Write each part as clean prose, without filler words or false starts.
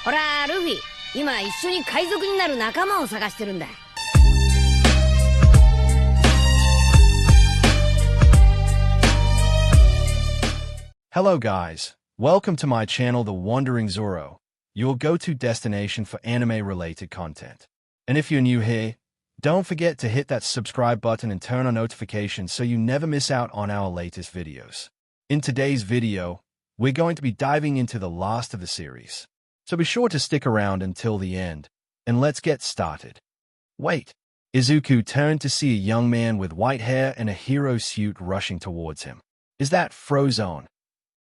ほら、ルフィ、今一緒に海賊になる仲間を探してるんだ。Hello guys, welcome to my channel The Wandering Zoro, your go-to destination for anime-related content. And if you're new here, don't forget to hit that subscribe button and turn on notifications so you never miss out on our latest videos. In today's video, we're going to be diving into the last of the series. So be sure to stick around until the end, and let's get started. Wait, Izuku turned to see a young man with white hair and a hero suit rushing towards him. Is that Frozone?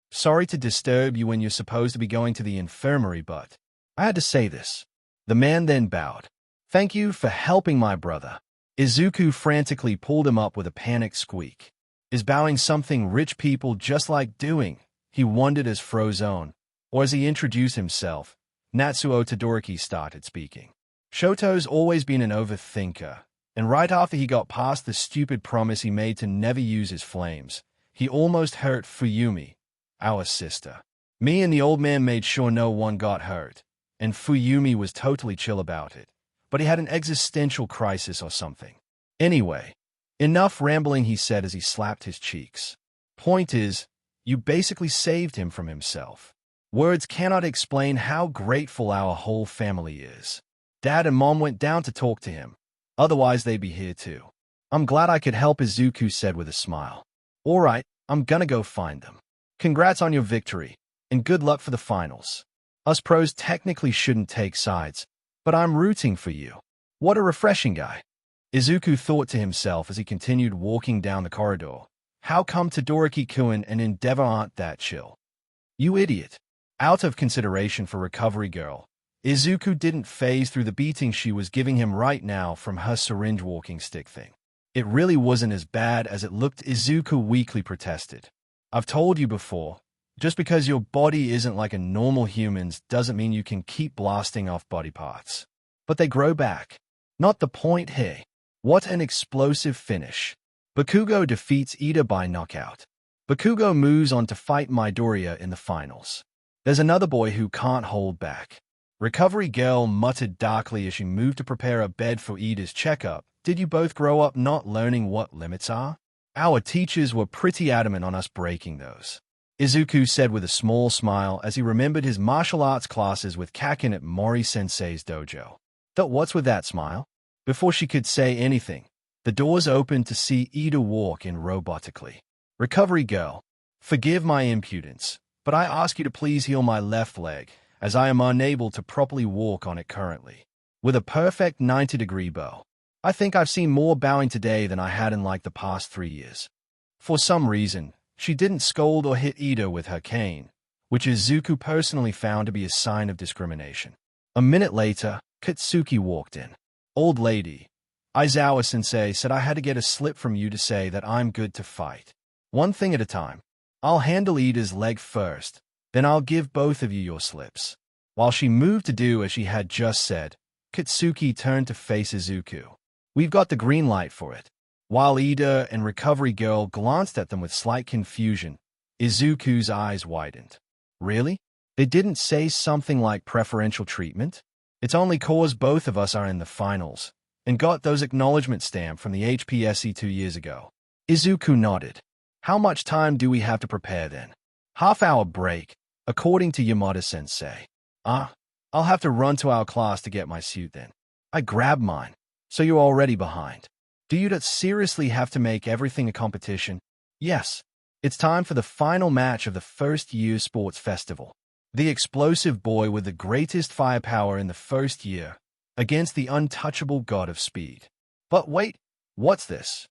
Sorry to disturb you when you're supposed to be going to the infirmary, but I had to say this. The man then bowed. Thank you for helping my brother. Izuku frantically pulled him up with a panicked squeak. Is bowing something rich people just like doing? He wondered as Frozone, or as he introduced himself, Natsuo Todoroki started speaking. Shoto's always been an overthinker, and right after he got past the stupid promise he made to never use his flames, he almost hurt Fuyumi, our sister. Me and the old man made sure no one got hurt, and Fuyumi was totally chill about it, but he had an existential crisis or something. Anyway, enough rambling, he said as he slapped his cheeks. Point is, you basically saved him from himself. Words cannot explain how grateful our whole family is. Dad and Mom went down to talk to him. Otherwise, they'd be here too. I'm glad I could help, Izuku said with a smile. All right, I'm gonna go find them. Congrats on your victory, and good luck for the finals. Us pros technically shouldn't take sides, but I'm rooting for you. What a refreshing guy. Izuku thought to himself as he continued walking down the corridor. How come Todoroki-kun and Endeavor aren't that chill? You idiot. Out of consideration for Recovery Girl, Izuku didn't phase through the beating she was giving him right now from her syringe walking stick thing. It really wasn't as bad as it looked, Izuku weakly protested. I've told you before, just because your body isn't like a normal human's doesn't mean you can keep blasting off body parts. But they grow back. Not the point here. What an explosive finish. Bakugo defeats Ida by knockout. Bakugo moves on to fight Midoriya in the finals. There's another boy who can't hold back. Recovery Girl muttered darkly as she moved to prepare a bed for Ida's checkup. Did you both grow up not learning what limits are? Our teachers were pretty adamant on us breaking those. Izuku said with a small smile as he remembered his martial arts classes with Kakin at Mori-sensei's dojo. What's with that smile? Before she could say anything, the doors opened to see Ida walk in robotically. Recovery Girl, forgive my impudence, but I ask you to please heal my left leg, as I am unable to properly walk on it currently. With a perfect 90-degree bow. I think I've seen more bowing today than I had in like the past 3 years. For some reason, she didn't scold or hit Ida with her cane, which Izuku personally found to be a sign of discrimination. A minute later, Katsuki walked in. Old lady, Aizawa-sensei said I had to get a slip from you to say that I'm good to fight. One thing at a time. I'll handle Ida's leg first, then I'll give both of you your slips. While she moved to do as she had just said, Katsuki turned to face Izuku. We've got the green light for it. While Ida and Recovery Girl glanced at them with slight confusion, Izuku's eyes widened. Really? They didn't say something like preferential treatment? It's only cause both of us are in the finals, and got those acknowledgement stamp from the HPSC 2 years ago. Izuku nodded. How much time do we have to prepare then? Half-hour break, according to Yamada-sensei. I'll have to run to our class to get my suit then. I grabbed mine, so you're already behind. Do you seriously have to make everything a competition? Yes, it's time for the final match of the first year sports festival. The explosive boy with the greatest firepower in the first year, against the untouchable god of speed. But wait, what's this?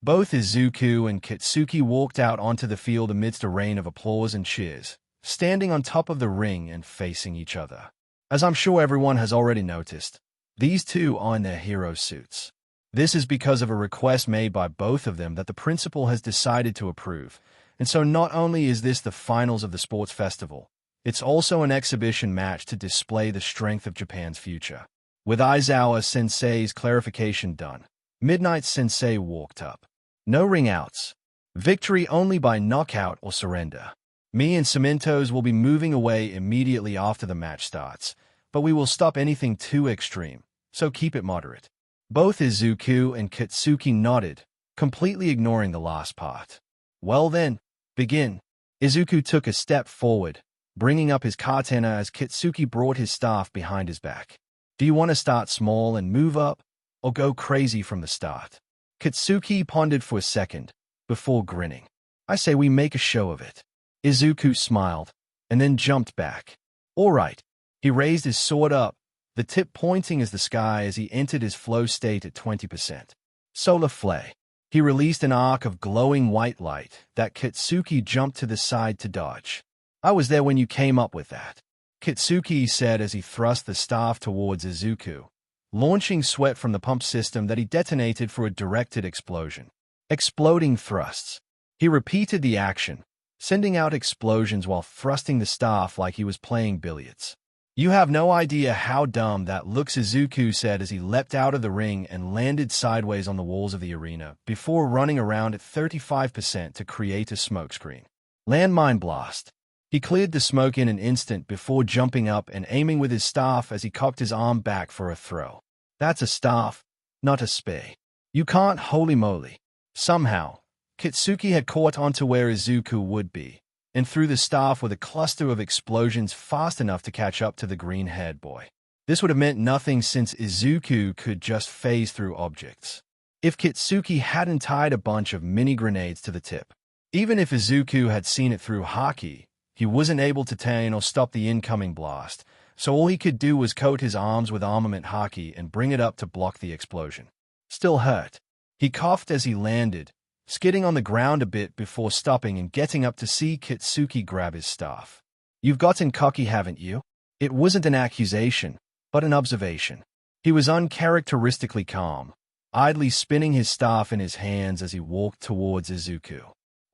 Both Izuku and Katsuki walked out onto the field amidst a rain of applause and cheers, standing on top of the ring and facing each other. As I'm sure everyone has already noticed, these two are in their hero suits. This is because of a request made by both of them that the principal has decided to approve, and so not only is this the finals of the sports festival, it's also an exhibition match to display the strength of Japan's future. With Aizawa-sensei's clarification done, Midnight-sensei walked up. No ring outs. Victory only by knockout or surrender. Me and Cementos will be moving away immediately after the match starts, but we will stop anything too extreme, so keep it moderate. Both Izuku and Katsuki nodded, completely ignoring the last part. Well then, begin. Izuku took a step forward, bringing up his katana as Katsuki brought his staff behind his back. Do you want to start small and move up, or go crazy from the start? Katsuki pondered for a second, before grinning. I say we make a show of it. Izuku smiled, and then jumped back. All right. He raised his sword up, the tip pointing as the sky as he entered his flow state at 20%. Solar Flay. He released an arc of glowing white light that Katsuki jumped to the side to dodge. I was there when you came up with that, Katsuki said as he thrust the staff towards Izuku, launching sweat from the pump system that he detonated for a directed explosion. Exploding thrusts. He repeated the action, sending out explosions while thrusting the staff like he was playing billiards. You have no idea how dumb that looks, Izuku said as he leapt out of the ring and landed sideways on the walls of the arena before running around at 35% to create a smokescreen. Landmine blast. He cleared the smoke in an instant before jumping up and aiming with his staff as he cocked his arm back for a throw. That's a staff, not a spear. You can't, holy moly. Somehow, Katsuki had caught onto where Izuku would be, and threw the staff with a cluster of explosions fast enough to catch up to the green-haired boy. This would have meant nothing since Izuku could just phase through objects. If Katsuki hadn't tied a bunch of mini-grenades to the tip. Even if Izuku had seen it through haki, he wasn't able to turn or stop the incoming blast, so all he could do was coat his arms with armament haki and bring it up to block the explosion. Still hurt. He coughed as he landed, skidding on the ground a bit before stopping and getting up to see Katsuki grab his staff. You've gotten cocky, haven't you? It wasn't an accusation, but an observation. He was uncharacteristically calm, idly spinning his staff in his hands as he walked towards Izuku.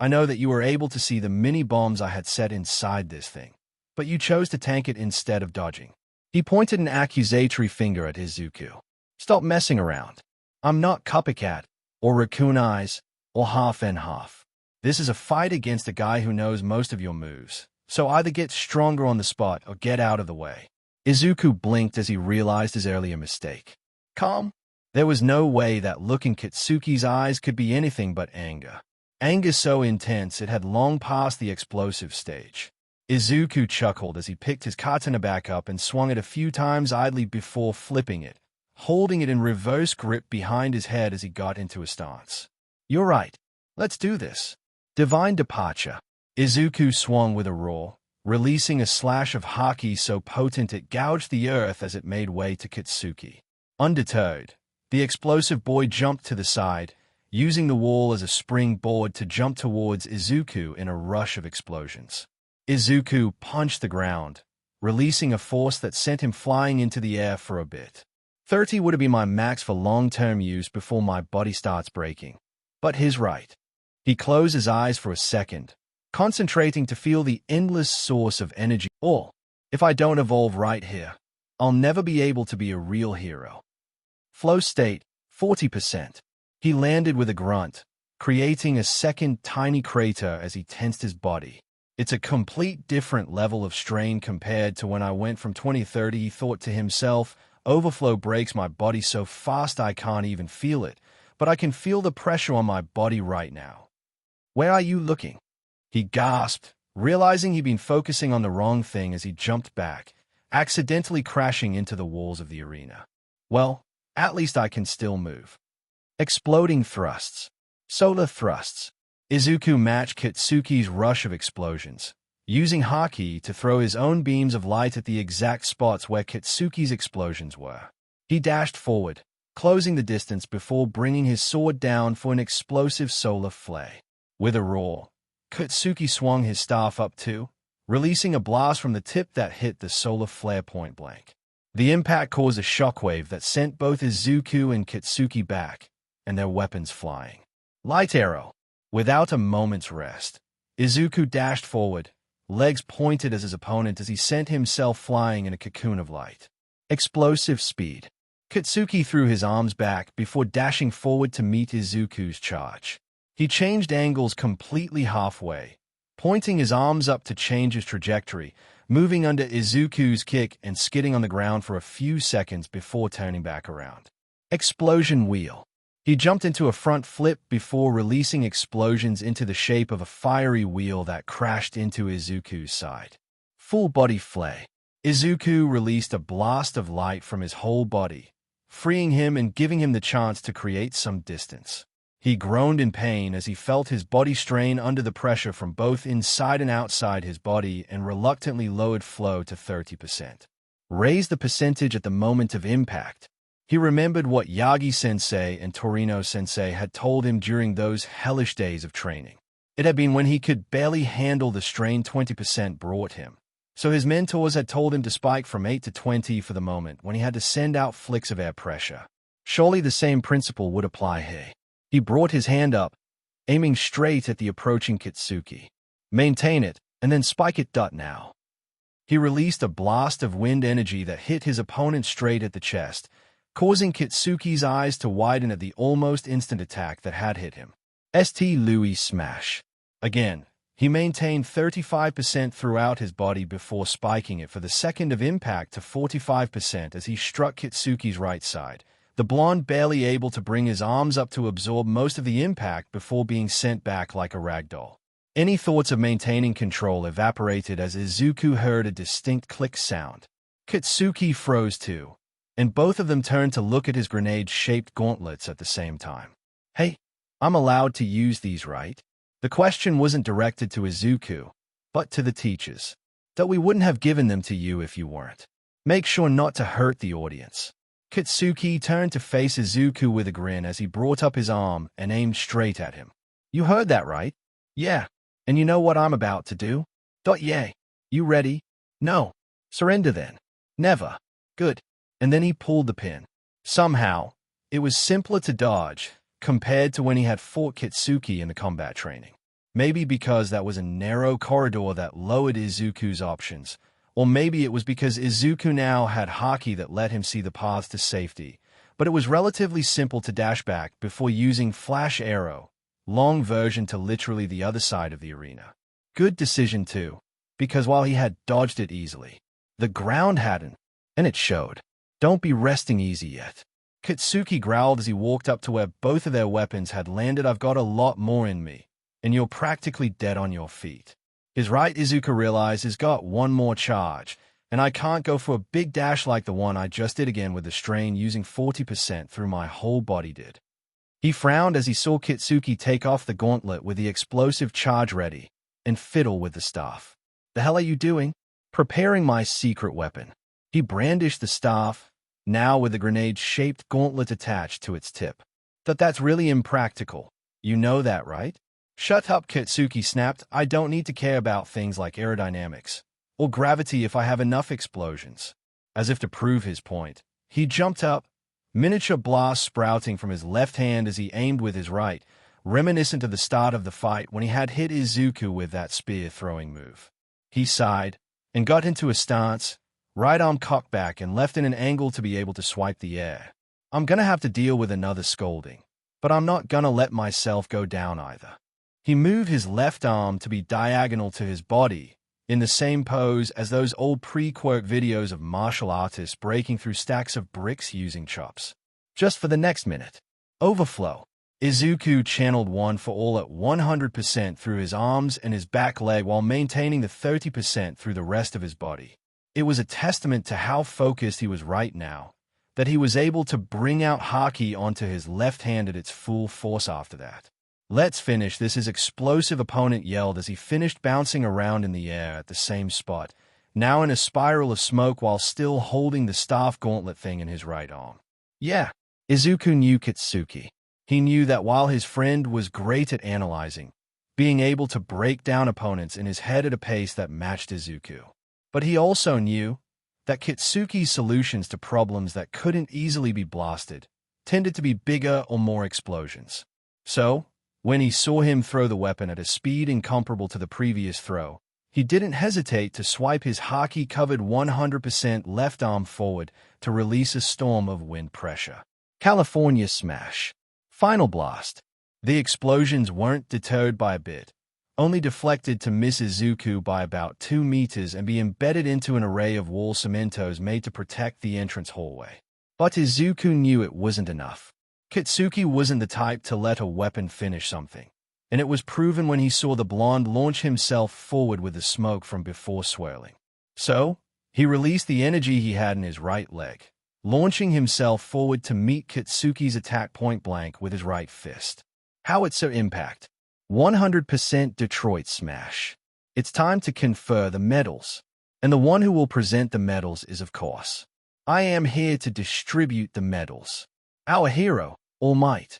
I know that you were able to see the mini-bombs I had set inside this thing, but you chose to tank it instead of dodging. He pointed an accusatory finger at Izuku. Stop messing around. I'm not Copycat, or Raccoon Eyes, or half and half. This is a fight against a guy who knows most of your moves, so either get stronger on the spot or get out of the way. Izuku blinked as he realized his earlier mistake. Calm? There was no way that look in Katsuki's eyes could be anything but anger. Anger so intense it had long passed the explosive stage. Izuku chuckled as he picked his katana back up and swung it a few times idly before flipping it, holding it in reverse grip behind his head as he got into a stance. You're right. Let's do this. Divine Departure. Izuku swung with a roar, releasing a slash of haki so potent it gouged the earth as it made way to Katsuki. Undeterred, the explosive boy jumped to the side, using the wall as a springboard to jump towards Izuku in a rush of explosions. Izuku punched the ground, releasing a force that sent him flying into the air for a bit. 30 would have been my max for long-term use before my body starts breaking. But he's right. He closed his eyes for a second, concentrating to feel the endless source of energy. Or, if I don't evolve right here, I'll never be able to be a real hero. Flow state, 40%. He landed with a grunt, creating a second tiny crater as he tensed his body. It's a complete different level of strain compared to when I went from 20-30, he thought to himself. Overflow breaks my body so fast I can't even feel it, but I can feel the pressure on my body right now. Where are you looking? He gasped, realizing he'd been focusing on the wrong thing as he jumped back, accidentally crashing into the walls of the arena. Well, at least I can still move. Exploding thrusts. Solar thrusts. Izuku matched Katsuki's rush of explosions, using haki to throw his own beams of light at the exact spots where Katsuki's explosions were. He dashed forward, closing the distance before bringing his sword down for an explosive solar flay. With a roar, Katsuki swung his staff up too, releasing a blast from the tip that hit the solar flare point blank. The impact caused a shockwave that sent both Izuku and Katsuki back, and their weapons flying. Light arrow. Without a moment's rest, Izuku dashed forward, legs pointed as his opponent as he sent himself flying in a cocoon of light. Explosive speed. Katsuki threw his arms back before dashing forward to meet Izuku's charge. He changed angles completely halfway, pointing his arms up to change his trajectory, moving under Izuku's kick and skidding on the ground for a few seconds before turning back around. Explosion wheel. He jumped into a front flip before releasing explosions into the shape of a fiery wheel that crashed into Izuku's side. Full body flay. Izuku released a blast of light from his whole body, freeing him and giving him the chance to create some distance. He groaned in pain as he felt his body strain under the pressure from both inside and outside his body and reluctantly lowered flow to 30%. Raised the percentage at the moment of impact. He remembered what Yagi-sensei and Torino-sensei had told him during those hellish days of training. It had been when he could barely handle the strain 20% brought him. So his mentors had told him to spike from 8 to 20 for the moment when he had to send out flicks of air pressure. Surely the same principle would apply here. He brought his hand up, aiming straight at the approaching Kitsuki. Maintain it, and then spike it. Now. He released a blast of wind energy that hit his opponent straight at the chest, causing Kitsuki's eyes to widen at the almost instant attack that had hit him. St. Louis smash. Again, he maintained 35% throughout his body before spiking it for the second of impact to 45% as he struck Kitsuki's right side, the blonde barely able to bring his arms up to absorb most of the impact before being sent back like a ragdoll. Any thoughts of maintaining control evaporated as Izuku heard a distinct click sound. Kitsuki froze too, and both of them turned to look at his grenade-shaped gauntlets at the same time. Hey, I'm allowed to use these, right? The question wasn't directed to Izuku, but to the teachers. That we wouldn't have given them to you if you weren't. Make sure not to hurt the audience. Kitsuki turned to face Izuku with a grin as he brought up his arm and aimed straight at him. You heard that right? Yeah. And you know what I'm about to do? Yay. You ready? No. Surrender then. Never. Good. And then he pulled the pin. Somehow, it was simpler to dodge compared to when he had fought Kitsuki in the combat training. Maybe because that was a narrow corridor that lowered Izuku's options, or maybe it was because Izuku now had haki that let him see the path to safety, but it was relatively simple to dash back before using Flash Arrow, long version to literally the other side of the arena. Good decision too, because while he had dodged it easily, the ground hadn't, and it showed. Don't be resting easy yet. Kitsuki growled as he walked up to where both of their weapons had landed. I've got a lot more in me, and you're practically dead on your feet. His right Izuku realized he's got one more charge, and I can't go for a big dash like the one I just did again with the strain using 40% through my whole body did. He frowned as he saw Kitsuki take off the gauntlet with the explosive charge ready, and fiddle with the staff. The hell are you doing? Preparing my secret weapon. He brandished the staff, now with a grenade-shaped gauntlet attached to its tip. That's really impractical. You know that, right? Shut up, Kitsuki snapped. I don't need to care about things like aerodynamics or gravity if I have enough explosions. As if to prove his point, he jumped up, miniature blast sprouting from his left hand as he aimed with his right, reminiscent of the start of the fight when he had hit Izuku with that spear-throwing move. He sighed and got into a stance, right arm cocked back and left in an angle to be able to swipe the air. I'm gonna have to deal with another scolding, but I'm not gonna let myself go down either. He moved his left arm to be diagonal to his body, in the same pose as those old pre-quirk videos of martial artists breaking through stacks of bricks using chops. Just for the next minute. Overflow. Izuku channeled one for all at 100% through his arms and his back leg while maintaining the 30% through the rest of his body. It was a testament to how focused he was right now, that he was able to bring out haki onto his left hand at its full force after that. Let's finish this, his explosive opponent yelled as he finished bouncing around in the air at the same spot, now in a spiral of smoke while still holding the staff gauntlet thing in his right arm. Yeah, Izuku knew Kitsuki. He knew that while his friend was great at analyzing, being able to break down opponents in his head at a pace that matched Izuku. But he also knew that Kitsuki's solutions to problems that couldn't easily be blasted tended to be bigger or more explosions. So, when he saw him throw the weapon at a speed incomparable to the previous throw, he didn't hesitate to swipe his haki-covered 100% left arm forward to release a storm of wind pressure. California smash. Final blast. The explosions weren't deterred by a bit. only deflected to miss Izuku by about 2 meters and be embedded into an array of wall cementos made to protect the entrance hallway. But Izuku knew it wasn't enough. Katsuki wasn't the type to let a weapon finish something, and it was proven when he saw the blonde launch himself forward with the smoke from before swirling. So, he released the energy he had in his right leg, launching himself forward to meet Katsuki's attack point blank with his right fist. Howitzer impact. 100% Detroit smash. It's time to confer the medals. And the one who will present the medals is, of course, I am here to distribute the medals. Our hero, All Might.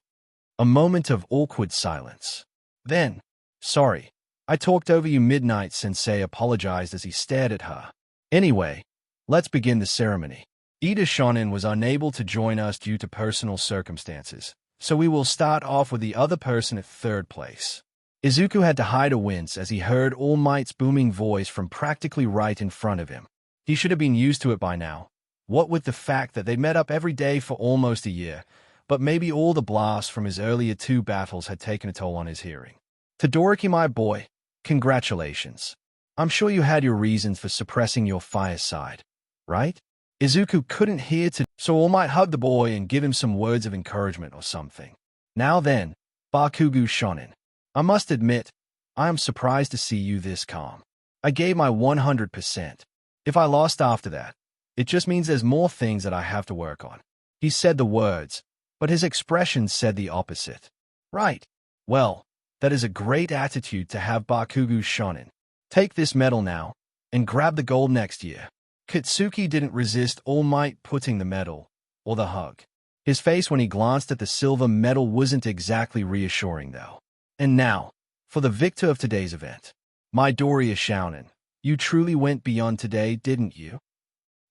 A moment of awkward silence. Then, sorry, I talked over you. Midnight Sensei apologized as he stared at her. Anyway, let's begin the ceremony. Ida Shonen was unable to join us due to personal circumstances, so we will start off with the other person at third place. Izuku had to hide a wince as he heard All Might's booming voice from practically right in front of him. He should have been used to it by now, what with the fact that they met up every day for almost a year, but maybe all the blasts from his earlier 2 battles had taken a toll on his hearing. Todoroki, my boy, congratulations. I'm sure you had your reasons for suppressing your fire side, right? Izuku couldn't hear so All Might hugged the boy and give him some words of encouragement or something. Now then, Bakugo Shonen. I must admit, I am surprised to see you this calm. I gave my 100%. If I lost after that, it just means there's more things that I have to work on. He said the words, but his expression said the opposite. Right. Well, that is a great attitude to have, Bakugo Shonen. Take this medal now, and grab the gold next year. Katsuki didn't resist All Might putting the medal, or the hug. His face when he glanced at the silver medal wasn't exactly reassuring, though. And now, for the victor of today's event. Midoriya Shonen, you truly went beyond today, didn't you?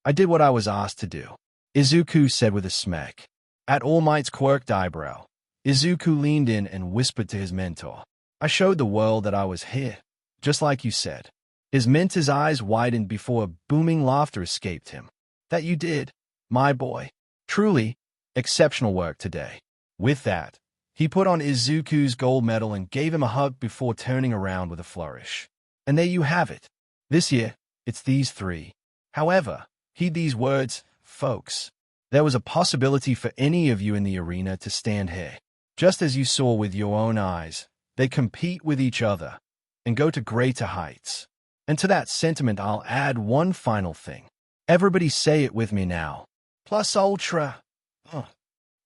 I did what I was asked to do, Izuku said with a smirk. At All Might's quirked eyebrow, Izuku leaned in and whispered to his mentor. I showed the world that I was here, just like you said. His mentor's eyes widened before a booming laughter escaped him. That you did, my boy. Truly, exceptional work today. With that, he put on Izuku's gold medal and gave him a hug before turning around with a flourish. And there you have it. This year, it's these 3. However, heed these words, folks. There was a possibility for any of you in the arena to stand here. Just as you saw with your own eyes, they compete with each other and go to greater heights. And to that sentiment, I'll add one final thing. Everybody say it with me now. Plus Ultra.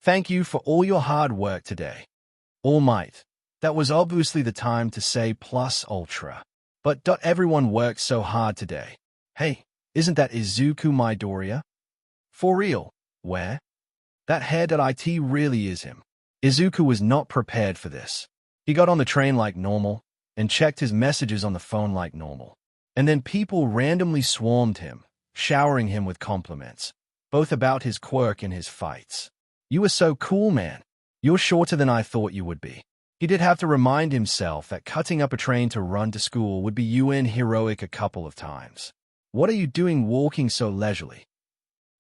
Thank you for all your hard work today. All Might. That was obviously the time to say plus Ultra. But everyone worked so hard today. Hey, isn't that Izuku Midoriya? For real, where? That head.it really is him. Izuku was not prepared for this. He got on the train like normal and checked his messages on the phone like normal. And then people randomly swarmed him, showering him with compliments, both about his quirk and his fights. You were so cool, man. You're shorter than I thought you would be. He did have to remind himself that cutting up a train to run to school would be UN heroic a couple of times. What are you doing walking so leisurely?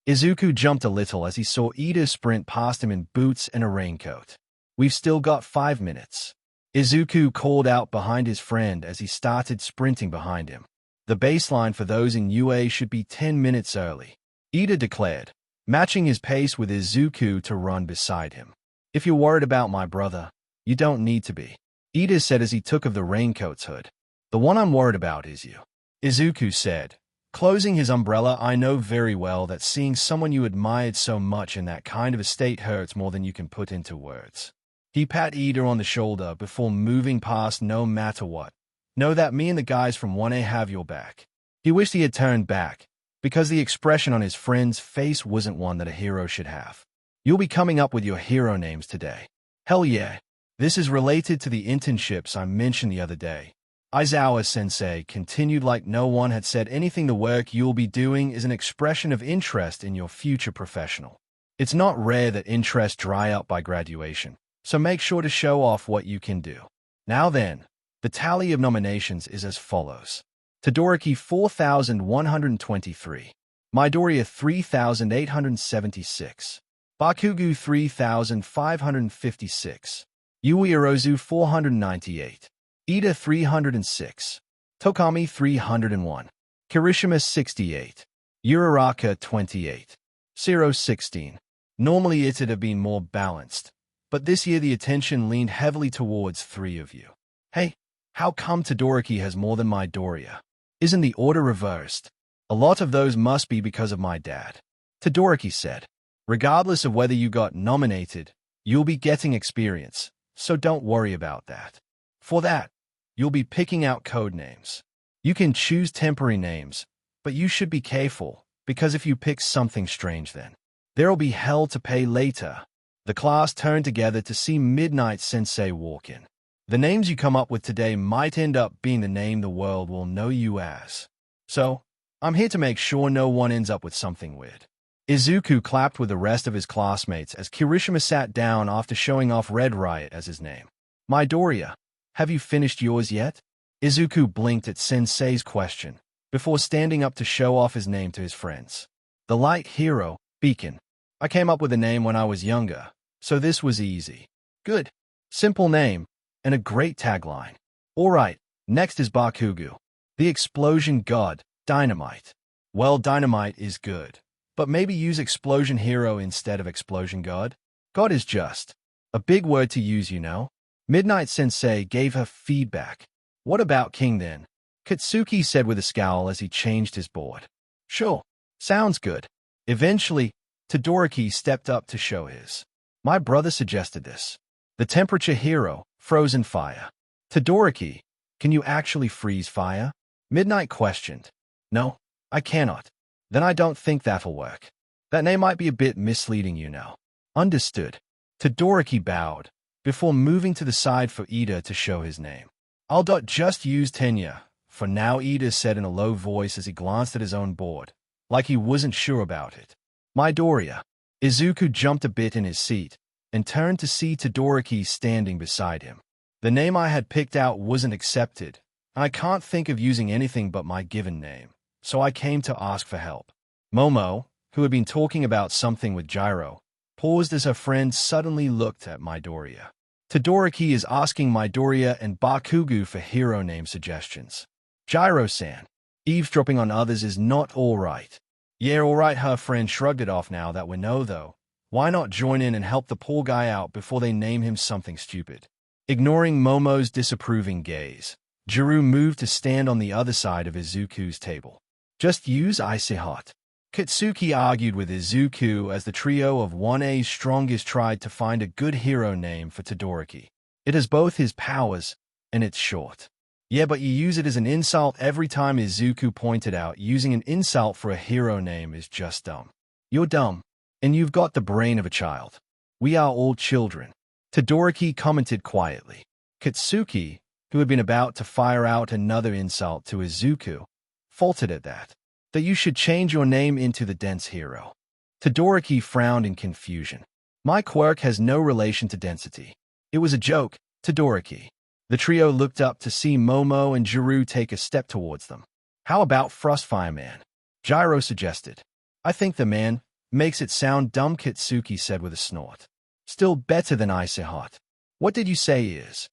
Izuku jumped a little as he saw Ida sprint past him in boots and a raincoat. We've still got 5 minutes. Izuku called out behind his friend as he started sprinting behind him. The baseline for those in UA should be 10 minutes early, Ida declared, matching his pace with Izuku to run beside him. If you're worried about my brother, you don't need to be, Ida said as he took of the raincoat's hood. The one I'm worried about is you, Izuku said, closing his umbrella. I know very well that seeing someone you admired so much in that kind of a state hurts more than you can put into words. He pat Ida on the shoulder before moving past. No matter what, know that me and the guys from 1A have your back. He wished he had turned back, because the expression on his friend's face wasn't one that a hero should have. You'll be coming up with your hero names today. Hell yeah. This is related to the internships I mentioned the other day. Aizawa-sensei continued like no one had said anything. The work you'll be doing is an expression of interest in your future professional. It's not rare that interests dry up by graduation, so make sure to show off what you can do. Now then, the tally of nominations is as follows. Todoroki 4,123. Midoriya 3,876. Bakugo 3,556. Yui Orozu 498. Ida 306, Tokami 301, Kirishima 68, Uraraka 28, Zero 16. Normally it'd have been more balanced, but this year the attention leaned heavily towards 3 of you. Hey, how come Todoroki has more than Midoriya? Isn't the order reversed? A lot of those must be because of my dad. Todoroki said, regardless of whether you got nominated, you'll be getting experience, so don't worry about that. For that, you'll be picking out code names. You can choose temporary names, but you should be careful, because if you pick something strange then, there'll be hell to pay later. The class turned together to see Midnight Sensei walk in. The names you come up with today might end up being the name the world will know you as. So, I'm here to make sure no one ends up with something weird. Izuku clapped with the rest of his classmates as Kirishima sat down after showing off Red Riot as his name. Midoriya, have you finished yours yet? Izuku blinked at Sensei's question, before standing up to show off his name to his friends. The light hero, Beacon. I came up with a name when I was younger, so this was easy. Good. Simple name, and a great tagline. Alright, next is Bakugo. The explosion god, Dynamite. Well, Dynamite is good, but maybe use explosion hero instead of explosion god? God is just a big word to use, you know? Midnight Sensei gave her feedback. What about King then? Katsuki said with a scowl as he changed his board. Sure, sounds good. Eventually, Todoroki stepped up to show his. My brother suggested this. The temperature hero, Frozen Fire. Todoroki, can you actually freeze fire? Midnight questioned. No, I cannot. Then I don't think that'll work. That name might be a bit misleading, you know. Understood. Todoroki bowed, before moving to the side for Ida to show his name. I'll just use Tenya, for now, Ida said in a low voice as he glanced at his own board, like he wasn't sure about it. Midoriya. Izuku jumped a bit in his seat, and turned to see Todoroki standing beside him. The name I had picked out wasn't accepted. I can't think of using anything but my given name, so I came to ask for help. Momo, who had been talking about something with Gyro, paused as her friend suddenly looked at Midoriya. Todoroki is asking Midoriya and Bakugo for hero name suggestions. Gyro-san, eavesdropping on others is not all right. Yeah, all right, her friend shrugged it off. Now that we know, though, why not join in and help the poor guy out before they name him something stupid? Ignoring Momo's disapproving gaze, Jiro moved to stand on the other side of Izuku's table. Just use Ice Hot. Katsuki argued with Izuku as the trio of 1A's strongest tried to find a good hero name for Todoroki. It has both his powers, and it's short. Yeah, but you use it as an insult every time. Izuku pointed out using an insult for a hero name is just dumb. You're dumb, and you've got the brain of a child. We are all children. Todoroki commented quietly. Katsuki, who had been about to fire out another insult to Izuku, faltered at that you should change your name into the dense hero. Todoroki frowned in confusion. My quirk has no relation to density. It was a joke, Todoroki. The trio looked up to see Momo and Jiro take a step towards them. How about Frostfire Man? Gyro suggested. I think the man makes it sound dumb, Katsuki said with a snort. Still better than Ice Hot. What did you say is?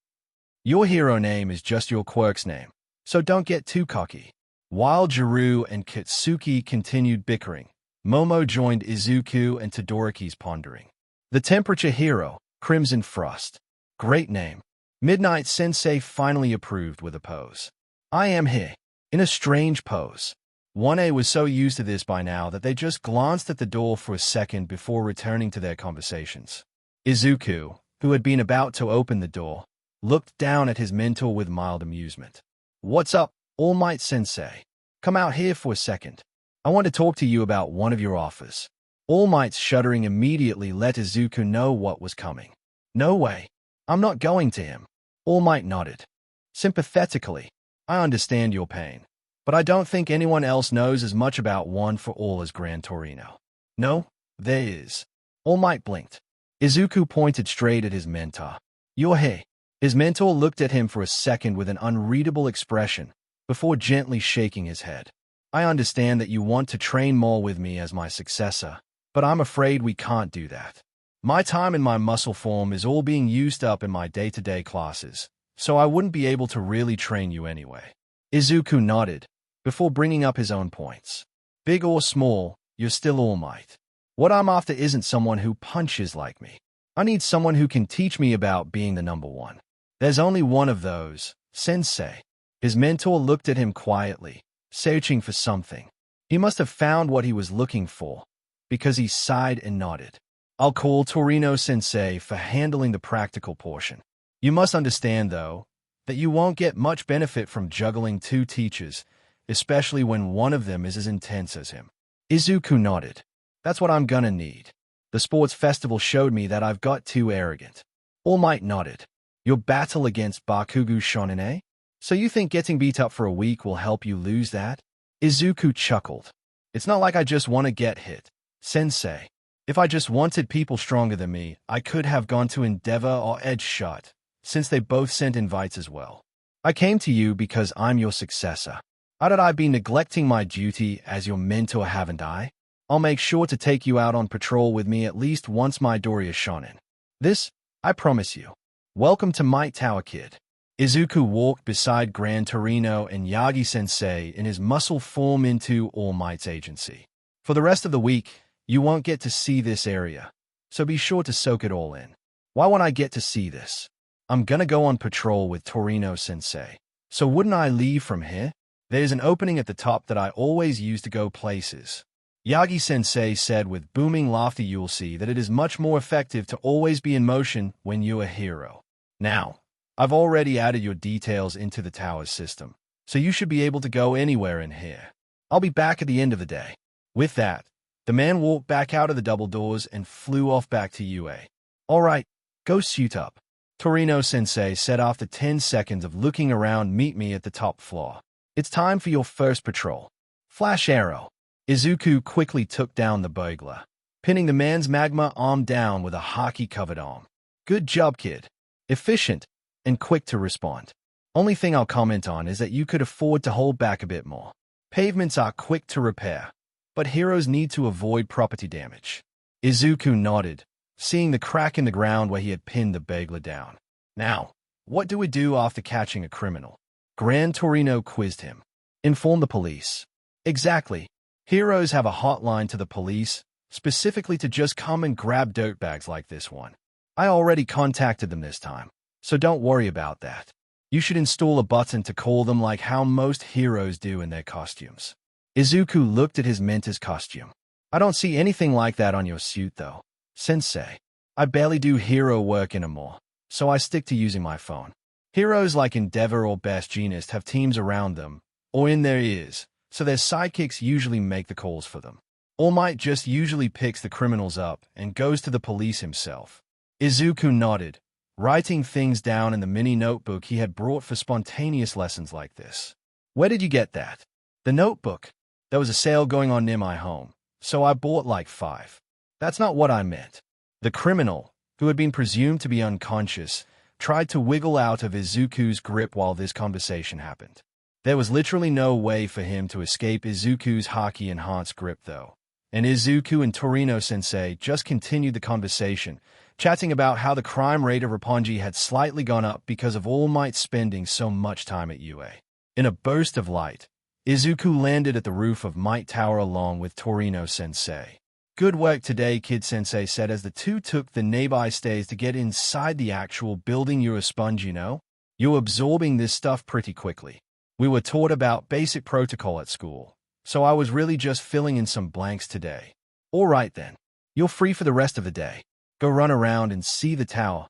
Your hero name is just your quirk's name, so don't get too cocky. While Jiro and Katsuki continued bickering, Momo joined Izuku and Todoroki's pondering. The temperature hero, Crimson Frost. Great name. Midnight Sensei finally approved with a pose. I am here. In a strange pose. 1A was so used to this by now that they just glanced at the door for a second before returning to their conversations. Izuku, who had been about to open the door, looked down at his mentor with mild amusement. What's up, All Might Sensei? Come out here for a second. I want to talk to you about one of your offers. All Might's shuddering immediately let Izuku know what was coming. No way. I'm not going to him. All Might nodded. Sympathetically, I understand your pain, but I don't think anyone else knows as much about One for All as Gran Torino. No, there is. All Might blinked. Izuku pointed straight at his mentor. You're here. His mentor looked at him for a second with an unreadable expression, before gently shaking his head. I understand that you want to train more with me as my successor, but I'm afraid we can't do that. My time in my muscle form is all being used up in my day-to-day classes, so I wouldn't be able to really train you anyway. Izuku nodded, before bringing up his own points. Big or small, you're still All Might. What I'm after isn't someone who punches like me. I need someone who can teach me about being the number one. There's only one of those, Sensei. His mentor looked at him quietly, searching for something. He must have found what he was looking for, because he sighed and nodded. I'll call Torino-sensei for handling the practical portion. You must understand, though, that you won't get much benefit from juggling two teachers, especially when one of them is as intense as him. Izuku nodded. That's what I'm gonna need. The sports festival showed me that I've got too arrogant. All Might nodded. Your battle against Bakugo Shonen, eh? So you think getting beat up for a week will help you lose that? Izuku chuckled. It's not like I just want to get hit, Sensei. If I just wanted people stronger than me, I could have gone to Endeavor or Edge Shot, since they both sent invites as well. I came to you because I'm your successor. How did I be neglecting my duty as your mentor, haven't I? I'll make sure to take you out on patrol with me at least once my Midoriya Shonen. This, I promise you. Welcome to Might Tower, kid. Izuku walked beside Gran Torino and Yagi-sensei in his muscle form into All Might's agency. For the rest of the week, you won't get to see this area, so be sure to soak it all in. Why won't I get to see this? I'm gonna go on patrol with Torino-sensei. So wouldn't I leave from here? There's an opening at the top that I always use to go places. Yagi-sensei said with booming laughter. You'll see that it is much more effective to always be in motion when you're a hero. Now, I've already added your details into the tower's system, so you should be able to go anywhere in here. I'll be back at the end of the day. With that, the man walked back out of the double doors and flew off back to UA. All right, go suit up. Torino-sensei said after 10 seconds of looking around. Meet me at the top floor. It's time for your first patrol. Flash arrow. Izuku quickly took down the burglar, pinning the man's magma arm down with a hockey-covered arm. Good job, kid. Efficient and quick to respond. Only thing I'll comment on is that you could afford to hold back a bit more. Pavements are quick to repair, but heroes need to avoid property damage. Izuku nodded, seeing the crack in the ground where he had pinned the burglar down. Now, what do we do after catching a criminal? Gran Torino quizzed him. Inform the police. Exactly. Heroes have a hotline to the police, specifically to just come and grab dirtbags like this one. I already contacted them this time, so don't worry about that. You should install a button to call them like how most heroes do in their costumes. Izuku looked at his mentor's costume. I don't see anything like that on your suit, though. Sensei, I barely do hero work anymore, so I stick to using my phone. Heroes like Endeavor or Best Jeanist have teams around them, or in their ears, so their sidekicks usually make the calls for them. All Might just usually picks the criminals up and goes to the police himself. Izuku nodded, writing things down in the mini notebook he had brought for spontaneous lessons like this. Where did you get that? The notebook. There was a sale going on near my home, so I bought like 5. That's not what I meant. The criminal, who had been presumed to be unconscious, tried to wiggle out of Izuku's grip while this conversation happened. There was literally no way for him to escape Izuku's hockey-enhanced grip, though, and Izuku and Torino-sensei just continued the conversation, chatting about how the crime rate of Roppongi had slightly gone up because of All Might spending so much time at UA. In a burst of light, Izuku landed at the roof of Might Tower along with Torino-sensei. Good work today, Kid-sensei said as the two took the nearby stairs to get inside the actual building. You're a sponge, you know? You're absorbing this stuff pretty quickly. We were taught about basic protocol at school, so I was really just filling in some blanks today. All right then. You're free for the rest of the day. Go run around and see the tower.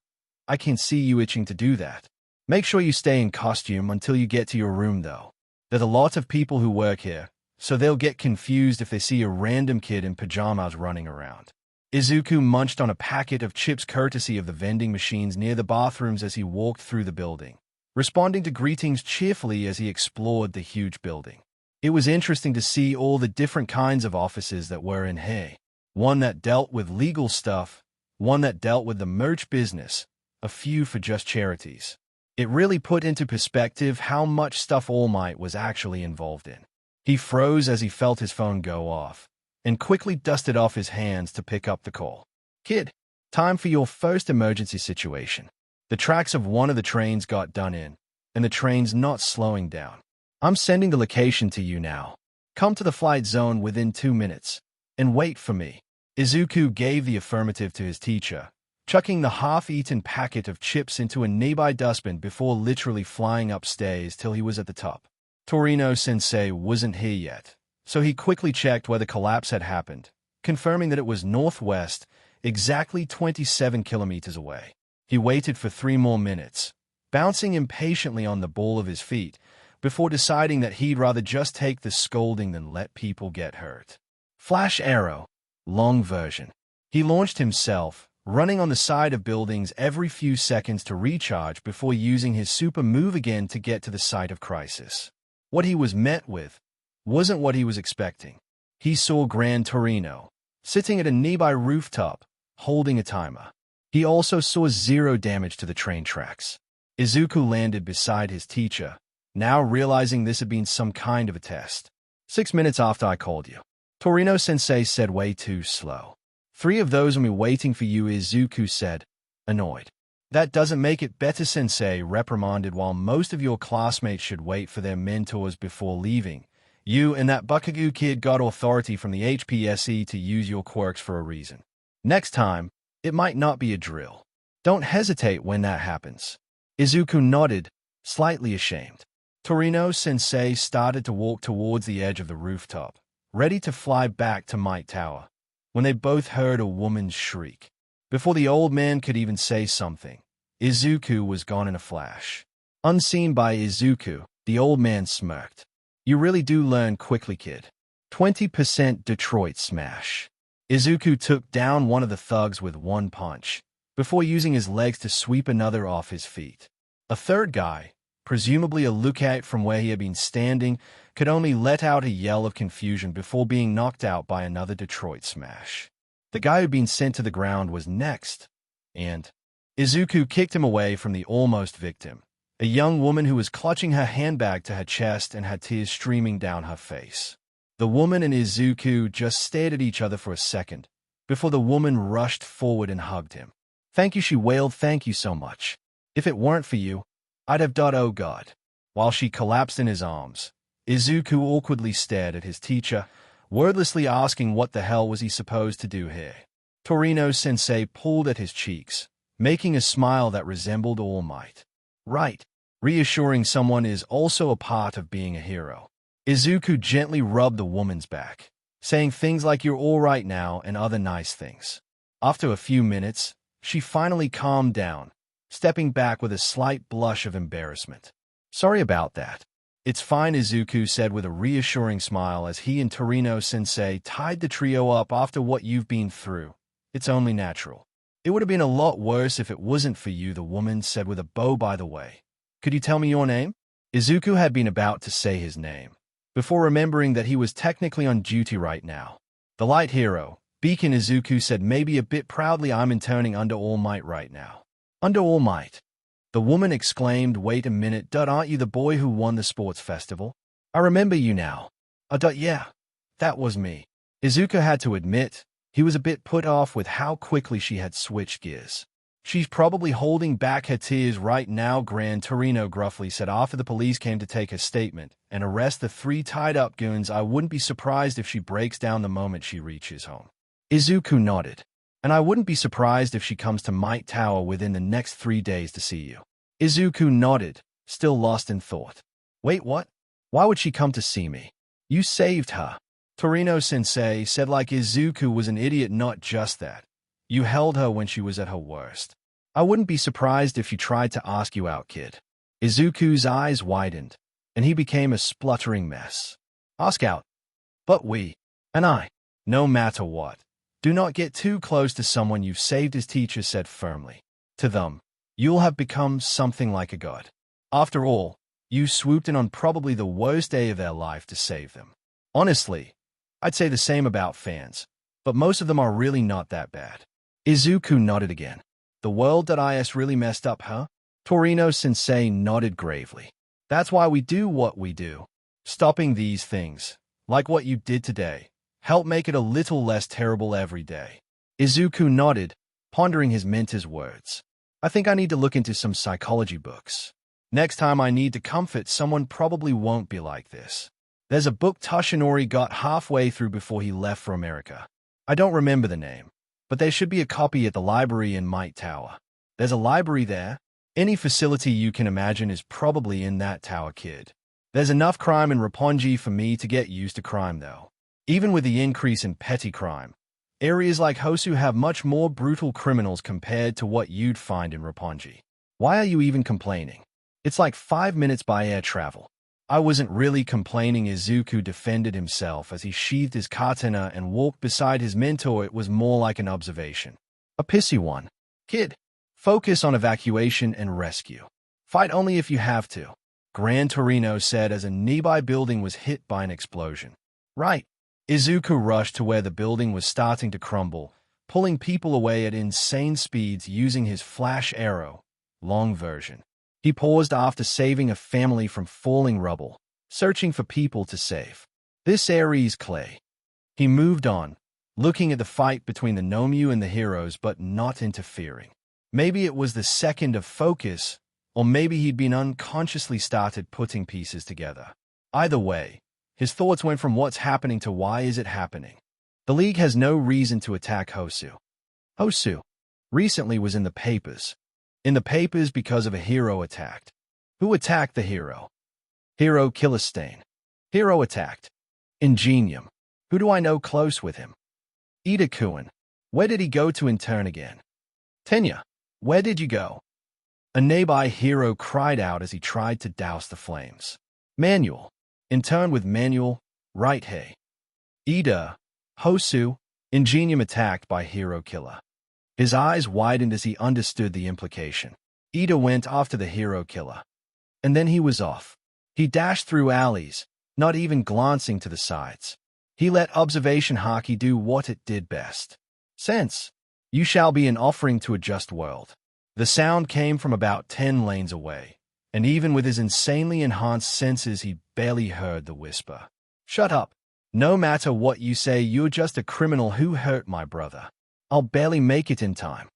I can see you itching to do that. Make sure you stay in costume until you get to your room, though. There's a lot of people who work here, so they'll get confused if they see a random kid in pajamas running around. Izuku munched on a packet of chips courtesy of the vending machines near the bathrooms as he walked through the building, responding to greetings cheerfully as he explored the huge building. It was interesting to see all the different kinds of offices that were in here. One that dealt with legal stuff, one that dealt with the merch business, a few for just charities. It really put into perspective how much stuff All Might was actually involved in. He froze as he felt his phone go off, and quickly dusted off his hands to pick up the call. Kid, time for your first emergency situation. The tracks of one of the trains got done in, and the train's not slowing down. I'm sending the location to you now. Come to the flight zone within 2 minutes, and wait for me. Izuku gave the affirmative to his teacher, chucking the half-eaten packet of chips into a nearby dustbin before literally flying upstairs till he was at the top. Torino-sensei wasn't here yet, so he quickly checked where the collapse had happened, confirming that it was northwest, exactly 27 kilometers away. He waited for 3 more minutes, bouncing impatiently on the ball of his feet, before deciding that he'd rather just take the scolding than let people get hurt. Flash arrow, long version. He launched himself, running on the side of buildings every few seconds to recharge before using his super move again to get to the site of crisis. What he was met with wasn't what he was expecting. He saw Gran Torino, sitting at a nearby rooftop, holding a timer. He also saw 0 damage to the train tracks. Izuku landed beside his teacher, now realizing this had been some kind of a test. 6 minutes after I called you. Torino-sensei said, way too slow. 3 of those will be waiting for you, Izuku said, annoyed. That doesn't make it better, sensei reprimanded. While most of your classmates should wait for their mentors before leaving, you and that Bukagu kid got authority from the HPSE to use your quirks for a reason. Next time, it might not be a drill. Don't hesitate when that happens. Izuku nodded, slightly ashamed. Torino-sensei started to walk towards the edge of the rooftop, ready to fly back to Might Tower, when they both heard a woman's shriek. Before the old man could even say something, Izuku was gone in a flash. Unseen by Izuku, the old man smirked. You really do learn quickly, kid. 20% Detroit smash. Izuku took down one of the thugs with 1 punch, before using his legs to sweep another off his feet. A third guy, presumably a lookout from where he had been standing, could only let out a yell of confusion before being knocked out by another Detroit smash. The guy who'd been sent to the ground was next, and Izuku kicked him away from the almost victim, a young woman who was clutching her handbag to her chest and had tears streaming down her face. The woman and Izuku just stared at each other for a second, before the woman rushed forward and hugged him. Thank you, she wailed, thank you so much. If it weren't for you, I'd have died, oh God. While she collapsed in his arms, Izuku awkwardly stared at his teacher, wordlessly asking what the hell was he supposed to do here. Torino-sensei pulled at his cheeks, making a smile that resembled All Might. Right. Reassuring someone is also a part of being a hero. Izuku gently rubbed the woman's back, saying things like you're all right now and other nice things. After a few minutes, she finally calmed down, stepping back with a slight blush of embarrassment. Sorry about that. It's fine, Izuku said with a reassuring smile as he and Torino-sensei tied the trio up after what you've been through. It's only natural. It would have been a lot worse if it wasn't for you, the woman said with a bow. By the way, could you tell me your name? Izuku had been about to say his name, before remembering that he was technically on duty right now. The light hero, Beacon, Izuku said maybe a bit proudly. I'm interning under All Might right now. Under All Might? The woman exclaimed, wait a minute, aren't you the boy who won the sports festival? I remember you now. Yeah, that was me. Izuku had to admit, he was a bit put off with how quickly she had switched gears. She's probably holding back her tears right now, Gran Torino gruffly said after the police came to take her statement and arrest the 3 tied-up goons. I wouldn't be surprised if she breaks down the moment she reaches home. Izuku nodded. And I wouldn't be surprised if she comes to Might Tower within the next 3 days to see you. Izuku nodded, still lost in thought. Wait, what? Why would she come to see me? You saved her. Torino-sensei said like Izuku was an idiot. Not just that. You held her when she was at her worst. I wouldn't be surprised if she tried to ask you out, kid. Izuku's eyes widened, and he became a spluttering mess. Ask out. But we, and I, no matter what. Do not get too close to someone you've saved, his teacher said firmly. To them, you'll have become something like a god. After all, you swooped in on probably the worst day of their life to save them. Honestly, I'd say the same about fans, but most of them are really not that bad. Izuku nodded again. The world.is really messed up, huh? Torino-sensei nodded gravely. That's why we do what we do. Stopping these things, like what you did today, help make it a little less terrible every day. Izuku nodded, pondering his mentor's words. I think I need to look into some psychology books. Next time I need to comfort someone probably won't be like this. There's a book Toshinori got halfway through before he left for America. I don't remember the name, but there should be a copy at the library in Might Tower. There's a library there. Any facility you can imagine is probably in that tower, kid. There's enough crime in Roppongi for me to get used to crime, though. Even with the increase in petty crime, areas like Hosu have much more brutal criminals compared to what you'd find in Roppongi. Why are you even complaining? It's like 5 minutes by air travel. I wasn't really complaining. Izuku defended himself as he sheathed his katana and walked beside his mentor. It was more like an observation. A pissy one. Kid, focus on evacuation and rescue. Fight only if you have to, Gran Torino said as a nearby building was hit by an explosion. Right. Izuku rushed to where the building was starting to crumble, pulling people away at insane speeds using his flash arrow, long version. He paused after saving a family from falling rubble, searching for people to save. This Ares Clay. He moved on, looking at the fight between the Nomu and the heroes but not interfering. Maybe it was the second of focus, or maybe he'd been unconsciously started putting pieces together. Either way, his thoughts went from what's happening to why is it happening. The League has no reason to attack Hosu. Hosu recently was in the papers. In the papers because of a hero attacked. Who attacked the hero? Hero Killer Stain. Hero attacked. Ingenium. Who do I know close with him? Ida-kun. Where did he go to intern again? Tenya. Where did you go? A nearby hero cried out as he tried to douse the flames. Manual. Intern with Manual. Right, hey. Ida. Hosu. Ingenium attacked by Hero Killer. His eyes widened as he understood the implication. Ida went after the hero killer. And then he was off. He dashed through alleys, not even glancing to the sides. He let observation haki do what it did best. Sense. You shall be an offering to a just world. The sound came from about 10 lanes away, and even with his insanely enhanced senses he barely heard the whisper. Shut up. No matter what you say, you're just a criminal who hurt my brother. I'll barely make it in time.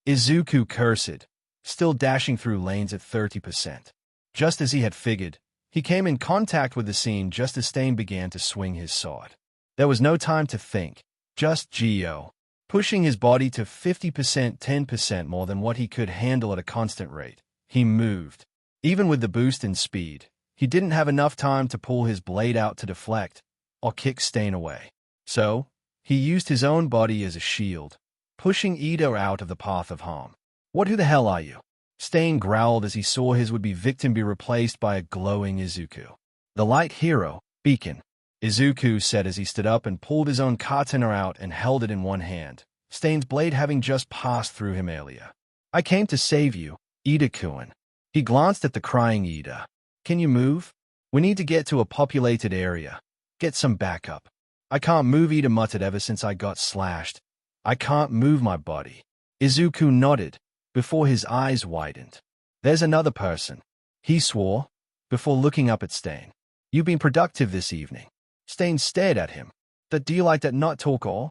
Izuku cursed, still dashing through lanes at 30%. Just as he had figured, he came in contact with the scene just as Stain began to swing his sword. There was no time to think, just Geo, pushing his body to 50%, 10% more than what he could handle at a constant rate. He moved. Even with the boost in speed, he didn't have enough time to pull his blade out to deflect or kick Stain away. So, he used his own body as a shield, pushing Ida out of the path of harm. What who the hell are you? Stain growled as he saw his would-be victim be replaced by a glowing Izuku. The light hero, Beacon, Izuku said as he stood up and pulled his own katana out and held it in one hand, Stain's blade having just passed through him earlier. I came to save you, Ida-kun. He glanced at the crying Ida. Can you move? We need to get to a populated area. Get some backup. I can't move, Ida muttered ever since I got slashed. I can't move my body. Izuku nodded, before his eyes widened. There's another person, he swore, before looking up at Stain. You've been productive this evening. Stain stared at him. Do you like that not talk or?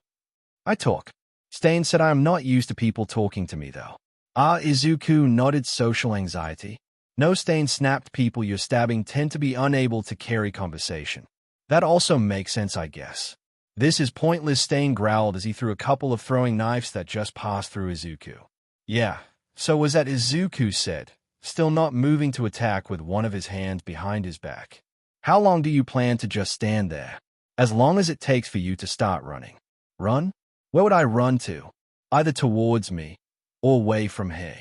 I talk. Stain said I am not used to people talking to me though. Izuku nodded social anxiety. No, Stain snapped, people you're stabbing tend to be unable to carry conversation. That also makes sense, I guess. This is pointless, Stain growled as he threw a couple of throwing knives that just passed through Izuku. Yeah, so was that, Izuku said, still not moving to attack with one of his hands behind his back. How long do you plan to just stand there? As long as it takes for you to start running. Run? Where would I run to? Either towards me, or away from here.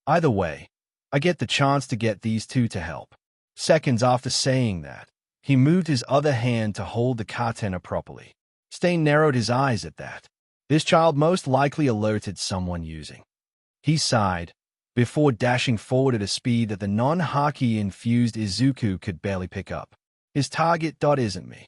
Either way, I get the chance to get these two to help. Seconds after saying that, he moved his other hand to hold the katana properly. Stain narrowed his eyes at that. This child most likely alerted someone using. He sighed, before dashing forward at a speed that the non-haki-infused Izuku could barely pick up. His target isn't me.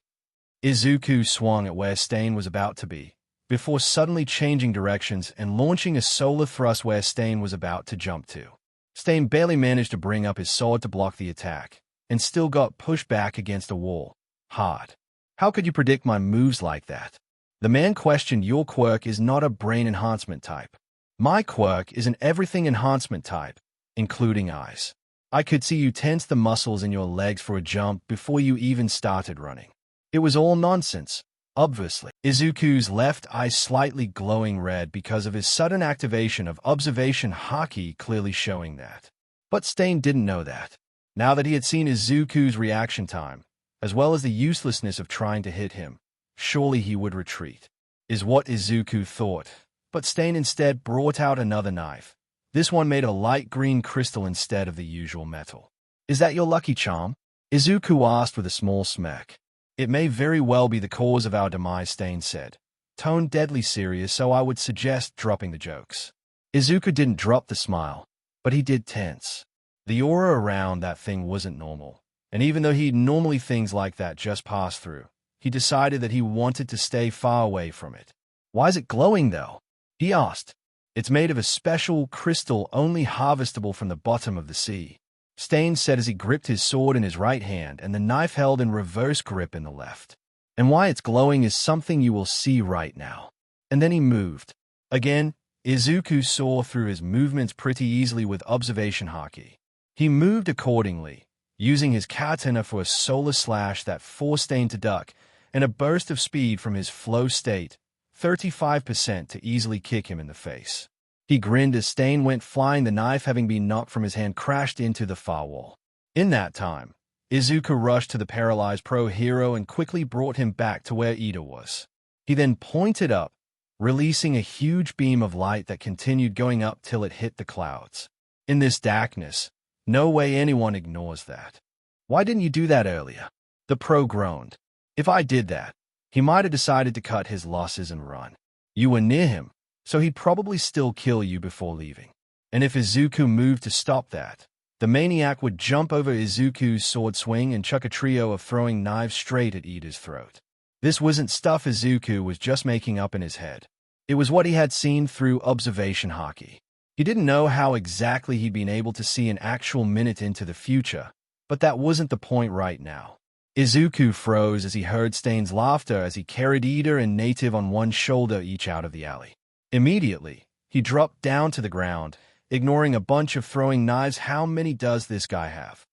Izuku swung at where Stain was about to be, before suddenly changing directions and launching a solar thrust where Stain was about to jump to. Stain barely managed to bring up his sword to block the attack, and still got pushed back against a wall, hard. How could you predict my moves like that? The man questioned. Your quirk is not a brain enhancement type. My quirk is an everything enhancement type, including eyes. I could see you tense the muscles in your legs for a jump before you even started running. It was all nonsense, obviously. Izuku's left eye slightly glowing red because of his sudden activation of observation haki, clearly showing that. But Stain didn't know that. Now that he had seen Izuku's reaction time, as well as the uselessness of trying to hit him, surely he would retreat, is what Izuku thought. But Stain instead brought out another knife. This one made a light green crystal instead of the usual metal. Is that your lucky charm? Izuku asked with a small smirk. It may very well be the cause of our demise, Stain said, tone deadly serious, so I would suggest dropping the jokes. Izuku didn't drop the smile, but he did tense. The aura around that thing wasn't normal, and even though he'd normally things like that just pass through, he decided that he wanted to stay far away from it. Why is it glowing, though? He asked. It's made of a special crystal only harvestable from the bottom of the sea, Stain said as he gripped his sword in his right hand and the knife held in reverse grip in the left. And why it's glowing is something you will see right now. And then he moved. Again, Izuku saw through his movements pretty easily with observation haki. He moved accordingly, using his katana for a solar slash that forced Stain to duck, and a burst of speed from his flow state, 35% to easily kick him in the face. He grinned as Stain went flying, the knife having been knocked from his hand crashed into the far wall. In that time, Izuku rushed to the paralyzed pro hero and quickly brought him back to where Ida was. He then pointed up, releasing a huge beam of light that continued going up till it hit the clouds. In this darkness, no way anyone ignores that. Why didn't you do that earlier? The pro groaned. If I did that, he might have decided to cut his losses and run. You were near him, so he'd probably still kill you before leaving. And if Izuku moved to stop that, the maniac would jump over Izuku's sword swing and chuck a trio of throwing knives straight at Ida's throat. This wasn't stuff Izuku was just making up in his head. It was what he had seen through observation haki. He didn't know how exactly he'd been able to see an actual minute into the future, but that wasn't the point right now. Izuku froze as he heard Stain's laughter as he carried Ida and Native on one shoulder each out of the alley. Immediately, he dropped down to the ground, ignoring a bunch of throwing knives. How many does this guy have?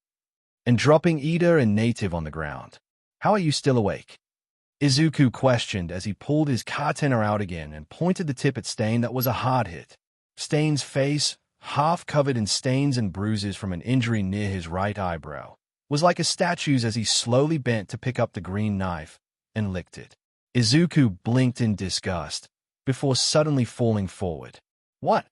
And dropping Ida and Native on the ground. How are you still awake? Izuku questioned as he pulled his katana out again and pointed the tip at Stain. That was a hard hit. Stain's face, half covered in stains and bruises from an injury near his right eyebrow, was like a statue's as he slowly bent to pick up the green knife and licked it. Izuku blinked in disgust, before suddenly falling forward. What?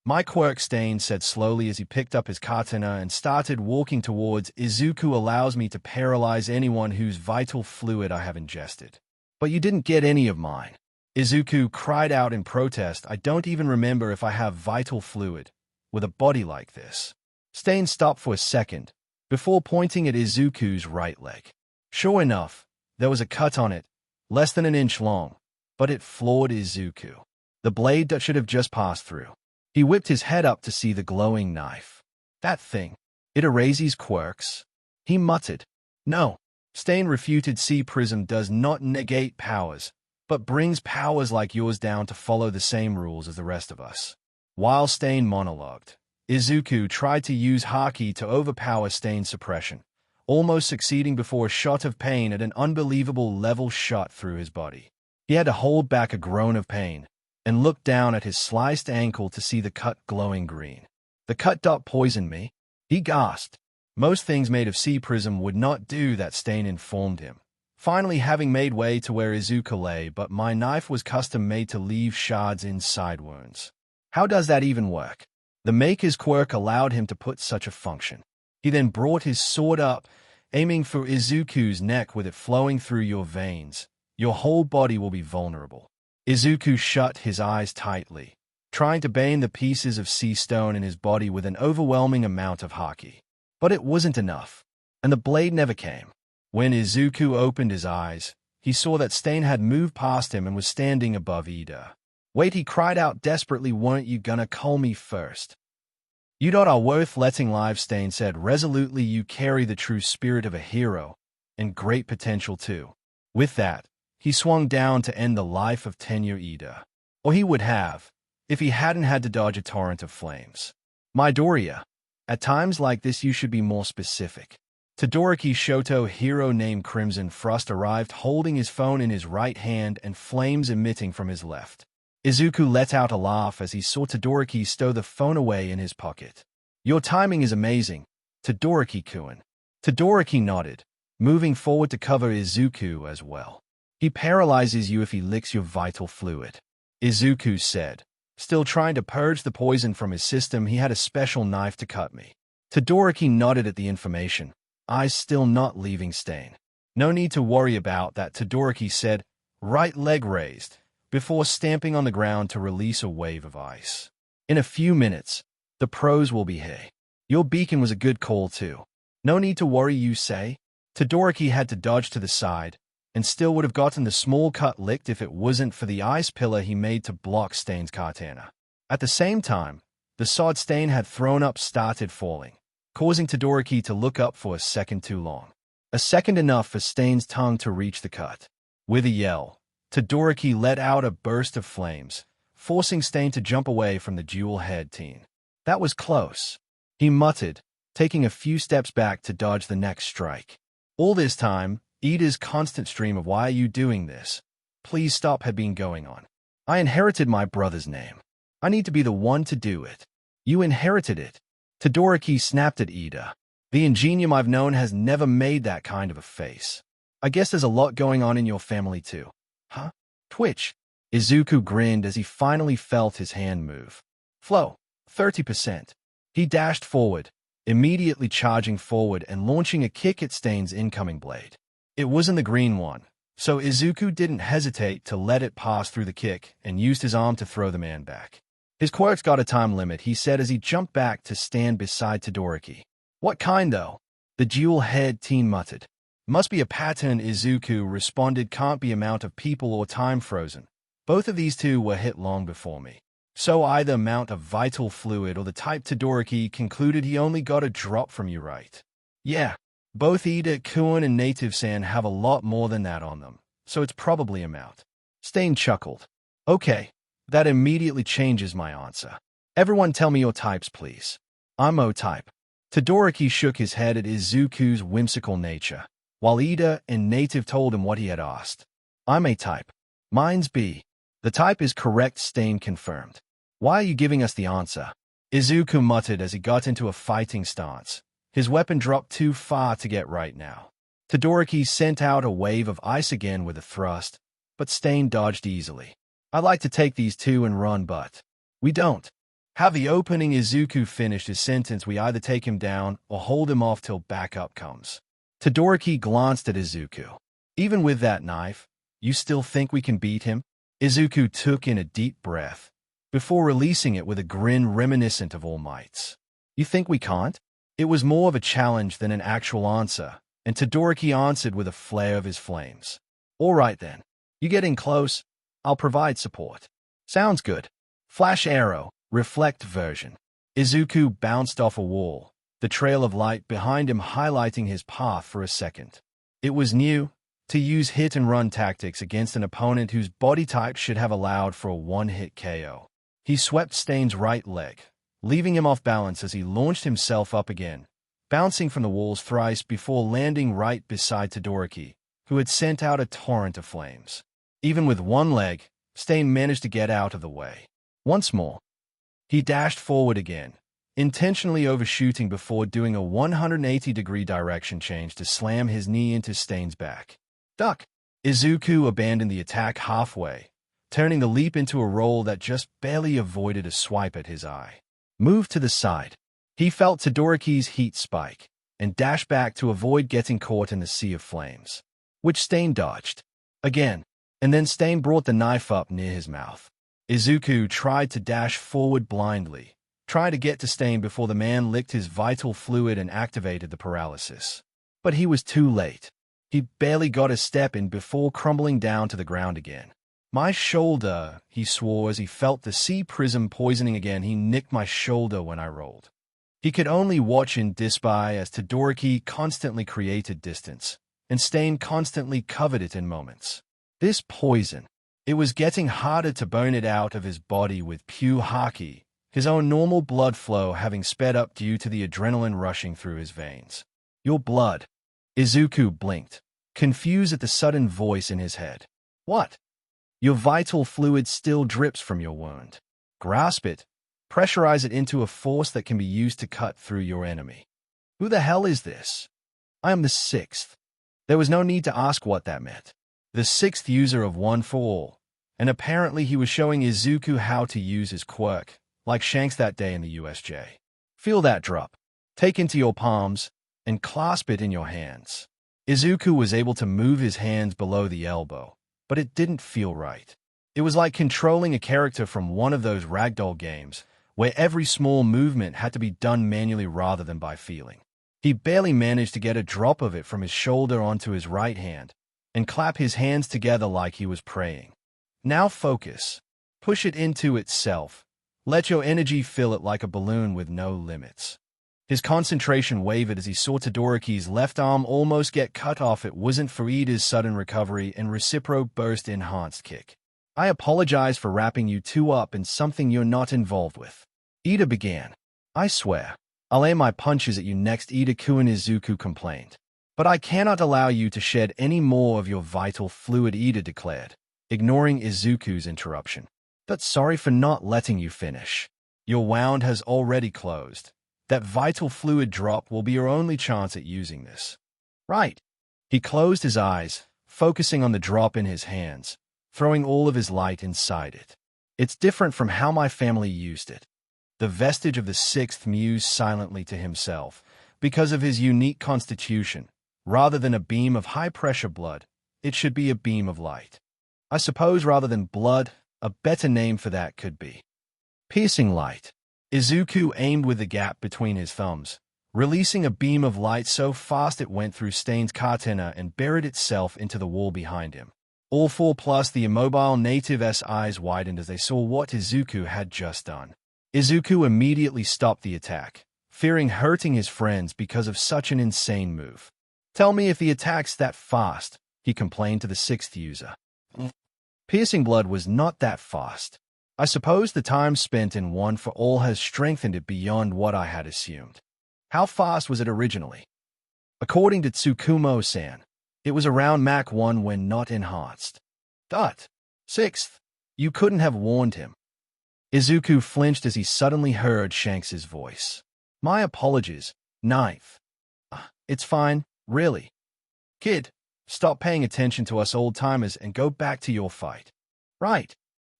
My quirk, Stain said slowly as he picked up his katana and started walking towards. Izuku allows me to paralyze anyone whose vital fluid I have ingested. But you didn't get any of mine. Izuku cried out in protest. I don't even remember if I have vital fluid, with a body like this. Stain stopped for a second, before pointing at Izuku's right leg. Sure enough, there was a cut on it, less than an inch long, but it floored Izuku. The blade that should have just passed through. He whipped his head up to see the glowing knife. That thing. It erases quirks. He muttered. No. Stain refuted. C Prism does not negate powers, but brings powers like yours down to follow the same rules as the rest of us. While Stain monologued, Izuku tried to use haki to overpower Stain's suppression, almost succeeding before a shot of pain at an unbelievable level shot through his body. He had to hold back a groan of pain and look down at his sliced ankle to see the cut glowing green. The cut dot poisoned me, he gasped. Most things made of C Prism would not do that, Stain informed him, finally having made way to where Izuku lay, but my knife was custom made to leave shards inside wounds. How does that even work? The maker's quirk allowed him to put such a function. He then brought his sword up, aiming for Izuku's neck. With it flowing through your veins, your whole body will be vulnerable. Izuku shut his eyes tightly, trying to bane the pieces of sea stone in his body with an overwhelming amount of haki. But it wasn't enough, and the blade never came. When Izuku opened his eyes, he saw that Stain had moved past him and was standing above Ida. Wait, he cried out desperately, weren't you gonna call me first? You are worth letting live, Stain said resolutely. You carry the true spirit of a hero, and great potential too. With that, he swung down to end the life of Tenyo Ida. Or he would have, if he hadn't had to dodge a torrent of flames. Midoriya, at times like this you should be more specific. Todoroki Shoto hero named Crimson Frost arrived holding his phone in his right hand and flames emitting from his left. Izuku let out a laugh as he saw Todoroki stow the phone away in his pocket. Your timing is amazing, Todoroki-kun. Todoroki nodded, moving forward to cover Izuku as well. He paralyzes you if he licks your vital fluid. Izuku said. Still trying to purge the poison from his system, he had a special knife to cut me. Todoroki nodded at the information, eyes still not leaving Stain. No need to worry about that, Todoroki said, right leg raised, before stamping on the ground to release a wave of ice. In a few minutes, the pros will be here. Your beacon was a good call too. No need to worry, you say? Todoroki had to dodge to the side, and still would have gotten the small cut licked if it wasn't for the ice pillar he made to block Stain's katana. At the same time, the sword Stain had thrown up started falling, causing Todoroki to look up for a second too long. A second enough for Stain's tongue to reach the cut. With a yell, Todoroki let out a burst of flames, forcing Stain to jump away from the jewel-head teen. That was close, he muttered, taking a few steps back to dodge the next strike. All this time, Ida's constant stream of "Why are you doing this? Please stop" had been going on. I inherited my brother's name. I need to be the one to do it. You inherited it. Todoroki snapped at Ida. The ingenium I've known has never made that kind of a face. I guess there's a lot going on in your family too. Huh? Twitch. Izuku grinned as he finally felt his hand move. Flow. 30%. He dashed forward, immediately charging forward and launching a kick at Stain's incoming blade. It wasn't the green one, so Izuku didn't hesitate to let it pass through the kick and used his arm to throw the man back. His quirk's got a time limit, he said as he jumped back to stand beside Todoroki. What kind, though? The jewel-head teen muttered. Must be a pattern, Izuku responded. Can't be amount of people or time frozen. Both of these two were hit long before me. So either amount of vital fluid or the type. Todoroki concluded. He only got a drop from you, right? Yeah. Both Ida, Kuon, and Native-san have a lot more than that on them, so it's probably amount. Stain chuckled. Okay, that immediately changes my answer. Everyone tell me your types, please. I'm O-type. Todoroki shook his head at Izuku's whimsical nature, while Ida and Native told him what he had asked. I'm A-type. Mine's B. The type is correct, Stain confirmed. Why are you giving us the answer? Izuku muttered as he got into a fighting stance. His weapon dropped too far to get right now. Todoroki sent out a wave of ice again with a thrust, but Stain dodged easily. I'd like to take these two and run, but we don't have the opening. Izuku finished his sentence. We either take him down or hold him off till backup comes. Todoroki glanced at Izuku. Even with that knife, you still think we can beat him? Izuku took in a deep breath, before releasing it with a grin reminiscent of All Might's. You think we can't? It was more of a challenge than an actual answer, and Todoroki answered with a flare of his flames. All right then. You get in close, I'll provide support. Sounds good. Flash arrow, reflect version. Izuku bounced off a wall, the trail of light behind him highlighting his path for a second. It was new, to use hit-and-run tactics against an opponent whose body type should have allowed for a one-hit KO. He swept Stain's right leg, leaving him off balance as he launched himself up again, bouncing from the walls thrice before landing right beside Todoroki, who had sent out a torrent of flames. Even with one leg, Stain managed to get out of the way. Once more, he dashed forward again, intentionally overshooting before doing a 180-degree direction change to slam his knee into Stain's back. Duck! Izuku abandoned the attack halfway, turning the leap into a roll that just barely avoided a swipe at his eye. Moved to the side. He felt Todoroki's heat spike, and dashed back to avoid getting caught in the sea of flames, which Stain dodged. Again, and then Stain brought the knife up near his mouth. Izuku tried to dash forward blindly, trying to get to Stain before the man licked his vital fluid and activated the paralysis. But he was too late. He barely got a step in before crumbling down to the ground again. My shoulder, he swore as he felt the sea prism poisoning again. He nicked my shoulder when I rolled. He could only watch in despair as Todoroki constantly created distance, and Stain constantly covered it in moments. This poison. It was getting harder to burn it out of his body with pure haki, his own normal blood flow having sped up due to the adrenaline rushing through his veins. Your blood. Izuku blinked, confused at the sudden voice in his head. What? Your vital fluid still drips from your wound. Grasp it. Pressurize it into a force that can be used to cut through your enemy. Who the hell is this? I am the sixth. There was no need to ask what that meant. The sixth user of One for All. And apparently he was showing Izuku how to use his quirk, like Shanks that day in the USJ. Feel that drop. Take into your palms, and clasp it in your hands. Izuku was able to move his hands below the elbow, but it didn't feel right. It was like controlling a character from one of those ragdoll games, where every small movement had to be done manually rather than by feeling. He barely managed to get a drop of it from his shoulder onto his right hand, and clap his hands together like he was praying. Now focus. Push it into itself. Let your energy fill it like a balloon with no limits. His concentration wavered as he saw Todoroki's left arm almost get cut off. It wasn't for Ida's sudden recovery and reciprocal burst enhanced kick. I apologize for wrapping you two up in something you're not involved with. Ida began. I swear, I'll aim my punches at you next, Ida-kun, Izuku complained. But I cannot allow you to shed any more of your vital fluid, Ida declared, ignoring Izuku's interruption. But sorry for not letting you finish. Your wound has already closed. That vital fluid drop will be your only chance at using this. Right. He closed his eyes, focusing on the drop in his hands, throwing all of his light inside it. It's different from how my family used it. The vestige of the sixth mused silently to himself, because of his unique constitution. Rather than a beam of high-pressure blood, it should be a beam of light. I suppose rather than blood, a better name for that could be piercing light. Izuku aimed with the gap between his thumbs, releasing a beam of light so fast it went through Stain's katana and buried itself into the wall behind him. All four plus the immobile native's eyes widened as they saw what Izuku had just done. Izuku immediately stopped the attack, fearing hurting his friends because of such an insane move. Tell me if the attack's that fast, he complained to the sixth user. Piercing blood was not that fast. I suppose the time spent in One for All has strengthened it beyond what I had assumed. How fast was it originally? According to Tsukumo-san, it was around Mach 1 when not enhanced. Sixth, you couldn't have warned him. Izuku flinched as he suddenly heard Shanks's voice. My apologies, ninth. It's fine, really. Kid, stop paying attention to us old-timers and go back to your fight. Right.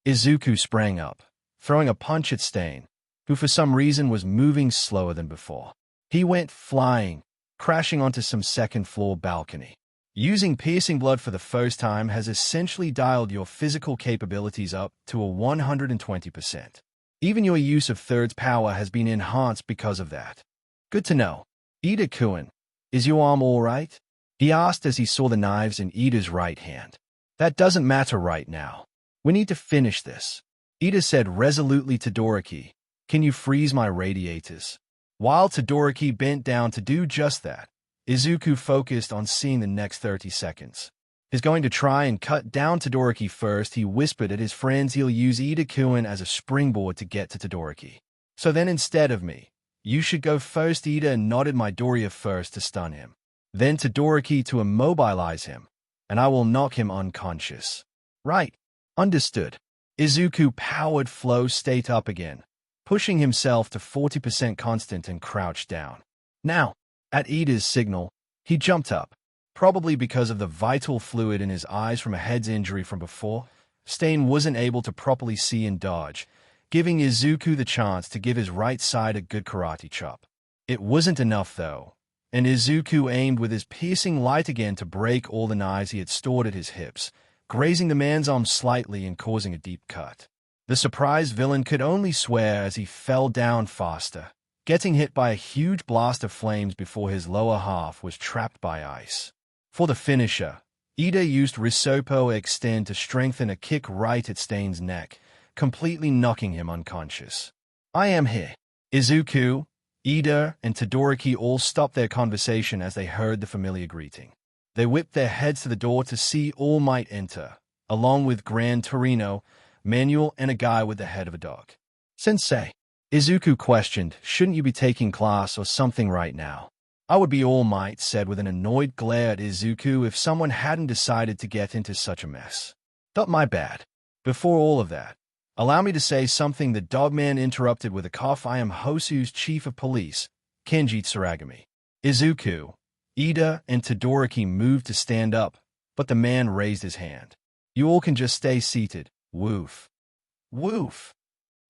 Izuku sprang up, throwing a punch at Stain, who for some reason was moving slower than before. He went flying, crashing onto some second-floor balcony. Using piercing blood for the first time has essentially dialed your physical capabilities up to a 120%. Even your use of third's power has been enhanced because of that. Good to know. Ida-kun, is your arm all right? He asked as he saw the knives in Ida's right hand. That doesn't matter right now. We need to finish this. Ida said resolutely to Todoroki, can you freeze my radiators? While Todoroki bent down to do just that, Izuku focused on seeing the next 30 seconds. He's going to try and cut down Todoroki first. He whispered at his friends he'll use Ida-kun as a springboard to get to Todoroki. So then instead of me, you should go first. Ida nodded Midoriya first to stun him. Then Todoroki to immobilize him, and I will knock him unconscious. Right. Understood. Izuku powered flow state up again, pushing himself to 40% constant and crouched down. Now, at Ida's signal, he jumped up, probably because of the vital fluid in his eyes from a head injury from before. Stain wasn't able to properly see and dodge, giving Izuku the chance to give his right side a good karate chop. It wasn't enough, though, and Izuku aimed with his piercing light again to break all the knives he had stored at his hips, grazing the man's arm slightly and causing a deep cut. The surprised villain could only swear as he fell down faster, getting hit by a huge blast of flames before his lower half was trapped by ice. For the finisher, Ida used whasuplol extend to strengthen a kick right at Stain's neck, completely knocking him unconscious. I am here. Izuku, Ida, and Todoroki all stopped their conversation as they heard the familiar greeting. They whipped their heads to the door to see All Might enter, along with Gran Torino, Manuel, and a guy with the head of a dog. Sensei, Izuku questioned, shouldn't you be taking class or something right now? I would be All Might said with an annoyed glare at Izuku if someone hadn't decided to get into such a mess. Not my bad. Before all of that, allow me to say something. The dogman interrupted with a cough. I am Hosu's chief of police, Kenji Tsuragami. Izuku, Ida, and Todoroki moved to stand up, but the man raised his hand. You all can just stay seated. Woof. Woof.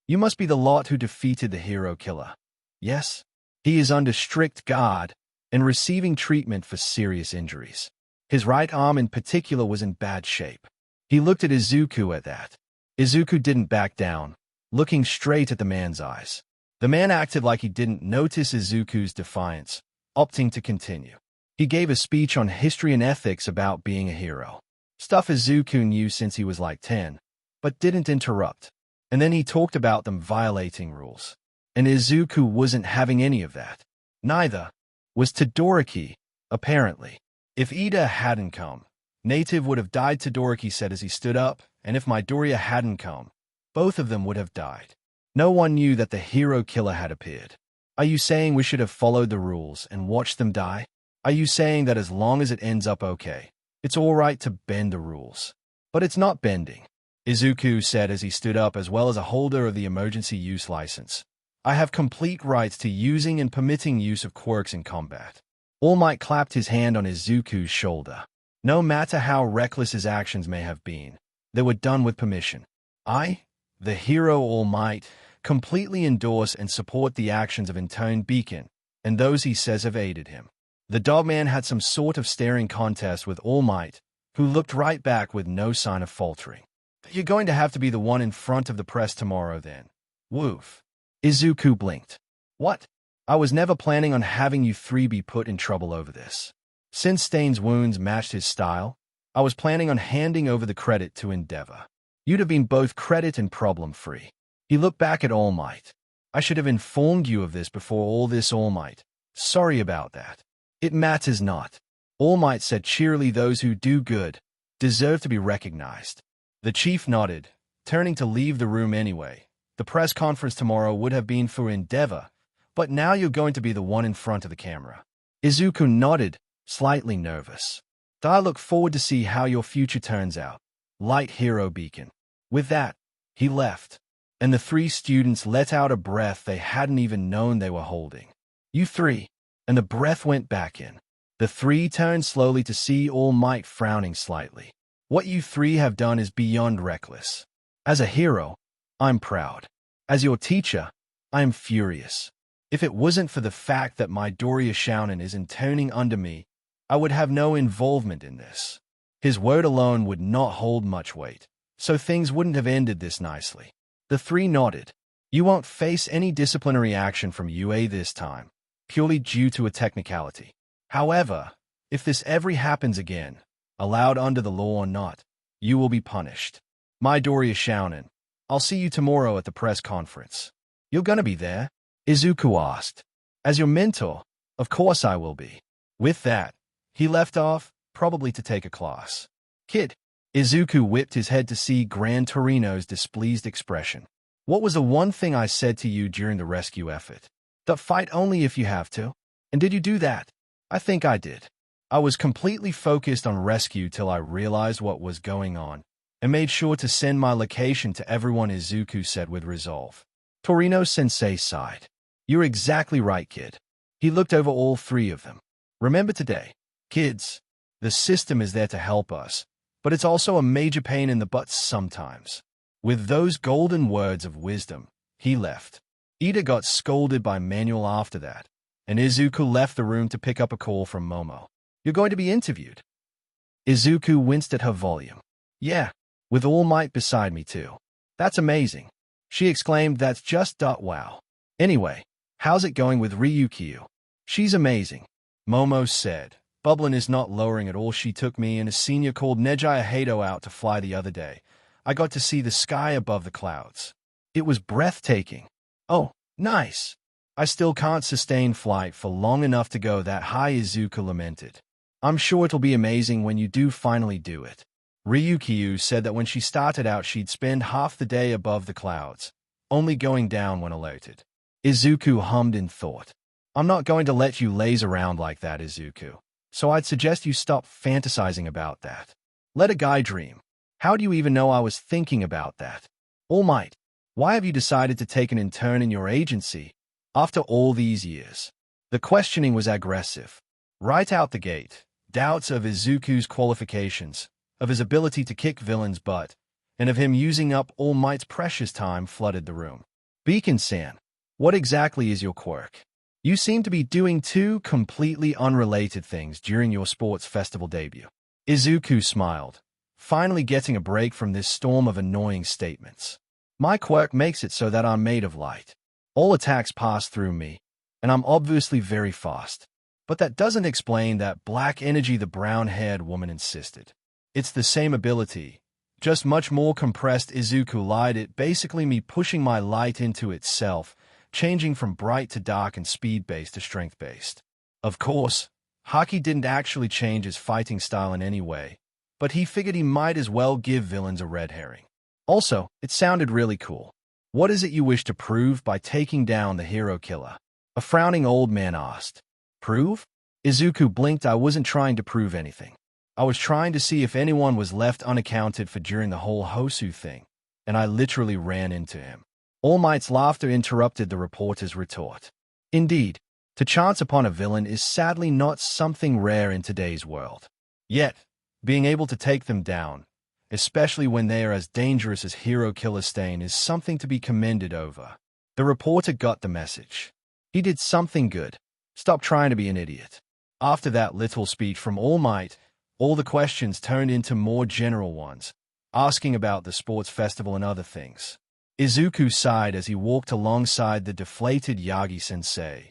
You must be the lot who defeated the hero killer. Yes? He is under strict guard and receiving treatment for serious injuries. His right arm in particular was in bad shape. He looked at Izuku at that. Izuku didn't back down, looking straight at the man's eyes. The man acted like he didn't notice Izuku's defiance, opting to continue. He gave a speech on history and ethics about being a hero. Stuff Izuku knew since he was like 10, but didn't interrupt. And then he talked about them violating rules. And Izuku wasn't having any of that. Neither was Todoroki, apparently. If Ida hadn't come, Native would have died, Todoroki said as he stood up, and if Midoriya hadn't come, both of them would have died. No one knew that the hero killer had appeared. Are you saying we should have followed the rules and watched them die? Are you saying that as long as it ends up okay, it's all right to bend the rules? But it's not bending, Izuku said as he stood up. As well as a holder of the emergency use license, I have complete rights to using and permitting use of quirks in combat. All Might clapped his hand on Izuku's shoulder. No matter how reckless his actions may have been, they were done with permission. I, the hero All Might, completely endorse and support the actions of Intern Beacon and those he says have aided him. The dogman had some sort of staring contest with All Might, who looked right back with no sign of faltering. You're going to have to be the one in front of the press tomorrow then. Woof. Izuku blinked. What? I was never planning on having you three be put in trouble over this. Since Stain's wounds matched his style, I was planning on handing over the credit to Endeavor. You'd have been both credit and problem-free. He looked back at All Might. I should have informed you of this before all this, All Might. Sorry about that. It matters not. All Might said cheerily, those who do good deserve to be recognized. The chief nodded, turning to leave the room anyway. The press conference tomorrow would have been for Endeavor, but now you're going to be the one in front of the camera. Izuku nodded, slightly nervous. I look forward to see how your future turns out. Light Hero Beacon. With that, he left, and the three students let out a breath they hadn't even known they were holding. You three. And the breath went back in. The three turned slowly to see All Might frowning slightly. What you three have done is beyond reckless. As a hero, I'm proud. As your teacher, I'm furious. If it wasn't for the fact that Midoriya Shounen is interning under me, I would have no involvement in this. His word alone would not hold much weight, so things wouldn't have ended this nicely. The three nodded. You won't face any disciplinary action from UA this time, purely due to a technicality. However, if this ever happens again, allowed under the law or not, you will be punished. Midoriya Shounen, I'll see you tomorrow at the press conference. You're gonna be there? Izuku asked. As your mentor, of course I will be. With that, he left off, probably to take a class. Kid. Izuku whipped his head to see Gran Torino's displeased expression. What was the one thing I said to you during the rescue effort? That fight only if you have to. And did you do that? I think I did. I was completely focused on rescue till I realized what was going on, and made sure to send my location to everyone, Izuku said with resolve. Torino-sensei sighed. You're exactly right, kid. He looked over all three of them. Remember today, kids, the system is there to help us, but it's also a major pain in the butt sometimes. With those golden words of wisdom, he left. Ida got scolded by Manuel after that, and Izuku left the room to pick up a call from Momo. You're going to be interviewed. Izuku winced at her volume. Yeah, with All Might beside me too. That's amazing. She exclaimed, that's just wow. Anyway, how's it going with Ryukyu? She's amazing. Momo said. Bublin is not lowering at all. She took me and a senior called Neji Hato out to fly the other day. I got to see the sky above the clouds. It was breathtaking. Oh, nice. I still can't sustain flight for long enough to go that high, Izuku lamented. I'm sure it'll be amazing when you do finally do it. Ryukyu said that when she started out she'd spend half the day above the clouds, only going down when alerted. Izuku hummed in thought. I'm not going to let you laze around like that, Izuku. So I'd suggest you stop fantasizing about that. Let a guy dream. How do you even know I was thinking about that? All Might, why have you decided to take an intern in your agency after all these years? The questioning was aggressive. Right out the gate, doubts of Izuku's qualifications, of his ability to kick villains' butt, and of him using up All Might's precious time flooded the room. Beacon-san, what exactly is your quirk? You seem to be doing two completely unrelated things during your sports festival debut. Izuku smiled, finally getting a break from this storm of annoying statements. My quirk makes it so that I'm made of light. All attacks pass through me, and I'm obviously very fast. But that doesn't explain that black energy, the brown-haired woman insisted. It's the same ability, just much more compressed. Izuku lied. It basically me pushing my light into itself, changing from bright to dark and speed-based to strength-based. Of course, Haki didn't actually change his fighting style in any way, but he figured he might as well give villains a red herring. Also, it sounded really cool. What is it you wish to prove by taking down the hero killer? A frowning old man asked. Prove? Izuku blinked. I wasn't trying to prove anything. I was trying to see if anyone was left unaccounted for during the whole Hosu thing, and I literally ran into him. All Might's laughter interrupted the reporter's retort. Indeed, to chance upon a villain is sadly not something rare in today's world. Yet, being able to take them down, especially when they are as dangerous as Hero Killer Stain, is something to be commended over. The reporter got the message. He did something good. Stop trying to be an idiot. After that little speech from All Might, all the questions turned into more general ones, asking about the sports festival and other things. Izuku sighed as he walked alongside the deflated Yagi-sensei.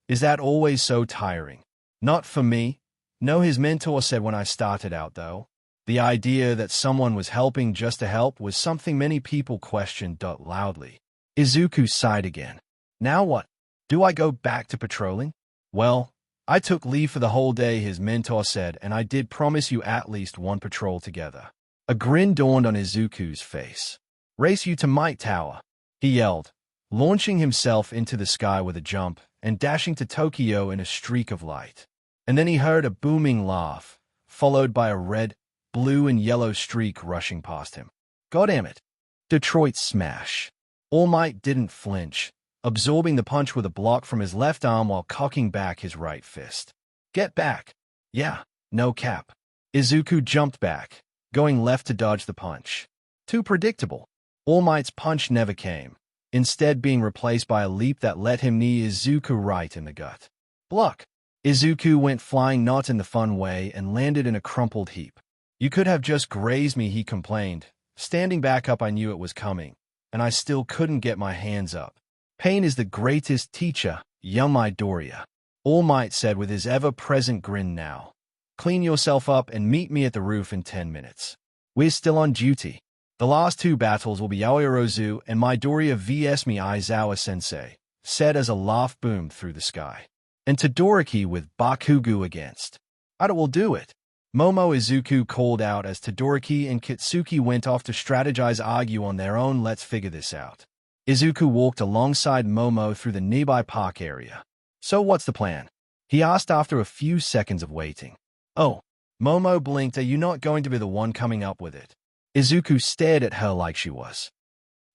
Is that always so tiring? Not for me. No, his mentor said when I started out, though. The idea that someone was helping just to help was something many people questioned loudly. Izuku sighed again. Now what? Do I go back to patrolling? Well, I took leave for the whole day, his mentor said, and I did promise you at least one patrol together. A grin dawned on Izuku's face. Race you to Might Tower, he yelled, launching himself into the sky with a jump and dashing to Tokyo in a streak of light. And then he heard a booming laugh, followed by a red, blue, and yellow streak rushing past him. Goddamn-it. Detroit smash. All Might didn't flinch, absorbing the punch with a block from his left arm while cocking back his right fist. Get back. Yeah, no cap. Izuku jumped back, going left to dodge the punch. Too predictable. All Might's punch never came, instead being replaced by a leap that let him knee Izuku right in the gut. Block. Izuku went flying not in the fun way and landed in a crumpled heap. You could have just grazed me, he complained. Standing back up, I knew it was coming, and I still couldn't get my hands up. Pain is the greatest teacher, young Midoriya. All Might said with his ever-present grin now. Clean yourself up and meet me at the roof in 10 minutes. We're still on duty. The last two battles will be Aoyorozu and Midoriya vs Aizawa-sensei, said as a laugh boomed through the sky. And Todoroki with Bakugo against. I will do it. Momo Izuku called out as Todoroki and Kitsuki went off to strategize, argue on their own. Let's figure this out. Izuku walked alongside Momo through the nearby park area. So what's the plan? He asked after a few seconds of waiting. Oh, Momo blinked. Are you not going to be the one coming up with it? Izuku stared at her like she was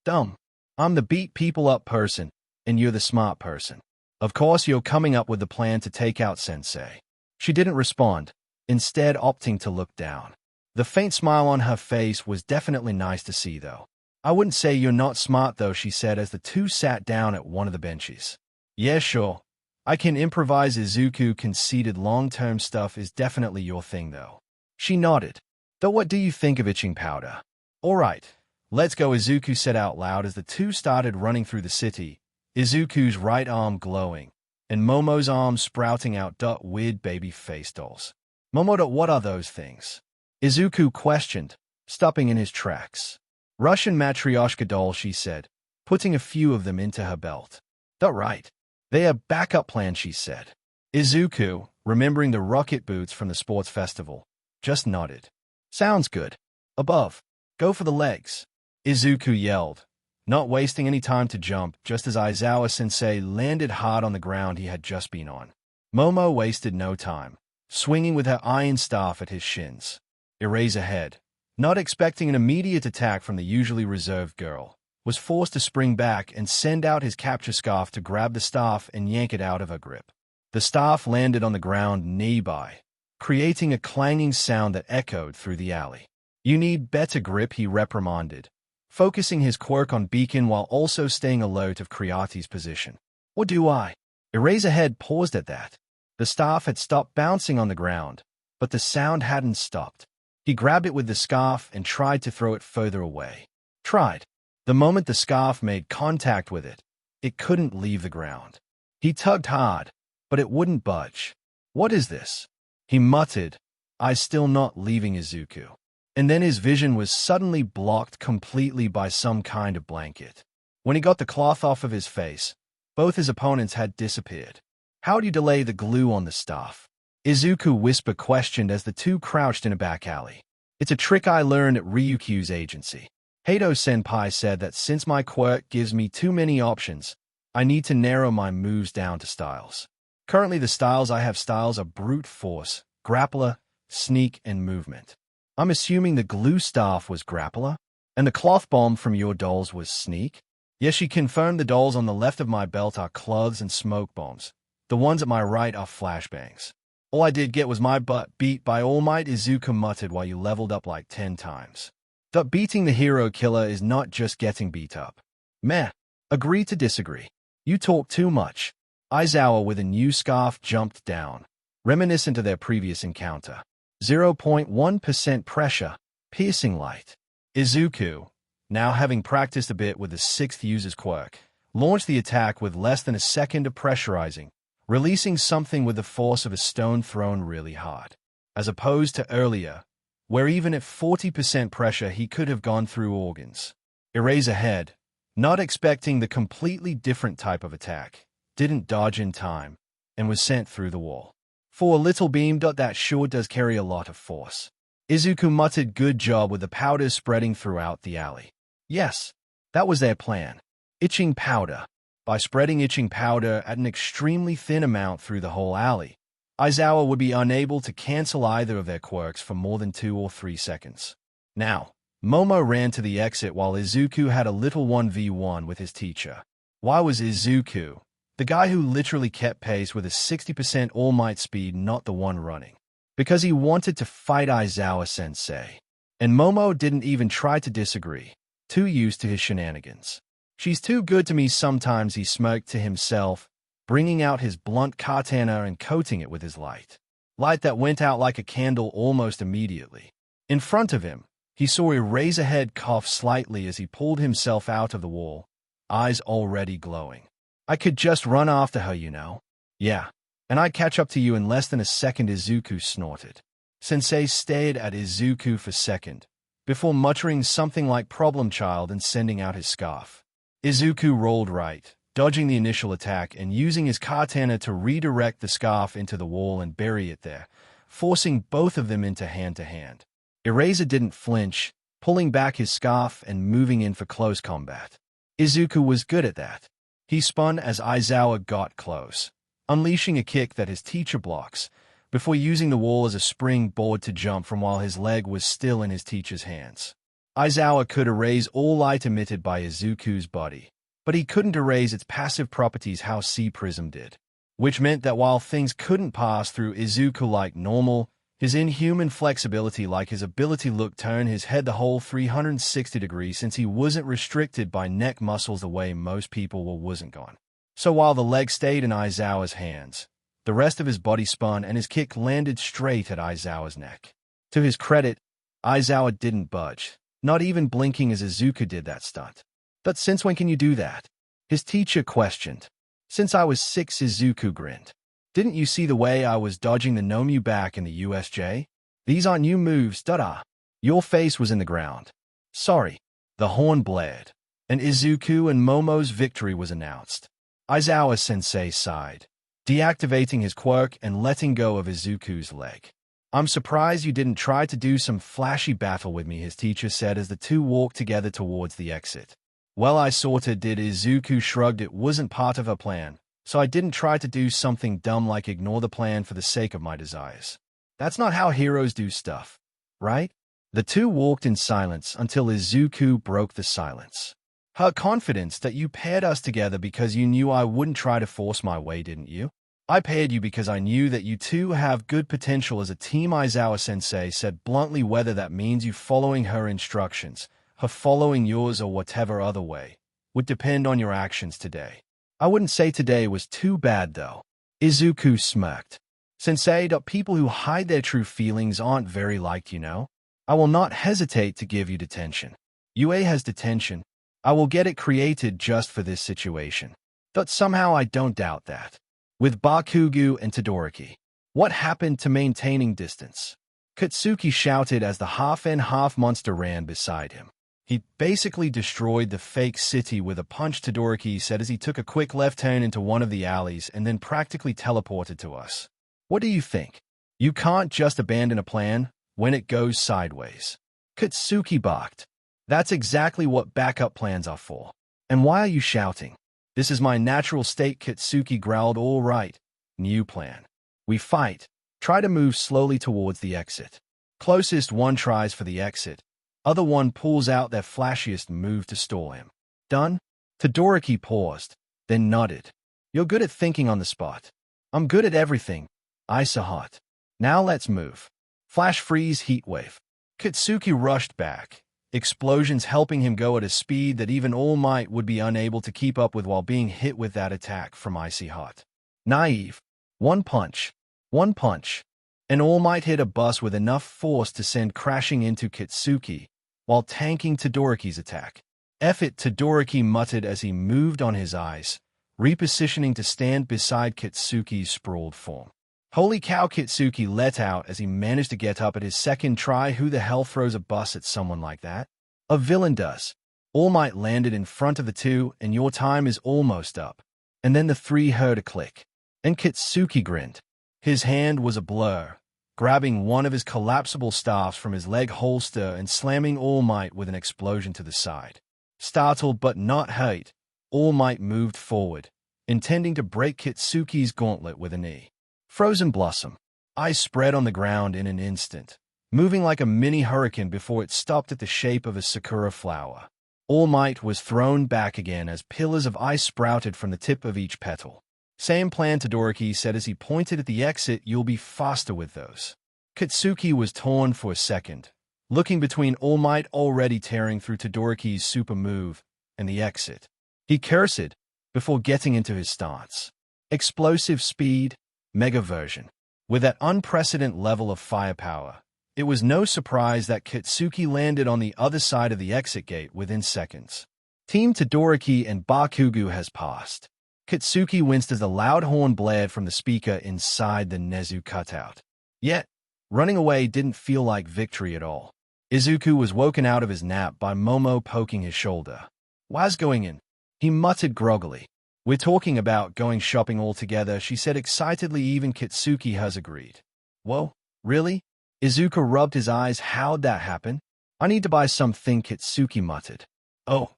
dumb. I'm the beat people up person, and you're the smart person. Of course you're coming up with the plan to take out Sensei. She didn't respond, instead opting to look down. The faint smile on her face was definitely nice to see, though. I wouldn't say you're not smart, though, she said as the two sat down at one of the benches. Yeah, sure. I can improvise. Izuku conceded. Long-term stuff is definitely your thing, though. She nodded. Though what do you think of itching powder? All right, let's go, Izuku said out loud as the two started running through the city, Izuku's right arm glowing, and Momo's arm sprouting out weird baby face dolls. Momo, what are those things? Izuku questioned, stopping in his tracks. Russian matryoshka dolls, she said, putting a few of them into her belt. Right. They are backup plan, she said. Izuku, remembering the rocket boots from the sports festival, just nodded. Sounds good. Above. Go for the legs. Izuku yelled, not wasting any time to jump, just as Aizawa-sensei landed hard on the ground he had just been on. Momo wasted no time, swinging with her iron staff at his shins. Eraserhead, not expecting an immediate attack from the usually reserved girl, was forced to spring back and send out his capture scarf to grab the staff and yank it out of her grip. The staff landed on the ground nearby, creating a clanging sound that echoed through the alley. You need better grip, he reprimanded, focusing his quirk on Beacon while also staying alert of Creati's position. What do I? Eraserhead paused at that. The staff had stopped bouncing on the ground, but the sound hadn't stopped. He grabbed it with the scarf and tried to throw it further away. Tried. The moment the scarf made contact with it, it couldn't leave the ground. He tugged hard, but it wouldn't budge. What is this? He muttered, eyes still not leaving Izuku. And then his vision was suddenly blocked completely by some kind of blanket. When he got the cloth off of his face, both his opponents had disappeared. How do you delay the glue on the staff? Izuku whisper questioned as the two crouched in a back alley. It's a trick I learned at Ryukyu's agency. Hato-senpai said that since my quirk gives me too many options, I need to narrow my moves down to styles. Currently the styles I have are brute force, grappler, sneak, and movement. I'm assuming the glue staff was grappler, and the cloth bomb from your dolls was sneak? Yes, she confirmed the dolls on the left of my belt are cloths and smoke bombs. The ones at my right are flashbangs. All I did get was my butt beat by All Might, Izuku muttered while you leveled up like 10 times. But beating the hero killer is not just getting beat up. Meh. Agree to disagree. You talk too much. Aizawa with a new scarf jumped down, reminiscent of their previous encounter. 0.1% pressure, piercing light. Izuku, now having practiced a bit with the 6th user's quirk, launched the attack with less than a second of pressurizing, releasing something with the force of a stone thrown really hard. As opposed to earlier, where even at 40% pressure he could have gone through organs. Eraserhead, not expecting the completely different type of attack, didn't dodge in time, and was sent through the wall. For a little beam, that sure does carry a lot of force. Izuku muttered good job with the powder spreading throughout the alley. Yes, that was their plan. Itching powder. By spreading itching powder at an extremely thin amount through the whole alley, Aizawa would be unable to cancel either of their quirks for more than 2 or 3 seconds. Now, Momo ran to the exit while Izuku had a little 1v1 with his teacher. Why was Izuku, the guy who literally kept pace with a 60% All Might speed, not the one running? Because he wanted to fight Aizawa-sensei. And Momo didn't even try to disagree, too used to his shenanigans. She's too good to me sometimes, he smirked to himself, bringing out his blunt katana and coating it with his light. Light that went out like a candle almost immediately. In front of him, he saw Eraserhead cough slightly as he pulled himself out of the wall, eyes already glowing. I could just run after her, you know. Yeah, and I'd catch up to you in less than a second, Izuku snorted. Sensei stared at Izuku for a second, before muttering something like problem child and sending out his scarf. Izuku rolled right, dodging the initial attack and using his katana to redirect the scarf into the wall and bury it there, forcing both of them into hand-to-hand. Eraser didn't flinch, pulling back his scarf and moving in for close combat. Izuku was good at that. He spun as Aizawa got close, unleashing a kick that his teacher blocks, before using the wall as a springboard to jump from while his leg was still in his teacher's hands. Aizawa could erase all light emitted by Izuku's body, but he couldn't erase its passive properties how Sea Prism did, which meant that while things couldn't pass through Izuku like normal, his inhuman flexibility, like his ability to turn his head the whole 360 degrees since he wasn't restricted by neck muscles the way most people wasn't gone. So while the leg stayed in Aizawa's hands, the rest of his body spun and his kick landed straight at Aizawa's neck. To his credit, Aizawa didn't budge, not even blinking as Izuku did that stunt. But since when can you do that? His teacher questioned. Since I was 6, Izuku grinned. Didn't you see the way I was dodging the Nomu back in the USJ? These aren't new moves, da-da. Your face was in the ground. Sorry. The horn blared, and Izuku and Momo's victory was announced. Aizawa-sensei sighed, deactivating his quirk and letting go of Izuku's leg. I'm surprised you didn't try to do some flashy battle with me, his teacher said as the two walked together towards the exit. Well, I sorta did. Izuku shrugged. It wasn't part of her plan, so I didn't try to do something dumb like ignore the plan for the sake of my desires. That's not how heroes do stuff, right? The two walked in silence until Izuku broke the silence. Her confidence that you paired us together because you knew I wouldn't try to force my way, didn't you? I paired you because I knew that you two have good potential as a team, Aizawa-sensei said bluntly. Whether that means you following her instructions, her following yours, or whatever other way, would depend on your actions today. I wouldn't say today was too bad, though. Izuku smirked. Sensei, people who hide their true feelings aren't very liked, you know? I will not hesitate to give you detention. UA has detention. I will get it created just for this situation. But somehow I don't doubt that. With Bakugo and Todoroki. What happened to maintaining distance? Katsuki shouted as the half-and-half monster ran beside him. He basically destroyed the fake city with a punch, Todoroki said as he took a quick left turn into one of the alleys and then practically teleported to us. What do you think? You can't just abandon a plan when it goes sideways. Katsuki barked. That's exactly what backup plans are for. And why are you shouting? This is my natural state, Katsuki growled. All right. New plan. We fight. Try to move slowly towards the exit. Closest one tries for the exit. Other one pulls out their flashiest move to stall him. Done? Todoroki paused, then nodded. You're good at thinking on the spot. I'm good at everything. Hot. Now let's move. Flash freeze heatwave. Katsuki rushed back. Explosions helping him go at a speed that even All Might would be unable to keep up with while being hit with that attack from Icy Hot. Naive. One punch. And All Might hit a bus with enough force to send crashing into Katsuki, while tanking Todoroki's attack. F it, Todoroki muttered as he moved on his eyes, repositioning to stand beside Katsuki's sprawled form. Holy cow, Katsuki let out as he managed to get up at his second try. Who the hell throws a bus at someone like that? A villain does. All Might landed in front of the two, and your time is almost up. And then the three heard a click. And Katsuki grinned. His hand was a blur, grabbing one of his collapsible staffs from his leg holster and slamming All Might with an explosion to the side. Startled but not hurt, All Might moved forward, intending to break Katsuki's gauntlet with a knee. Frozen Blossom. Ice spread on the ground in an instant, moving like a mini hurricane before it stopped at the shape of a sakura flower. All Might was thrown back again as pillars of ice sprouted from the tip of each petal. Same plan, Todoroki said as he pointed at the exit. You'll be faster with those. Katsuki was torn for a second, looking between All Might already tearing through Todoroki's super move and the exit. He cursed before getting into his stance. Explosive speed, mega version. With that unprecedented level of firepower, it was no surprise that Katsuki landed on the other side of the exit gate within seconds. Team Todoroki and Bakugo has passed. Katsuki winced as the loud horn blared from the speaker inside the Nezu cutout. Yet, running away didn't feel like victory at all. Izuku was woken out of his nap by Momo poking his shoulder. "Why's going in?" he muttered groggily. "We're talking about going shopping all together," she said excitedly. Even Katsuki has agreed. "Whoa, really?" Izuku rubbed his eyes. "How'd that happen?" "I need to buy something," Katsuki muttered. "Oh,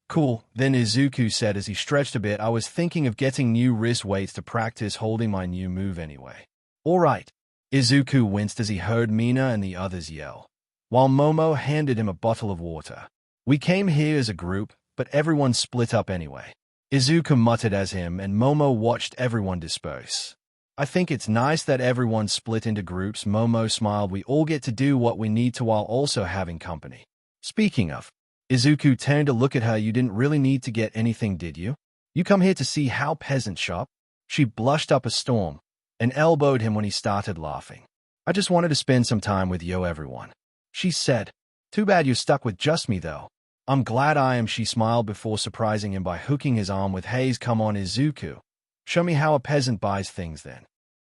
cool," then Izuku said as he stretched a bit. "I was thinking of getting new wrist weights to practice holding my new move anyway." "All right." Izuku winced as he heard Mina and the others yell, while Momo handed him a bottle of water. "We came here as a group, but everyone split up anyway." Izuku muttered as him and Momo watched everyone disperse. "I think it's nice that everyone split into groups," Momo smiled. "We all get to do what we need to while also having company." "Speaking of," Izuku turned to look at her. "You didn't really need to get anything, did you? You come here to see how peasants shop?" She blushed up a storm and elbowed him when he started laughing. "I just wanted to spend some time with yo everyone," she said. "Too bad you're stuck with just me, though." "I'm glad I am," she smiled before surprising him by hooking his arm with Haze. "Come on, Izuku. Show me how a peasant buys things then."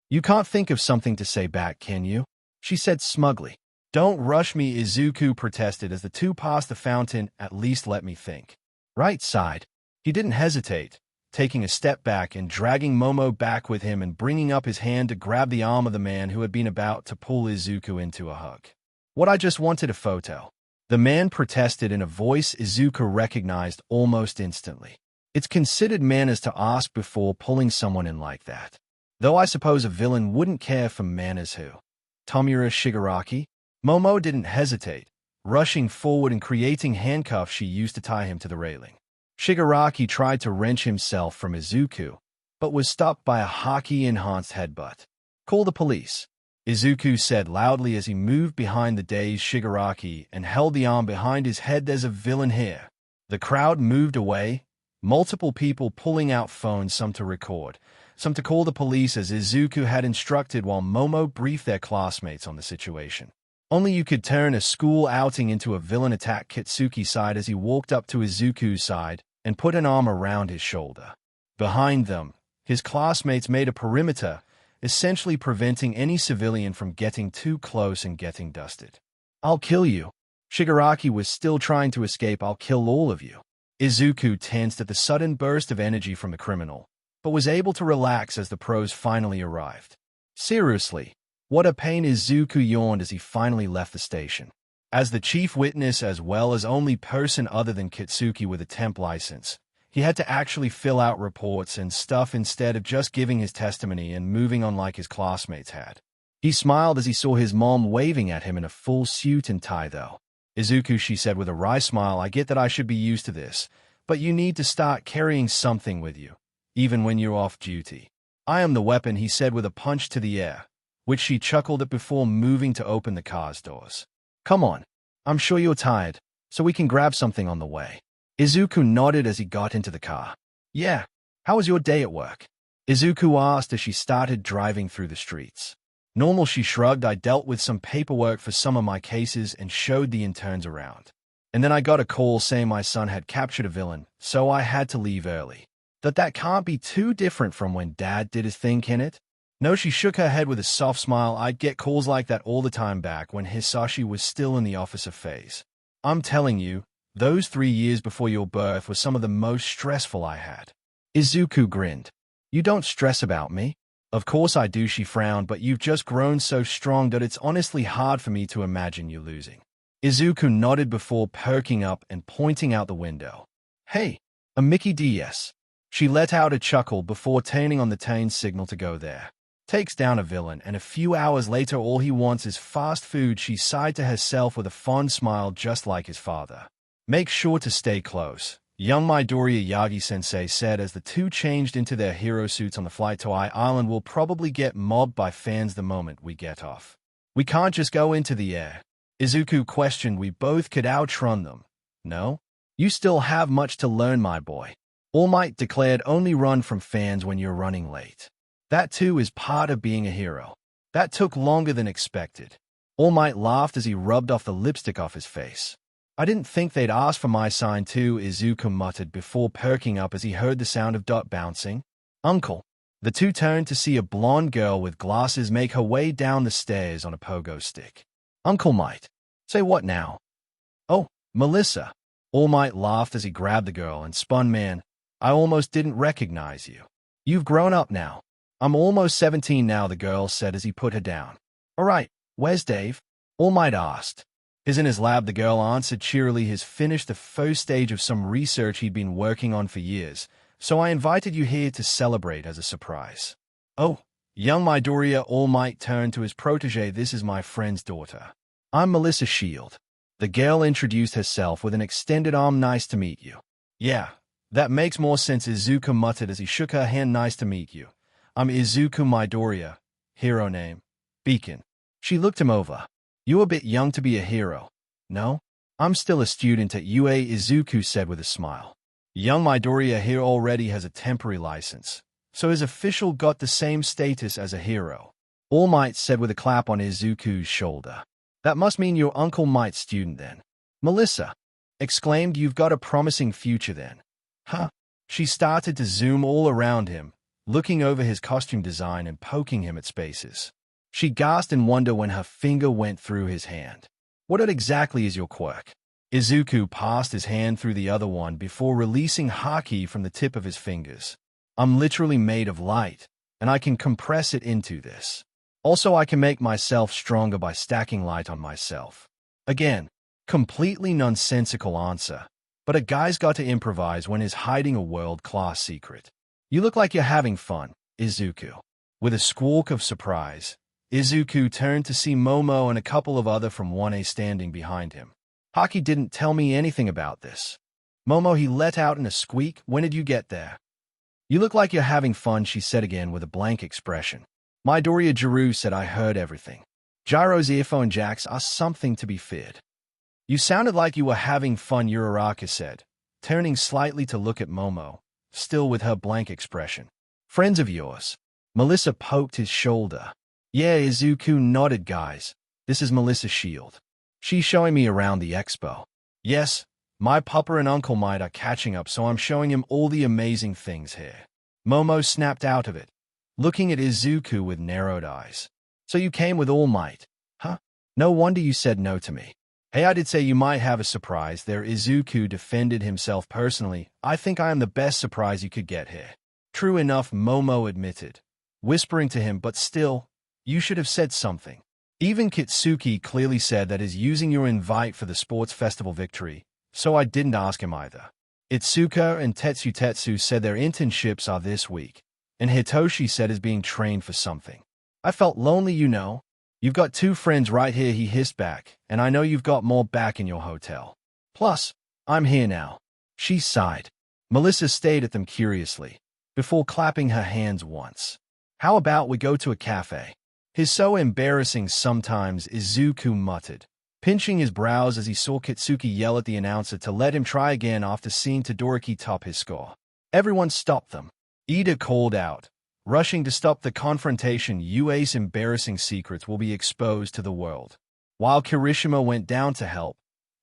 "You can't think of something to say back, can you?" she said smugly. "Don't rush me," Izuku protested as the two passed the fountain. "At least let me think." "Right side." He didn't hesitate, taking a step back and dragging Momo back with him and bringing up his hand to grab the arm of the man who had been about to pull Izuku into a hug. "What, I just wanted a photo," the man protested in a voice Izuku recognized almost instantly. It's considered manners to ask before pulling someone in like that. Though I suppose a villain wouldn't care for manners who. Tomura Shigaraki? Momo didn't hesitate, rushing forward and creating handcuffs she used to tie him to the railing. Shigaraki tried to wrench himself from Izuku, but was stopped by a Haki-enhanced headbutt. "Call the police," Izuku said loudly as he moved behind the dazed Shigaraki and held the arm behind his head. "There's a villain here." The crowd moved away, multiple people pulling out phones, some to record, some to call the police as Izuku had instructed, while Momo briefed their classmates on the situation. Only you could turn a school outing into a villain, attacked Kitsuki sighed as he walked up to Izuku's side and put an arm around his shoulder. Behind them, his classmates made a perimeter, essentially preventing any civilian from getting too close and getting dusted. "I'll kill you." Shigaraki was still trying to escape. "I'll kill all of you." Izuku tensed at the sudden burst of energy from the criminal, but was able to relax as the pros finally arrived. "Seriously, what a pain," Izuku yawned as he finally left the station. As the chief witness as well as only person other than Kitsuki with a temp license, he had to actually fill out reports and stuff instead of just giving his testimony and moving on like his classmates had. He smiled as he saw his mom waving at him in a full suit and tie though. "Izuku," she said with a wry smile, "I get that I should be used to this, but you need to start carrying something with you, even when you're off duty." "I am the weapon," he said with a punch to the air, which she chuckled at before moving to open the car's doors. "Come on. I'm sure you're tired, so we can grab something on the way." Izuku nodded as he got into the car. "Yeah. How was your day at work?" Izuku asked as she started driving through the streets. "Normal," she shrugged. "I dealt with some paperwork for some of my cases and showed the interns around. And then I got a call saying my son had captured a villain, so I had to leave early." That can't be too different from when Dad did his thing, can it?" "No," she shook her head with a soft smile. "I'd get calls like that all the time back when Hisashi was still in the officer phase. I'm telling you, those 3 years before your birth were some of the most stressful I had." Izuku grinned. "You don't stress about me?" "Of course I do," she frowned, "but you've just grown so strong that it's honestly hard for me to imagine you losing." Izuku nodded before perking up and pointing out the window. "Hey, a Mickey DS." She let out a chuckle before turning on the turn signal to go there. "Takes down a villain, and a few hours later all he wants is fast food," she sighed to herself with a fond smile, just like his father. "Make sure to stay close," young Midoriya Yagi-sensei said as the two changed into their hero suits on the flight to Island. "We'll probably get mobbed by fans the moment we get off. We can't just go into the air." Izuku questioned. "We both could outrun them." "No? You still have much to learn, my boy." All Might declared. "Only run from fans when you're running late. That too is part of being a hero." "That took longer than expected." All Might laughed as he rubbed off the lipstick off his face. "I didn't think they'd ask for my sign too," Izuku muttered before perking up as he heard the sound of dot bouncing. "Uncle." The two turned to see a blonde girl with glasses make her way down the stairs on a pogo stick. "Uncle Might." "Say what now?" "Oh, Melissa." All Might laughed as he grabbed the girl and spun. "Man, I almost didn't recognize you. You've grown up now." "I'm almost 17 now," the girl said as he put her down. "All right, where's Dave?" All Might asked. "He's in his lab," the girl answered cheerily. "He's finished the first stage of some research he'd been working on for years, so I invited you here to celebrate as a surprise." "Oh, young Midoriya." All Might turned to his protege. "This is my friend's daughter. I'm Melissa Shield." The girl introduced herself with an extended arm. "Nice to meet you." "Yeah, that makes more sense," Izuku muttered as he shook her hand. "Nice to meet you. I'm Izuku Midoriya. Hero name, Beacon." She looked him over. "You're a bit young to be a hero." "No, I'm still a student at UA," Izuku said with a smile. Young Midoriya here already has a temporary license, so his official got the same status as a hero. All Might said with a clap on Izuku's shoulder. "That must mean you're Uncle Might's student then." Melissa exclaimed. "You've got a promising future then." "Huh?" She started to zoom all around him, looking over his costume design and poking him at spaces. She gasped in wonder when her finger went through his hand. "What exactly is your quirk?" Izuku passed his hand through the other one before releasing haki from the tip of his fingers. I'm literally made of light, and I can compress it into this. Also, I can make myself stronger by stacking light on myself. Again, completely nonsensical answer, but a guy's got to improvise when he's hiding a world-class secret. You look like you're having fun, Izuku. With a squawk of surprise, Izuku turned to see Momo and a couple of other from 1A standing behind him. Haki didn't tell me anything about this. Momo, he let out in a squeak. When did you get there? You look like you're having fun, she said again with a blank expression. Midoriya Jiru said I heard everything. Jiro's earphone jacks are something to be feared. You sounded like you were having fun, Uraraka said, turning slightly to look at Momo, still with her blank expression. Friends of yours? Melissa poked his shoulder. Yeah, Izuku nodded. Guys, this is Melissa Shield. She's showing me around the expo. Yes, my papa and Uncle Might are catching up, so I'm showing him all the amazing things here. Momo snapped out of it, looking at Izuku with narrowed eyes. So you came with All Might, huh? No wonder you said no to me. Hey, I did say you might have a surprise there. Izuku defended himself personally. I think I am the best surprise you could get here. True enough, Momo admitted, whispering to him, but still, you should have said something. Even Kitsuki clearly said that is using your invite for the sports festival victory, so I didn't ask him either. Itsuka and Tetsu said their internships are this week, and Hitoshi said is being trained for something. I felt lonely, you know. You've got 2 friends right here, he hissed back, and I know you've got more back in your hotel. Plus, I'm here now. She sighed. Melissa stayed at them curiously, before clapping her hands once. How about we go to a cafe? He's so embarrassing sometimes, Izuku muttered, pinching his brows as he saw Kitsuki yell at the announcer to let him try again after seeing Todoroki top his score. Everyone stopped them. Ida called out, rushing to stop the confrontation. UA's embarrassing secrets will be exposed to the world. While Kirishima went down to help,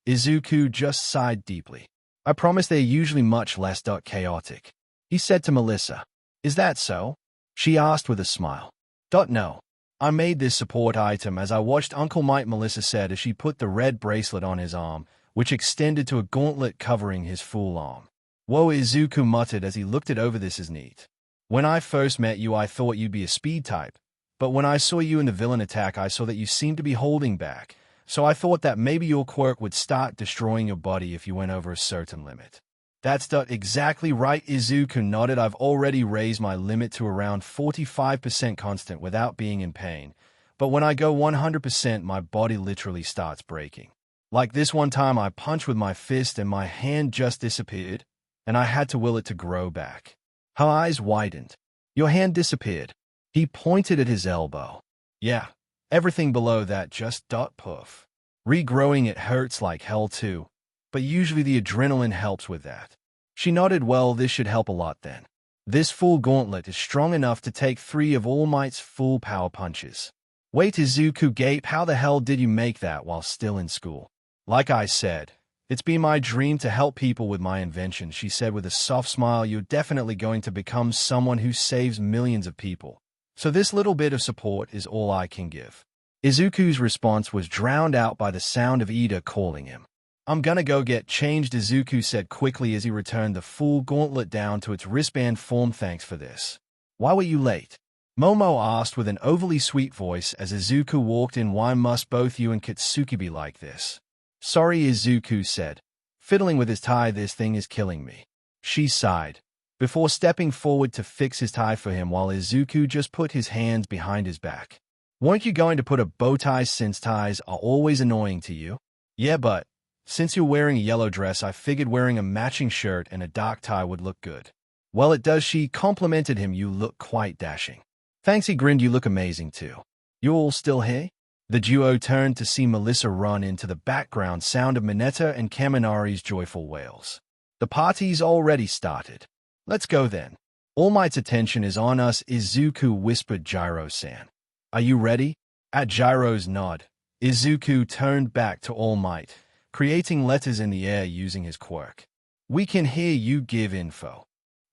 Izuku just sighed deeply. I promise they're usually much less chaotic, he said to Melissa. Is that so? She asked with a smile. No. I made this support item as I watched Uncle Might, Melissa said as she put the red bracelet on his arm, which extended to a gauntlet covering his full arm. Whoa, Izuku muttered as he looked it over. This is neat. When I first met you, I thought you'd be a speed type, but when I saw you in the villain attack, I saw that you seemed to be holding back, so I thought that maybe your quirk would start destroying your body if you went over a certain limit. That's exactly right, Izuku nodded. I've already raised my limit to around 45% constant without being in pain, but when I go 100%, my body literally starts breaking. Like this one time I punched with my fist and my hand just disappeared, and I had to will it to grow back. Her eyes widened. Your hand disappeared. He pointed at his elbow. Yeah, everything below that just poof. Regrowing it hurts like hell too, but usually the adrenaline helps with that. She nodded. Well, this should help a lot then. This full gauntlet is strong enough to take 3 of All Might's full power punches. Wait, Izuku gaped. How the hell did you make that while still in school? Like I said, it's been my dream to help people with my invention, she said with a soft smile. You're definitely going to become someone who saves millions of people. So this little bit of support is all I can give. Izuku's response was drowned out by the sound of Ida calling him. I'm gonna go get changed, Izuku said quickly as he returned the full gauntlet down to its wristband form. Thanks for this. Why were you late? Momo asked with an overly sweet voice as Izuku walked in. Why must both you and Kitsuki be like this? Sorry, Izuku said, fiddling with his tie. This thing is killing me. She sighed, before stepping forward to fix his tie for him while Izuku just put his hands behind his back. Weren't you going to put a bow tie since ties are always annoying to you? Yeah, but since you're wearing a yellow dress, I figured wearing a matching shirt and a dark tie would look good. Well, it does, she complimented him. You look quite dashing. Thanks, he grinned. You look amazing too. You all still here? The duo turned to see Melissa run into the background sound of Mineta and Kaminari's joyful wails. The party's already started. Let's go then. All Might's attention is on us, Izuku whispered Gyro-san. Are you ready? At Gyro's nod, Izuku turned back to All Might, creating letters in the air using his quirk. We can hear you. Give info.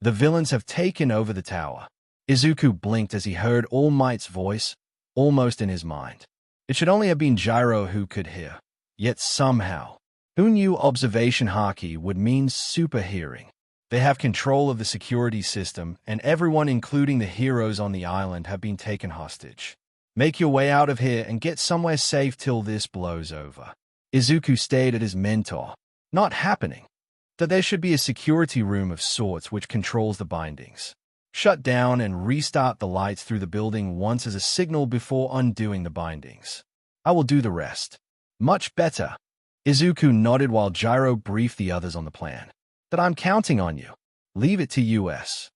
The villains have taken over the tower. Izuku blinked as he heard All Might's voice, almost in his mind. It should only have been Gyro who could hear. Yet somehow, Who knew observation haki would mean super hearing? They have control of the security system, and everyone, including the heroes on the island, have been taken hostage. Make your way out of here and get somewhere safe till this blows over. Izuku stared at his mentor. Not happening. That there should be a security room of sorts which controls the bindings. Shut down and restart the lights through the building once as a signal before undoing the bindings. I will do the rest. Much better. Izuku nodded while Gyro briefed the others on the plan. That I'm counting on you. Leave it to us.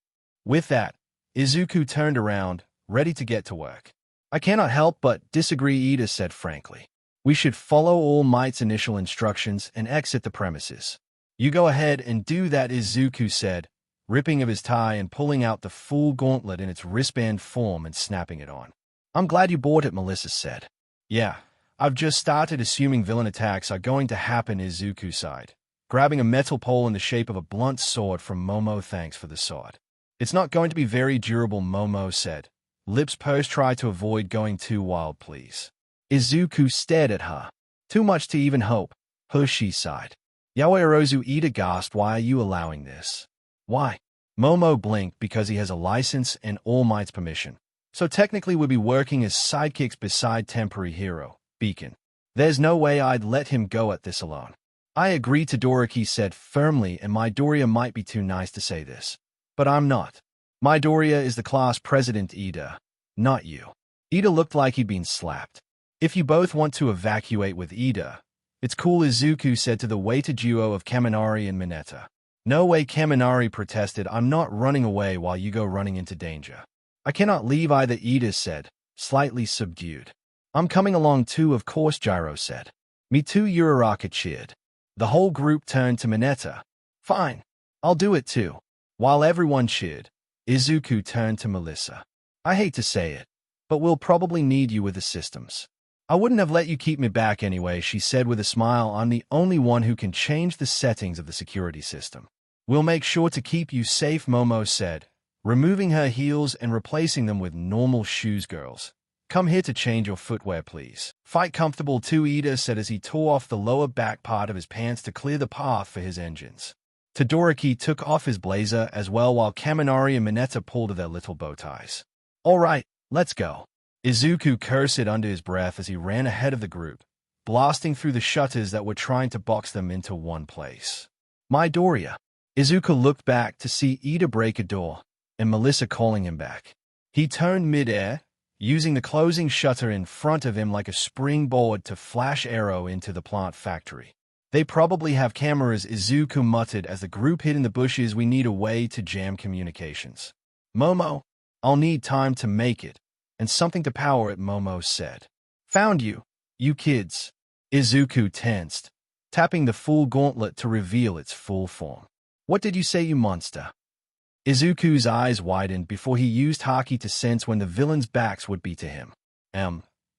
With that, Izuku turned around, ready to get to work. I cannot help but disagree, Ida said frankly. We should follow All Might's initial instructions and exit the premises. You go ahead and do that, Izuku said, ripping of his tie and pulling out the full gauntlet in its wristband form and snapping it on. I'm glad you bought it, Melissa said. Yeah, I've just started assuming villain attacks are going to happen, Izuku sighed, grabbing a metal pole in the shape of a blunt sword from Momo. Thanks for the sword. It's not going to be very durable, Momo said. Lips pursed, try to avoid going too wild, please. Izuku stared at her. Too much to even hope. She sighed. Yaoyorozu, Ida gasped, why are you allowing this? Why? Momo blinked. Because he has a license and All Might's permission. So technically we'll be working as sidekicks beside temporary hero, Beacon. There's no way I'd let him go at this alone. I agree, Todoroki said firmly, and Midoriya might be too nice to say this. But I'm not. Midoriya is the class president, Ida. Not you. Ida looked like he'd been slapped. If you both want to evacuate with Ida, it's cool, Izuku said to the weighted duo of Kaminari and Mineta. No way, Kaminari protested. I'm not running away while you go running into danger. I cannot leave either, Ida said, slightly subdued. I'm coming along too, of course, Gyro said. Me too, Uraraka cheered. The whole group turned to Mineta. Fine. I'll do it too. While everyone cheered, Izuku turned to Melissa. I hate to say it, but we'll probably need you with the systems. I wouldn't have let you keep me back anyway, she said with a smile. I'm the only one who can change the settings of the security system. We'll make sure to keep you safe, Momo said, removing her heels and replacing them with normal shoes. Girls, come here to change your footwear, please. Fight comfortable too, Ida said as he tore off the lower back part of his pants to clear the path for his engines. Todoroki took off his blazer as well while Kaminari and Mineta pulled at their little bow ties. All right, let's go. Izuku cursed under his breath as he ran ahead of the group, blasting through the shutters that were trying to box them into one place. Midoriya. Izuku looked back to see Ida break a door, and Melissa calling him back. He turned mid-air, using the closing shutter in front of him like a springboard to flash arrow into the plant factory. They probably have cameras, Izuku muttered as the group hid in the bushes. We need a way to jam communications. Momo, I'll need time to make it. And something to power it, Momo said. Found you, you kids. Izuku tensed, tapping the full gauntlet to reveal its full form. What did you say, you monster? Izuku's eyes widened before he used haki to sense when the villains' backs would be to him.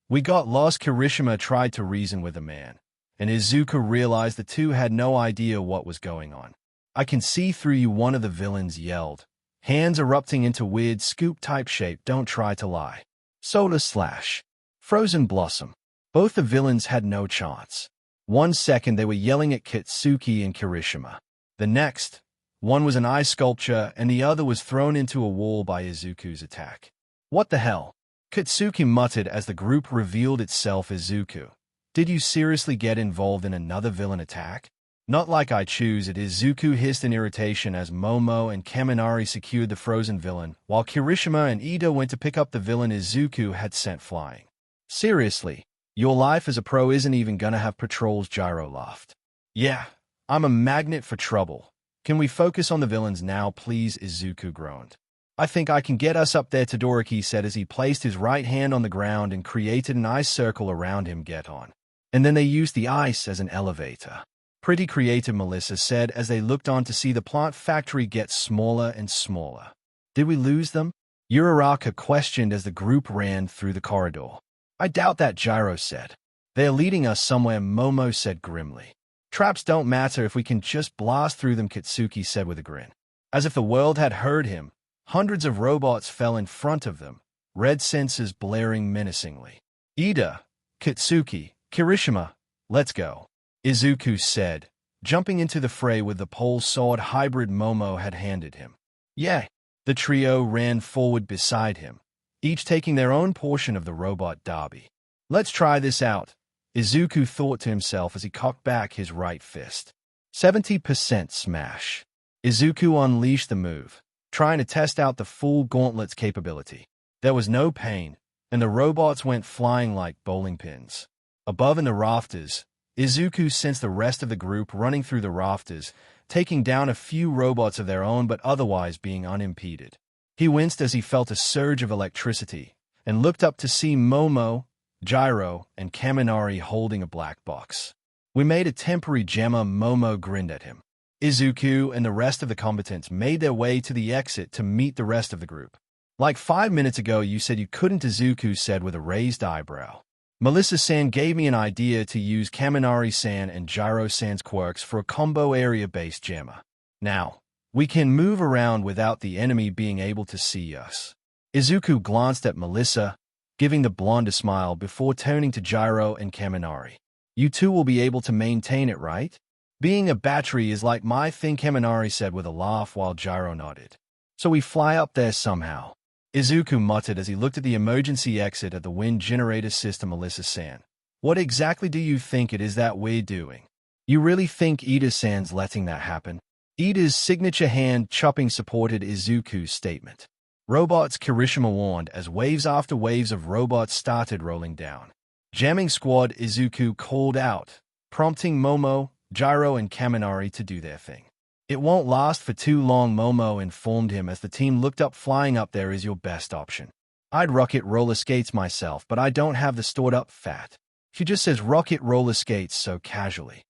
We got lost. Kirishima tried to reason with the man, and Izuku realized the two had no idea what was going on. I can see through you, one of the villains yelled, hands erupting into weird scoop-type shape. Don't try to lie. Soda Slash. Frozen Blossom. Both the villains had no chance. 1 second they were yelling at Kitsuki and Kirishima. The next, one was an ice sculpture and the other was thrown into a wall by Izuku's attack. What the hell? Kitsuki muttered as the group revealed itself. Izuku, did you seriously get involved in another villain attack? Not like I choose it, Izuku hissed in irritation as Momo and Kaminari secured the frozen villain, while Kirishima and Ida went to pick up the villain Izuku had sent flying. Seriously, your life as a pro isn't even gonna have patrols, Gyro laughed. Yeah, I'm a magnet for trouble. Can we focus on the villains now, please? Izuku groaned. I think I can get us up there, Todoroki said as he placed his right hand on the ground and created an ice circle around him. Get on. And then they used the ice as an elevator. Pretty creative, Melissa said as they looked on to see the plant factory get smaller and smaller. Did we lose them? Uraraka questioned as the group ran through the corridor. I doubt that, Gyro said. They're leading us somewhere, Momo said grimly. Traps don't matter if we can just blast through them, Kitsuki said with a grin. As if the world had heard him, hundreds of robots fell in front of them, red sensors blaring menacingly. Ida, Kitsuki, Kirishima, let's go. Izuku said, jumping into the fray with the pole-sword hybrid Momo had handed him. Yeah. The trio ran forward beside him, each taking their own portion of the robot derby. Let's try this out, Izuku thought to himself as he cocked back his right fist. 70% smash. Izuku unleashed the move, trying to test out the full gauntlet's capability. There was no pain, and the robots went flying like bowling pins. Above in the rafters, Izuku sensed the rest of the group running through the rafters, taking down a few robots of their own but otherwise being unimpeded. He winced as he felt a surge of electricity, and looked up to see Momo, Gyro, and Kaminari holding a black box. We made a temporary Gemma. Momo grinned at him. Izuku and the rest of the combatants made their way to the exit to meet the rest of the group. Like 5 minutes ago you said you couldn't, Izuku said with a raised eyebrow. Melissa-san gave me an idea to use Kaminari-san and Gyro-san's quirks for a combo area-based Gemma. Now, we can move around without the enemy being able to see us. Izuku glanced at Melissa, giving the blonde a smile before turning to Gyro and Kaminari. You two will be able to maintain it, right? Being a battery is like my thing, Kaminari said with a laugh while Gyro nodded. So we fly up there somehow. Izuku muttered as he looked at the emergency exit at the wind generator system. Melissa-san, what exactly do you think it is that we're doing? You really think Ida-san's letting that happen? Ida's signature hand chopping supported Izuku's statement. Robots, Kirishima warned as waves after waves of robots started rolling down. Jamming squad, Izuku called out, prompting Momo, Gyro, and Kaminari to do their thing. It won't last for too long, Momo informed him as the team looked up. Flying up there is your best option. I'd rocket roller skates myself, but I don't have the stored up fat. She just says rocket roller skates so casually.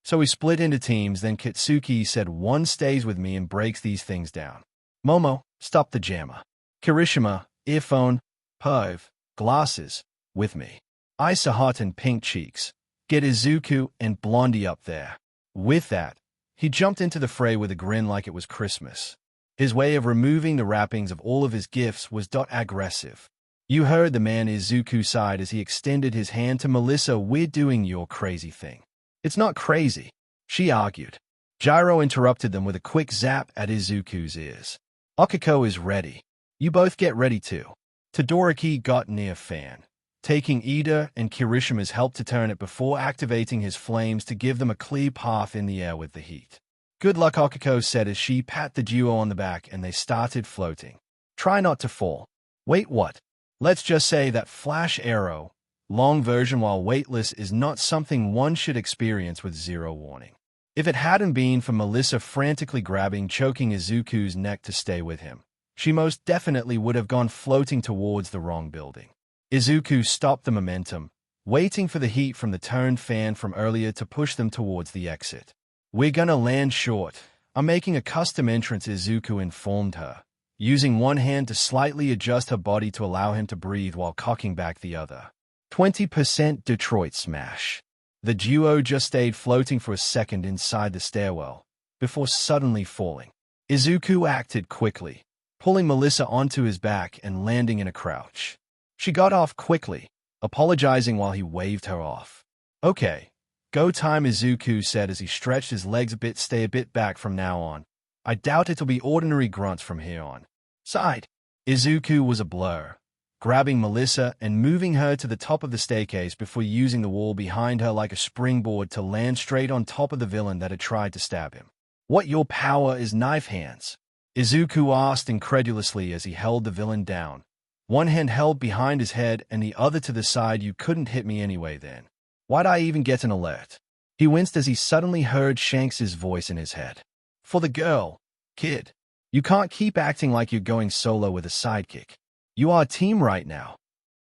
So we split into teams, then Kitsuki said one stays with me and breaks these things down. Momo, stop the jammer. Kirishima, earphone, Perv, glasses, with me. Isa hot and pink cheeks. Get Izuku and Blondie up there. With that, he jumped into the fray with a grin like it was Christmas. His way of removing the wrappings of all of his gifts was aggressive. You heard the man. Izuku sighed as he extended his hand to Melissa. We're doing your crazy thing. It's not crazy, she argued. Gyro interrupted them with a quick zap at Izuku's ears. Akiko is ready. You both get ready too. Todoroki got near Fan, taking Ida and Kirishima's help to turn it before activating his flames to give them a clear path in the air with the heat. Good luck, Akiko said as she pat the duo on the back and they started floating. Try not to fall. Wait, what? Let's just say that flash arrow, long version while weightless, is not something one should experience with zero warning. If it hadn't been for Melissa frantically grabbing, choking Izuku's neck to stay with him, she most definitely would have gone floating towards the wrong building. Izuku stopped the momentum, waiting for the heat from the turned fan from earlier to push them towards the exit. We're gonna land short. I'm making a custom entrance, Izuku informed her, using one hand to slightly adjust her body to allow him to breathe while cocking back the other. 20% Detroit smash. The duo just stayed floating for a second inside the stairwell, before suddenly falling. Izuku acted quickly, pulling Melissa onto his back and landing in a crouch. She got off quickly, apologizing while he waved her off. Okay, go time, Izuku said as he stretched his legs a bit. Stay a bit back from now on. I doubt it'll be ordinary grunts from here on. Sighed. Izuku was a blur, grabbing Melissa and moving her to the top of the staircase before using the wall behind her like a springboard to land straight on top of the villain that had tried to stab him. What your power is knife hands? Izuku asked incredulously as he held the villain down. One hand held behind his head and the other to the side. You couldn't hit me anyway then. Why'd I even get an alert? He winced as he suddenly heard Shanks's voice in his head. For the girl, kid. You can't keep acting like you're going solo with a sidekick. You are a team right now.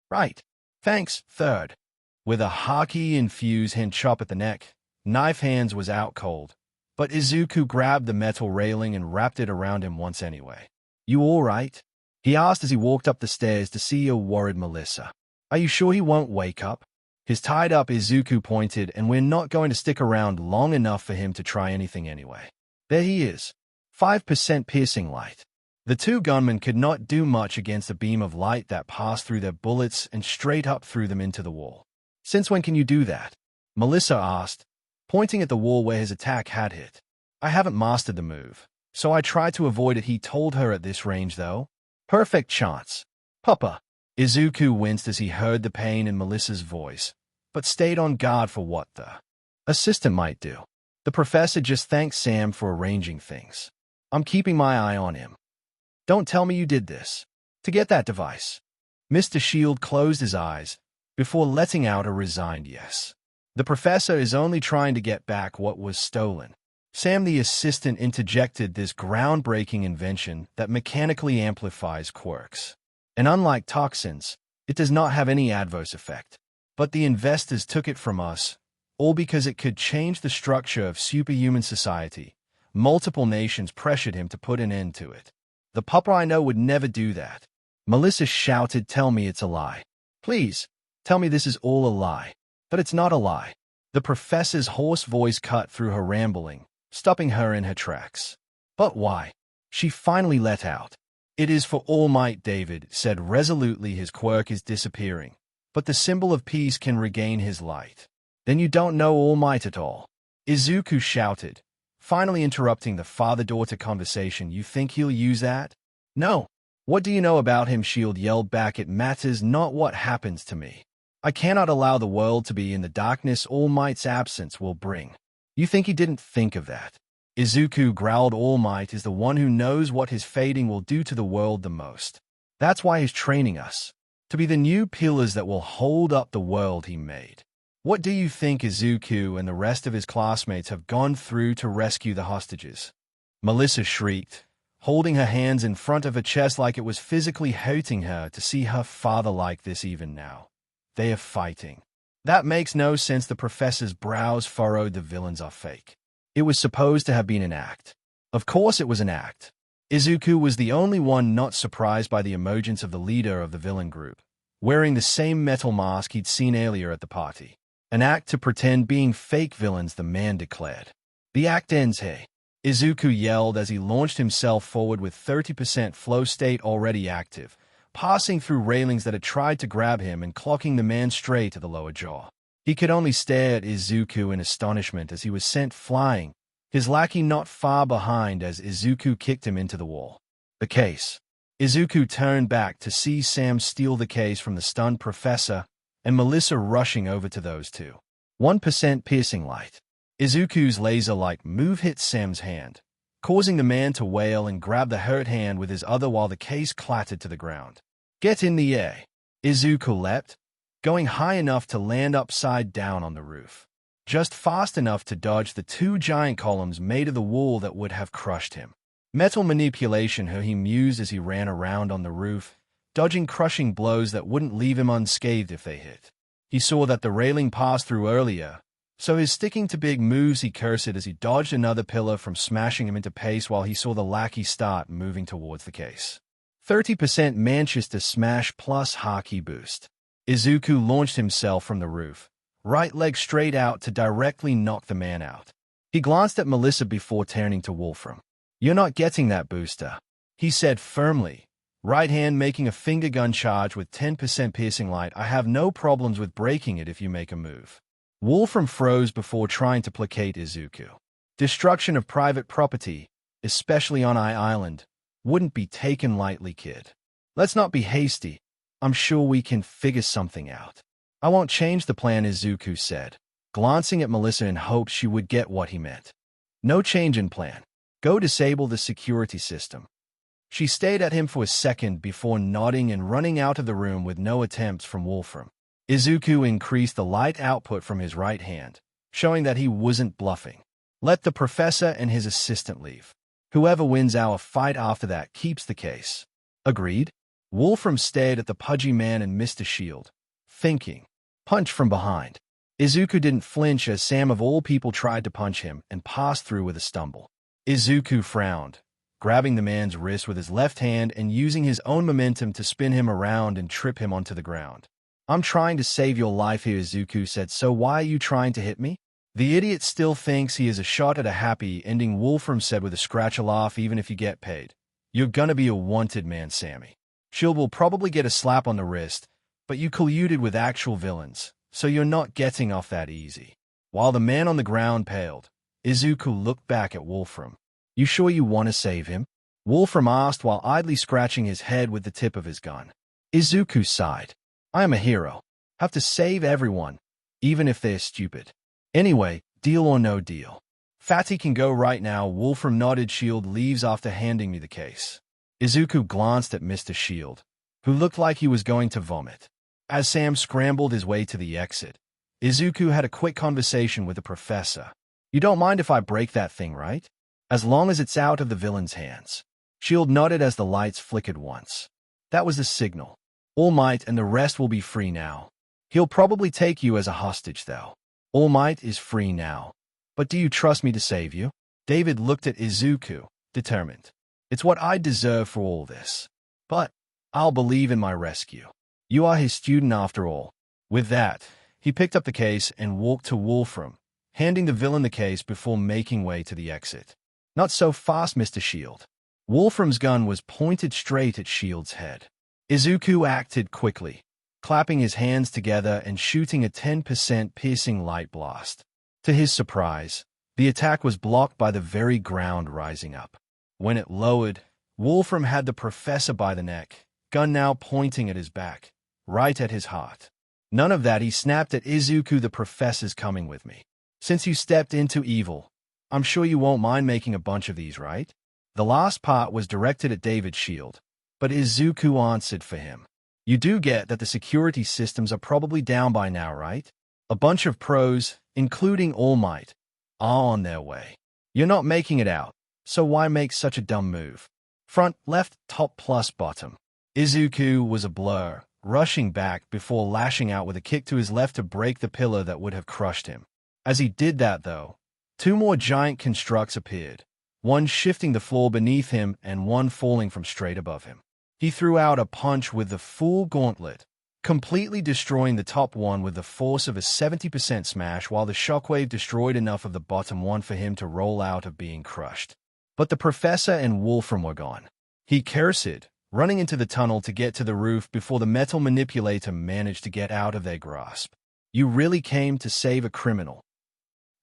Right. Thanks, third. With a haki-infused hand chop at the neck, Knife Hands was out cold, but Izuku grabbed the metal railing and wrapped it around him once anyway. You all right? He asked as he walked up the stairs to see a worried Melissa. Are you sure he won't wake up? His tied up, Izuku pointed, and we're not going to stick around long enough for him to try anything anyway. There he is. 5% piercing light. The two gunmen could not do much against a beam of light that passed through their bullets and straight up through them into the wall. Since when can you do that? Melissa asked, pointing at the wall where his attack had hit. I haven't mastered the move, so I try to avoid it, he told her. At this range, though, perfect chance. Papa. Izuku winced as he heard the pain in Melissa's voice, but stayed on guard for what the assistant might do. The professor just thanked Sam for arranging things. I'm keeping my eye on him. Don't tell me you did this to get that device. Mr. Shield closed his eyes before letting out a resigned yes. The professor is only trying to get back what was stolen. Sam, the assistant, interjected this groundbreaking invention that mechanically amplifies quirks. And unlike toxins, it does not have any adverse effect. But the investors took it from us, all because it could change the structure of superhuman society. Multiple nations pressured him to put an end to it. The papa I know would never do that. Melissa shouted, tell me it's a lie. Please, tell me this is all a lie. But it's not a lie. The professor's hoarse voice cut through her rambling, stopping her in her tracks. But why? She finally let out. It is for All Might, David said resolutely. His quirk is disappearing, but the symbol of peace can regain his light. Then you don't know All Might at all. Izuku shouted, finally interrupting the father-daughter conversation. You think he'll use that? No. What do you know about him? Shield yelled back. It matters not what happens to me. I cannot allow the world to be in the darkness All Might's absence will bring. You think he didn't think of that? Izuku growled. All Might is the one who knows what his fading will do to the world the most. That's why he's training us, to be the new pillars that will hold up the world he made. What do you think Izuku and the rest of his classmates have gone through to rescue the hostages? Melissa shrieked, holding her hands in front of her chest like it was physically hurting her to see her father like this. Even now, they are fighting. That makes no sense. The professor's brows furrowed. The villains are fake. It was supposed to have been an act. Of course it was an act. Izuku was the only one not surprised by the emergence of the leader of the villain group, wearing the same metal mask he'd seen earlier at the party. An act to pretend being fake villains, the man declared. The act ends here. Izuku yelled as he launched himself forward with 30% flow state already active, passing through railings that had tried to grab him and clocking the man straight to the lower jaw. He could only stare at Izuku in astonishment as he was sent flying, his lackey not far behind as Izuku kicked him into the wall. The case. Izuku turned back to see Sam steal the case from the stunned professor and Melissa rushing over to those two. 1% piercing light. Izuku's laser-like move hit Sam's hand, causing the man to wail and grab the hurt hand with his other while the case clattered to the ground. Get in the air. Izuku leapt, going high enough to land upside down on the roof, just fast enough to dodge the two giant columns made of the wool that would have crushed him. Metal manipulation, he mused as he ran around on the roof, dodging crushing blows that wouldn't leave him unscathed if they hit. He saw that the railing passed through earlier, so his sticking to big moves, he cursed as he dodged another pillar from smashing him into pace while he saw the lackey start moving towards the case. 30% Manchester smash plus hockey boost. Izuku launched himself from the roof, right leg straight out to directly knock the man out. He glanced at Melissa before turning to Wolfram. You're not getting that booster, he said firmly, right hand making a finger gun charge with 10% piercing light. I have no problems with breaking it if you make a move. Wolfram froze before trying to placate Izuku. Destruction of private property, especially on Island, wouldn't be taken lightly, kid. Let's not be hasty. I'm sure we can figure something out. I won't change the plan, Izuku said, glancing at Melissa in hopes she would get what he meant. No change in plan. Go disable the security system. She stayed at him for a second before nodding and running out of the room with no attempts from Wolfram. Izuku increased the light output from his right hand, showing that he wasn't bluffing. Let the professor and his assistant leave. Whoever wins our fight after that keeps the case. Agreed? Wolfram stared at the pudgy man and Mr. Shield, thinking. Punch from behind. Izuku didn't flinch as Sam of all people tried to punch him and passed through with a stumble. Izuku frowned, grabbing the man's wrist with his left hand and using his own momentum to spin him around and trip him onto the ground. I'm trying to save your life here, Izuku said, so why are you trying to hit me? The idiot still thinks he is a shot at a happy ending, Wolfram said with a scratch laugh. Even if you get paid, you're gonna be a wanted man, Sammy. Shield will probably get a slap on the wrist, but you colluded with actual villains, so you're not getting off that easy. While the man on the ground paled, Izuku looked back at Wolfram. You sure you want to save him? Wolfram asked while idly scratching his head with the tip of his gun. Izuku sighed. I am a hero. Have to save everyone, even if they're stupid. Anyway, deal or no deal. Fatty can go right now. Wolfram nodded. Shield leaves after handing me the case. Izuku glanced at Mr. Shield, who looked like he was going to vomit. As Sam scrambled his way to the exit, Izuku had a quick conversation with the professor. You don't mind if I break that thing, right? As long as it's out of the villain's hands. Shield nodded as the lights flickered once. That was the signal. All Might and the rest will be free now. He'll probably take you as a hostage, though. All Might is free now. But do you trust me to save you? David looked at Izuku, determined. It's what I deserve for all this. But I'll believe in my rescue. You are his student after all. With that, he picked up the case and walked to Wolfram, handing the villain the case before making way to the exit. Not so fast, Mr. Shield. Wolfram's gun was pointed straight at Shield's head. Izuku acted quickly, clapping his hands together and shooting a 10% piercing light blast. To his surprise, the attack was blocked by the very ground rising up. When it lowered, Wolfram had the professor by the neck, gun now pointing at his back, right at his heart. None of that, he snapped at Izuku. The professor's coming with me. Since you stepped into evil, I'm sure you won't mind making a bunch of these, right? The last part was directed at David's Shield, but Izuku answered for him. You do get that the security systems are probably down by now, right? A bunch of pros, including All Might, are on their way. You're not making it out, so why make such a dumb move? Front, left, top plus bottom. Izuku was a blur, rushing back before lashing out with a kick to his left to break the pillar that would have crushed him. As he did that, though, two more giant constructs appeared, one shifting the floor beneath him and one falling from straight above him. He threw out a punch with the full gauntlet, completely destroying the top one with the force of a 70% smash, while the shockwave destroyed enough of the bottom one for him to roll out of being crushed. But the professor and Wolfram were gone. He cursed, running into the tunnel to get to the roof before the metal manipulator managed to get out of their grasp. You really came to save a criminal.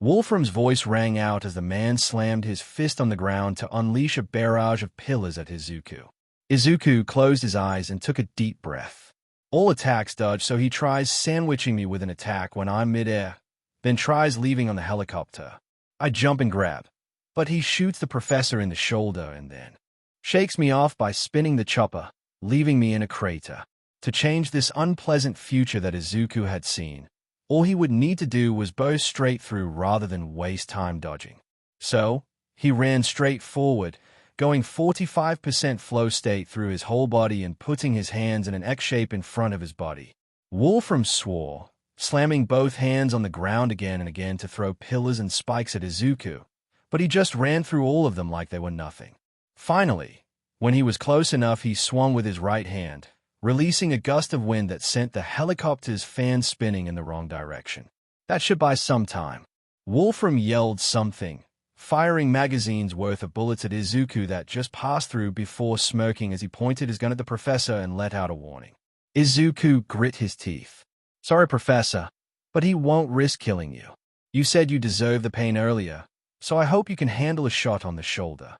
Wolfram's voice rang out as the man slammed his fist on the ground to unleash a barrage of pillars at Izuku. Izuku closed his eyes and took a deep breath. All attacks dodge, so he tries sandwiching me with an attack when I'm midair, then tries leaving on the helicopter. I jump and grab, but he shoots the professor in the shoulder and then shakes me off by spinning the chopper, leaving me in a crater. To change this unpleasant future that Izuku had seen, all he would need to do was bow straight through rather than waste time dodging. So, he ran straight forward, going 45% flow state through his whole body and putting his hands in an X shape in front of his body. Wolfram swore, slamming both hands on the ground again and again to throw pillars and spikes at Izuku, but he just ran through all of them like they were nothing. Finally, when he was close enough, he swung with his right hand, releasing a gust of wind that sent the helicopter's fan spinning in the wrong direction. That should buy some time. Wolfram yelled something, firing magazines worth of bullets at Izuku that just passed through before smirking as he pointed his gun at the professor and let out a warning. Izuku grit his teeth. Sorry, Professor, but he won't risk killing you. You said you deserved the pain earlier, so I hope you can handle a shot on the shoulder.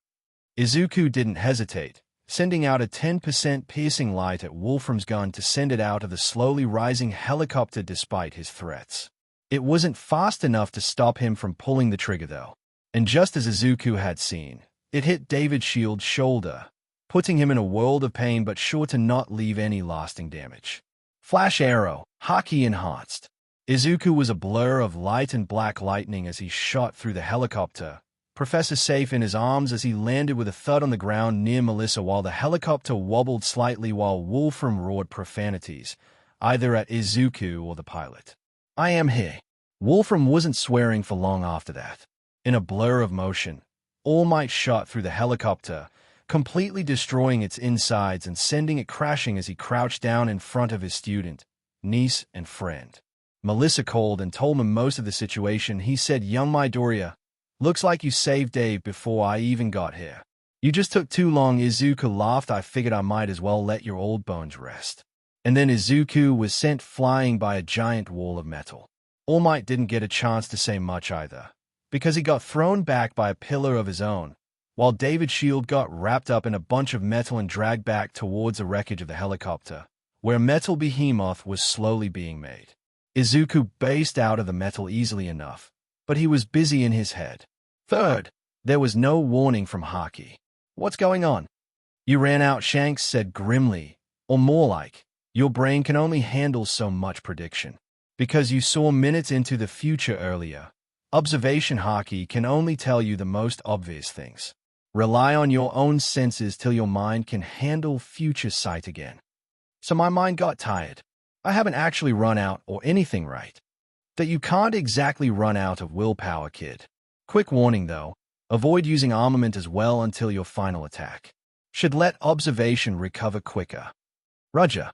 Izuku didn't hesitate, sending out a 10% piercing light at Wolfram's gun to send it out of the slowly rising helicopter despite his threats. It wasn't fast enough to stop him from pulling the trigger, though. And just as Izuku had seen, it hit David Shield's shoulder, putting him in a world of pain but sure to not leave any lasting damage. Flash arrow, hockey enhanced. Izuku was a blur of light and black lightning as he shot through the helicopter, Professor safe in his arms as he landed with a thud on the ground near Melissa while the helicopter wobbled slightly while Wolfram roared profanities, either at Izuku or the pilot. I am here. Wolfram wasn't swearing for long after that. In a blur of motion, All Might shot through the helicopter, completely destroying its insides and sending it crashing as he crouched down in front of his student, niece, and friend. Melissa called and told him most of the situation. He said, "Young Midoriya, looks like you saved Dave before I even got here. You just took too long." Izuku laughed. "I figured I might as well let your old bones rest." And then Izuku was sent flying by a giant wall of metal. All Might didn't get a chance to say much either, because he got thrown back by a pillar of his own, while David's shield got wrapped up in a bunch of metal and dragged back towards the wreckage of the helicopter, where metal behemoth was slowly being made. Izuku based out of the metal easily enough, but he was busy in his head. Third, there was no warning from Haki. What's going on? You ran out, Shanks said grimly, or more like, your brain can only handle so much prediction. Because you saw minutes into the future earlier. Observation Haki can only tell you the most obvious things. Rely on your own senses till your mind can handle future sight again. So my mind got tired. I haven't actually run out or anything, right? That you can't exactly run out of willpower, kid. Quick warning though, avoid using armament as well until your final attack. Should let observation recover quicker. Roger.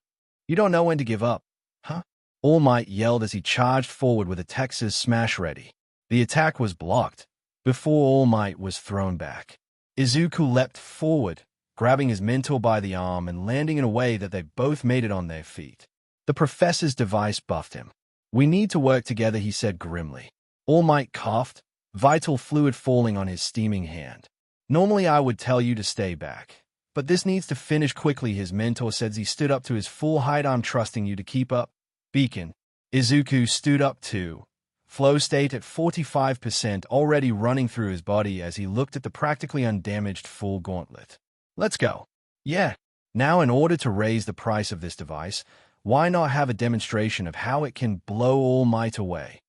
You don't know when to give up, huh? All Might yelled as he charged forward with a Texas smash ready. The attack was blocked before All Might was thrown back. Izuku leapt forward, grabbing his mentor by the arm and landing in a way that they both made it on their feet. The professor's device buffed him. We need to work together, he said grimly. All Might coughed, vital fluid falling on his steaming hand. Normally I would tell you to stay back, but this needs to finish quickly, his mentor said as he stood up to his full height. I'm trusting you to keep up. Beacon. Izuku stood up too, flow state at 45% already running through his body as he looked at the practically undamaged full gauntlet. Let's go. Yeah. Now in order to raise the price of this device, why not have a demonstration of how it can blow All Might away?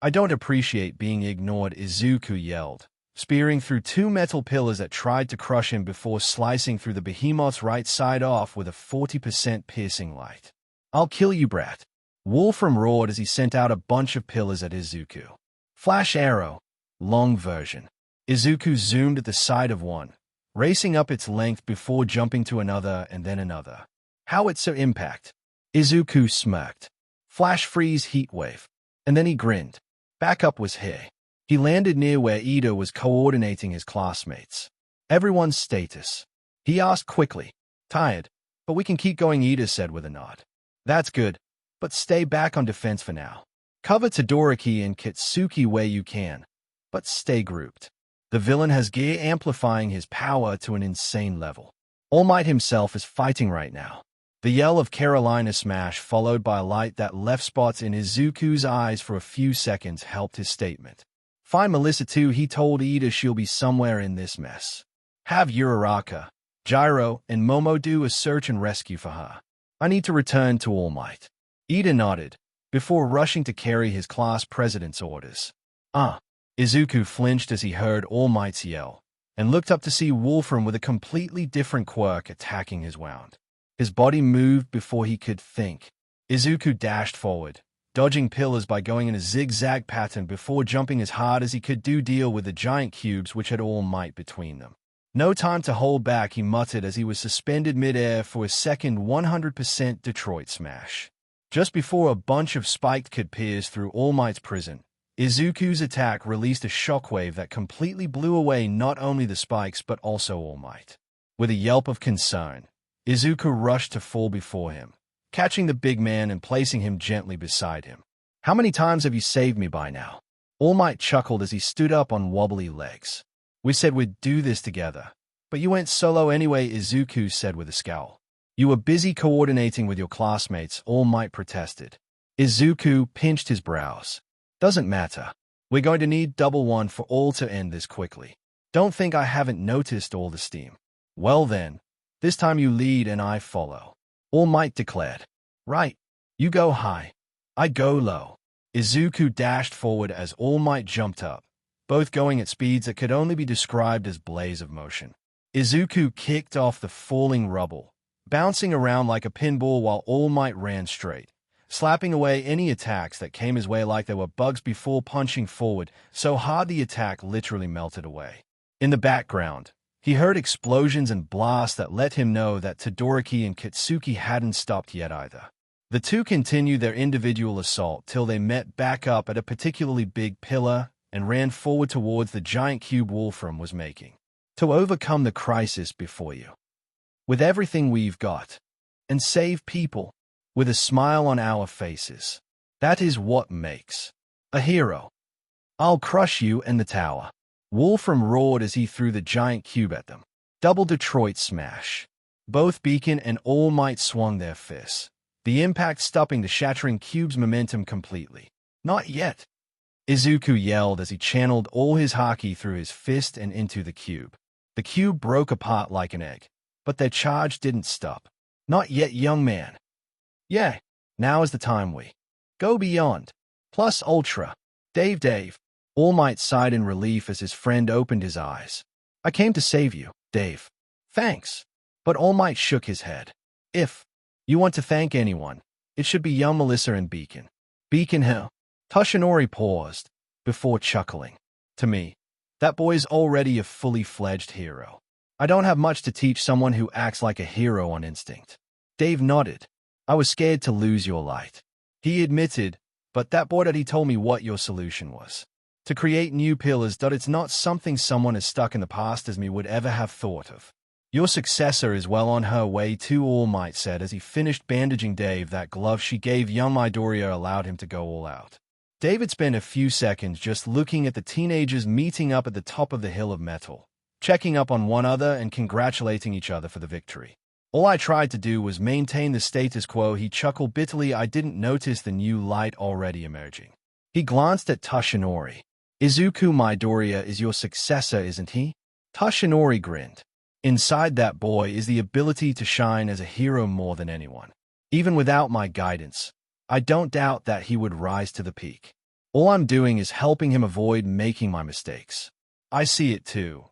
I don't appreciate being ignored, Izuku yelled, spearing through two metal pillars that tried to crush him before slicing through the behemoth's right side off with a 40% piercing light. I'll kill you, brat. Wolfram roared as he sent out a bunch of pillars at Izuku. Flash arrow. Long version. Izuku zoomed at the side of one, racing up its length before jumping to another and then another. Howitzer impact. Izuku smirked. Flash freeze heat wave. And then he grinned. Back up was here. He landed near where Ida was coordinating his classmates. Everyone's status. He asked quickly. Tired, but we can keep going, Ida said with a nod. That's good, but stay back on defense for now. Cover Todoroki and Kitsuki where you can, but stay grouped. The villain has gear amplifying his power to an insane level. All Might himself is fighting right now. The yell of Carolina Smash followed by a light that left spots in Izuku's eyes for a few seconds helped his statement. Find Melissa too, he told Ida. She'll be somewhere in this mess. Have Uraraka, Gyro, and Momo do a search and rescue for her. I need to return to All Might. Ida nodded, before rushing to carry his class president's orders. Izuku flinched as he heard All Might's yell, and looked up to see Wolfram with a completely different quirk attacking his wound. His body moved before he could think. Izuku dashed forward, dodging pillars by going in a zigzag pattern before jumping as hard as he could to deal with the giant cubes which had All Might between them. No time to hold back, he muttered as he was suspended midair for a second 100% Detroit smash. Just before a bunch of spiked could pierce through All Might's prison, Izuku's attack released a shockwave that completely blew away not only the spikes but also All Might. With a yelp of concern, Izuku rushed to fall before him, catching the big man and placing him gently beside him. How many times have you saved me by now? All Might chuckled as he stood up on wobbly legs. We said we'd do this together, but you went solo anyway, Izuku said with a scowl. You were busy coordinating with your classmates, All Might protested. Izuku pinched his brows. Doesn't matter. We're going to need double one for all to end this quickly. Don't think I haven't noticed all the steam. Well then, this time you lead and I follow. All Might declared. Right. You go high. I go low. Izuku dashed forward as All Might jumped up, both going at speeds that could only be described as blaze of motion. Izuku kicked off the falling rubble, bouncing around like a pinball while All Might ran straight, slapping away any attacks that came his way like they were bugs before punching forward so hard the attack literally melted away. In the background, he heard explosions and blasts that let him know that Todoroki and Kitsuki hadn't stopped yet either. The two continued their individual assault till they met back up at a particularly big pillar and ran forward towards the giant cube Wolfram was making. To overcome the crisis before you. With everything we've got. And save people. With a smile on our faces. That is what makes a hero. I'll crush you in the tower. Wolfram roared as he threw the giant cube at them. Double Detroit smash. Both Beacon and All Might swung their fists, the impact stopping the shattering cube's momentum completely. Not yet. Izuku yelled as he channeled all his haki through his fist and into the cube. The cube broke apart like an egg, but their charge didn't stop. Not yet, young man. Yeah, now is the time we go beyond. Plus Ultra. Dave. All Might sighed in relief as his friend opened his eyes. I came to save you, Dave. Thanks. But All Might shook his head. If you want to thank anyone, it should be young Melissa and Beacon. Beacon Hill. Toshinori paused, before chuckling. To me, that boy's already a fully fledged hero. I don't have much to teach someone who acts like a hero on instinct. Dave nodded. I was scared to lose your light. He admitted, but that boy that he told me what your solution was. To create new pillars, that it's not something someone as stuck in the past as me would ever have thought of. Your successor is well on her way too, All Might said as he finished bandaging Dave. That glove she gave young Midoriya allowed him to go all out. David spent a few seconds just looking at the teenagers meeting up at the top of the hill of metal, checking up on one another and congratulating each other for the victory. All I tried to do was maintain the status quo, he chuckled bitterly. I didn't notice the new light already emerging. He glanced at Toshinori. Izuku Midoriya is your successor, isn't he? Toshinori grinned. Inside that boy is the ability to shine as a hero more than anyone. Even without my guidance, I don't doubt that he would rise to the peak. All I'm doing is helping him avoid making my mistakes. I see it too.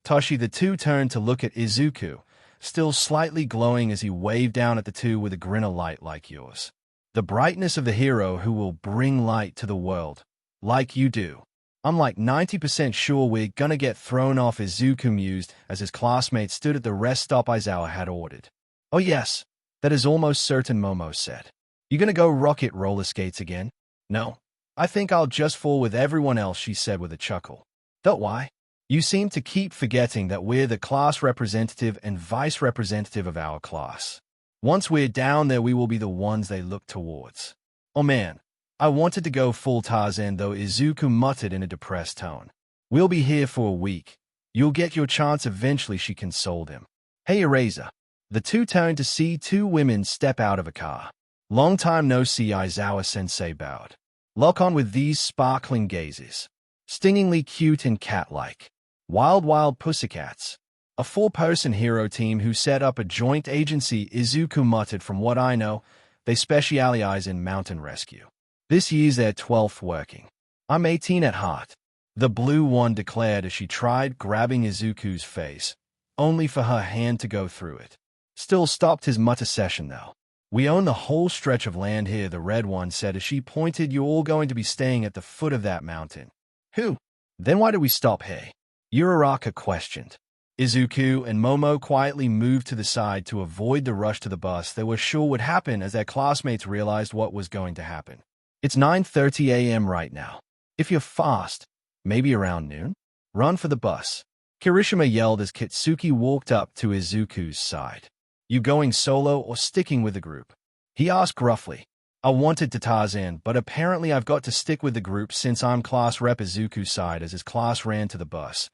Toshi. The two turned to look at Izuku, still slightly glowing as he waved down at the two with a grin. A light like yours. The brightness of the hero who will bring light to the world. Like you do. I'm like 90% sure we're gonna get thrown off, Izuku mused as his classmates stood at the rest stop Aizawa had ordered. Oh yes, that is almost certain, Momo said. You gonna go rocket roller skates again? No. I think I'll just fall with everyone else, she said with a chuckle. Don't why? You seem to keep forgetting that we're the class representative and vice representative of our class. Once we're down there, we will be the ones they look towards. Oh man, I wanted to go full Tarzan though, Izuku muttered in a depressed tone. We'll be here for a week. You'll get your chance eventually, she consoled him. Hey Eraser. The two turned to see two women step out of a car. Long time no see, Aizawa-sensei bowed. Lock on with these sparkling gazes. Stingingly cute and cat-like. Wild pussycats. A four-person hero team who set up a joint agency, Izuku muttered. From what I know, they specialize in mountain rescue. This year's their 12th working. I'm 18 at heart, the blue one declared as she tried grabbing Izuku's face, only for her hand to go through it. Still stopped his mutter session though. We own the whole stretch of land here, the red one said as she pointed. You're all going to be staying at the foot of that mountain. Who? Then why do we stop here? Uraraka questioned. Izuku and Momo quietly moved to the side to avoid the rush to the bus they were sure would happen as their classmates realized what was going to happen. It's 9:30 a.m. right now. If you're fast, maybe around noon, run for the bus. Kirishima yelled as Kitsuki walked up to Izuku's side. You going solo or sticking with the group? He asked gruffly. I wanted to Tarzan, but apparently I've got to stick with the group since I'm class rep. Izuku sighed as his class ran to the bus,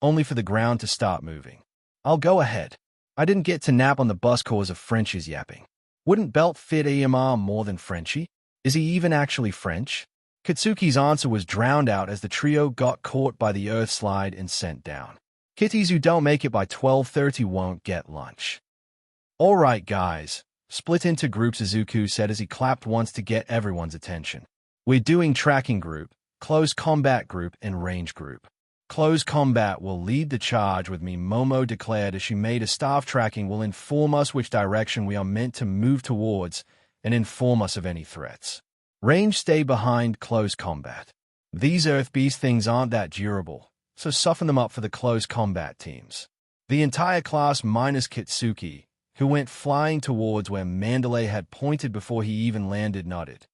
only for the ground to start moving. I'll go ahead. I didn't get to nap on the bus cause of Frenchie's yapping. Wouldn't belt fit EMR more than Frenchie? Is he even actually French? Kitsuki's answer was drowned out as the trio got caught by the earth slide and sent down. Kitties who don't make it by 12:30 won't get lunch. All right, guys. Split into groups, Izuku said as he clapped once to get everyone's attention. We're doing tracking group, close combat group, and range group. Close combat will lead the charge with me, Momo declared as she made a staff. Tracking will inform us which direction we are meant to move towards and inform us of any threats. Range stay behind close combat. These Earth Beast things aren't that durable, so soften them up for the close combat teams. The entire class minus Kitsuki, who went flying towards where Mandalay had pointed before he even landed, nodded.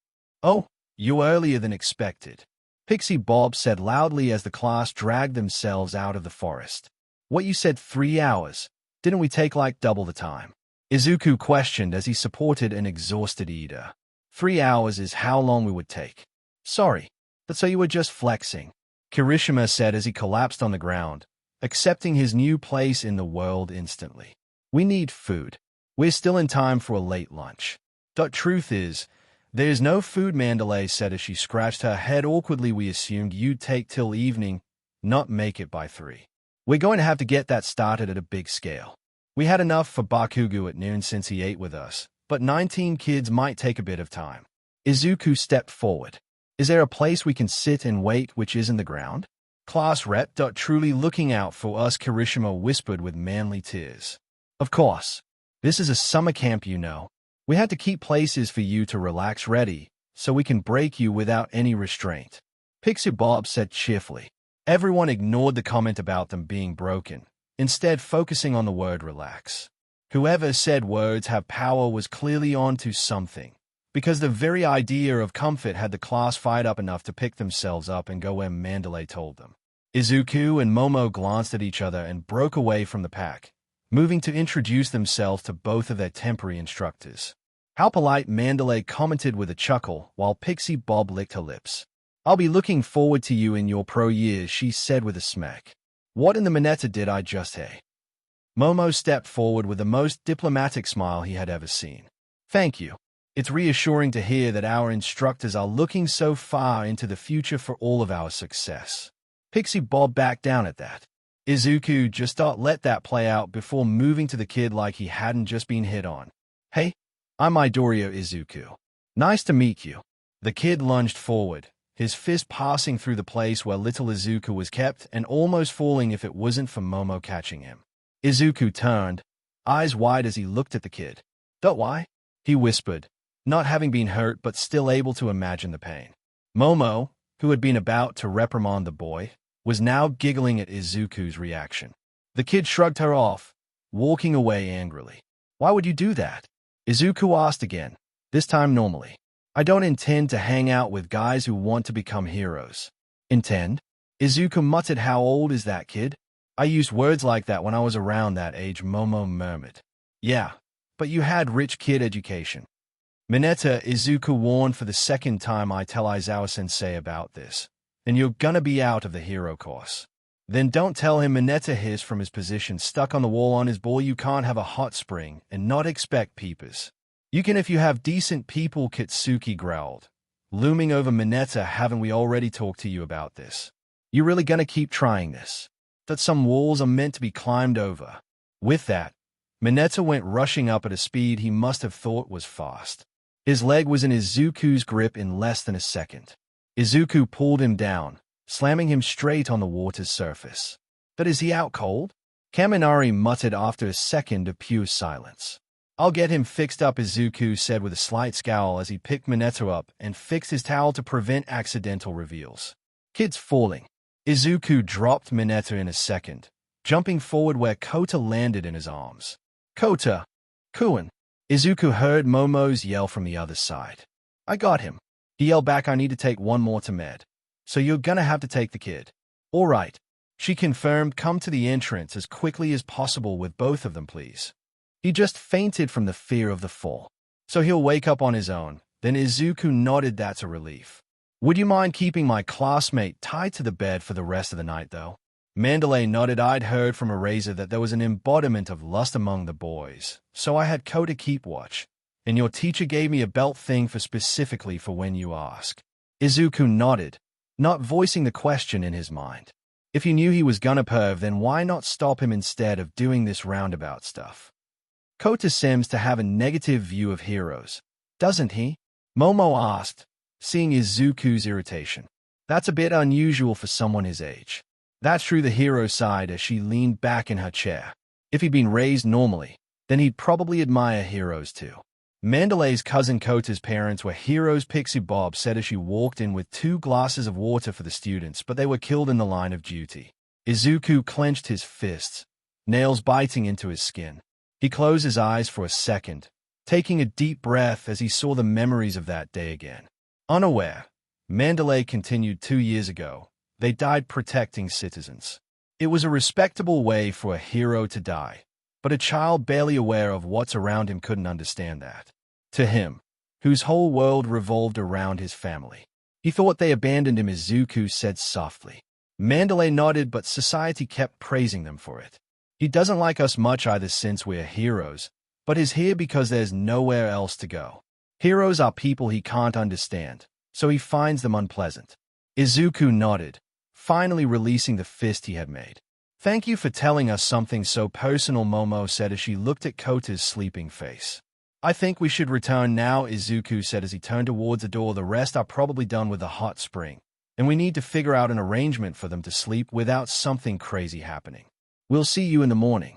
Oh, you're earlier than expected. Pixie Bob said loudly as the class dragged themselves out of the forest. What, you said 3 hours? Didn't we take like double the time? Izuku questioned as he supported an exhausted Ida. 3 hours is how long we would take. Sorry, but so you were just flexing, Kirishima said as he collapsed on the ground, accepting his new place in the world instantly. We need food. We're still in time for a late lunch. The truth is, there's no food, Mandalay said as she scratched her head awkwardly. We assumed you'd take till evening, not make it by 3. We're going to have to get that started at a big scale. We had enough for Bakugo at noon since he ate with us, but 19 kids might take a bit of time. Izuku stepped forward. Is there a place we can sit and wait which isn't the ground? Class rep. Truly looking out for us, Kirishima whispered with manly tears. Of course. This is a summer camp, you know. We had to keep places for you to relax ready, so we can break you without any restraint. Pixie Bob said cheerfully. Everyone ignored the comment about them being broken, instead focusing on the word relax. Whoever said words have power was clearly onto something, because the very idea of comfort had the class fired up enough to pick themselves up and go where Mandalay told them. Izuku and Momo glanced at each other and broke away from the pack, moving to introduce themselves to both of their temporary instructors. How polite, Mandalay commented with a chuckle, while Pixie Bob licked her lips. I'll be looking forward to you in your pro years, she said with a smack. What in the Mineta did I just say? Momo stepped forward with the most diplomatic smile he had ever seen. Thank you. It's reassuring to hear that our instructors are looking so far into the future for all of our success. Pixie Bob backed down at that. Izuku just let that play out before moving to the kid like he hadn't just been hit on. Hey, I'm Midoriya Izuku. Nice to meet you. The kid lunged forward, his fist passing through the place where little Izuku was kept and almost falling if it wasn't for Momo catching him. Izuku turned, eyes wide as he looked at the kid. Why? He whispered, not having been hurt but still able to imagine the pain. Momo, who had been about to reprimand the boy, was now giggling at Izuku's reaction. The kid shrugged her off, walking away angrily. Why would you do that? Izuku asked again, this time normally. I don't intend to hang out with guys who want to become heroes. Intend? Izuku muttered. How old is that kid? I used words like that when I was around that age, Momo murmured. Yeah, but you had rich kid education. Mineta, Izuku warned for the second time. I tell Aizawa-sensei about this, and you're gonna be out of the hero course. Then don't tell him, Mineta hissed from his position stuck on the wall on his ball. You can't have a hot spring and not expect peepers. You can if you have decent people, Kitsuki growled, looming over Mineta. Haven't we already talked to you about this? You really gonna keep trying this? That some walls are meant to be climbed over. With that, Mineta went rushing up at a speed he must have thought was fast. His leg was in Izuku's grip in less than a second. Izuku pulled him down, slamming him straight on the water's surface. But is he out cold? Kaminari muttered after a second of pure silence. I'll get him fixed up, Izuku said with a slight scowl as he picked Mineta up and fixed his towel to prevent accidental reveals. Kid's falling. Izuku dropped Mineta in a second, jumping forward where Kota landed in his arms. Kota! Kuin! Izuku heard Momo's yell from the other side. I got him. He yelled back, I need to take one more to med. So you're gonna have to take the kid. All right. She confirmed. Come to the entrance as quickly as possible with both of them, please. He just fainted from the fear of the fall, so he'll wake up on his own. Then Izuku nodded. That's a relief. Would you mind keeping my classmate tied to the bed for the rest of the night, though? Mandalay nodded. I'd heard from Eraser that there was an embodiment of lust among the boys, so I had Kota keep watch. And your teacher gave me a belt thing for specifically for when you ask. Izuku nodded, not voicing the question in his mind. If you knew he was gonna perv, then why not stop him instead of doing this roundabout stuff? Kota seems to have a negative view of heroes, doesn't he? Momo asked, seeing Izuku's irritation. That's a bit unusual for someone his age. That's true, the hero sighed as she leaned back in her chair. If he'd been raised normally, then he'd probably admire heroes too. Mandalay's cousin Kota's parents were heroes, Pixie Bob said as she walked in with 2 glasses of water for the students, but they were killed in the line of duty. Izuku clenched his fists, nails biting into his skin. He closed his eyes for a second, taking a deep breath as he saw the memories of that day again. Unaware, Mandalay continued. 2 years ago, they died protecting citizens. It was a respectable way for a hero to die, but a child barely aware of what's around him couldn't understand that. To him, whose whole world revolved around his family. He thought they abandoned him, Izuku said softly. Mandalay nodded, but society kept praising them for it. He doesn't like us much either since we're heroes, but is here because there's nowhere else to go. Heroes are people he can't understand, so he finds them unpleasant. Izuku nodded, finally releasing the fist he had made. Thank you for telling us something so personal, Momo said as she looked at Kota's sleeping face. I think we should return now, Izuku said as he turned towards the door. The rest are probably done with the hot spring, and we need to figure out an arrangement for them to sleep without something crazy happening. We'll see you in the morning.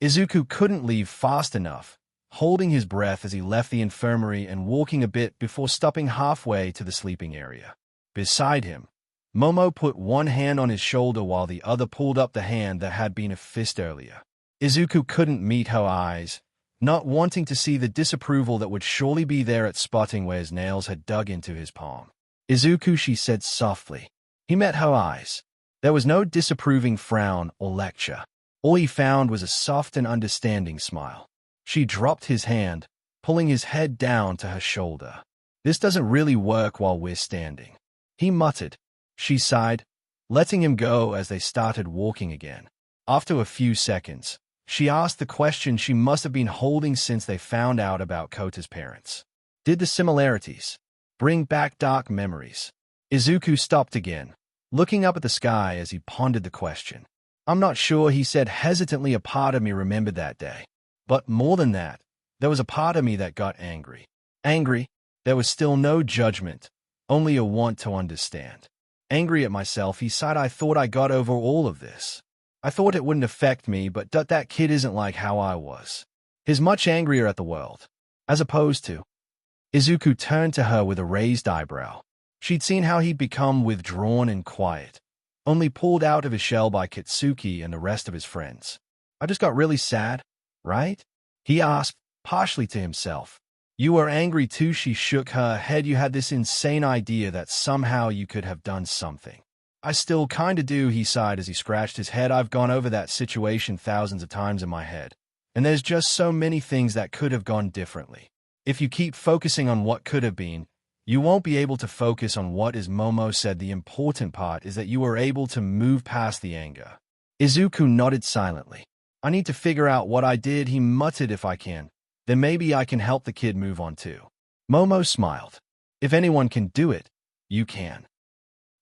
Izuku couldn't leave fast enough, holding his breath as he left the infirmary and walking a bit before stopping halfway to the sleeping area. Beside him, Momo put one hand on his shoulder while the other pulled up the hand that had been a fist earlier. Izuku couldn't meet her eyes, not wanting to see the disapproval that would surely be there at spotting where his nails had dug into his palm. Izuku, she said softly. He met her eyes. There was no disapproving frown or lecture. All he found was a soft and understanding smile. She dropped his hand, pulling his head down to her shoulder. This doesn't really work while we're standing, he muttered. She sighed, letting him go as they started walking again. After a few seconds, she asked the question she must have been holding since they found out about Kota's parents. Did the similarities bring back dark memories? Izuku stopped again, looking up at the sky as he pondered the question. I'm not sure, he said hesitantly. A part of me remembered that day. But more than that, there was a part of me that got angry. Angry? There was still no judgment, only a want to understand. Angry at myself, he sighed. I thought I got over all of this. I thought it wouldn't affect me, but that kid isn't like how I was. He's much angrier at the world, as opposed to... Izuku turned to her with a raised eyebrow. She'd seen how he'd become withdrawn and quiet, only pulled out of his shell by Kitsuki and the rest of his friends. I just got really sad, right? He asked, partially to himself. You were angry too, she shook her head. You had this insane idea that somehow you could have done something. I still kinda do, he sighed as he scratched his head. I've gone over that situation thousands of times in my head, and there's just so many things that could have gone differently. If you keep focusing on what could have been, you won't be able to focus on what is, Momo said. The important part is that you were able to move past the anger. Izuku nodded silently. I need to figure out what I did, he muttered. If I can, then maybe I can help the kid move on too. Momo smiled. If anyone can do it, you can.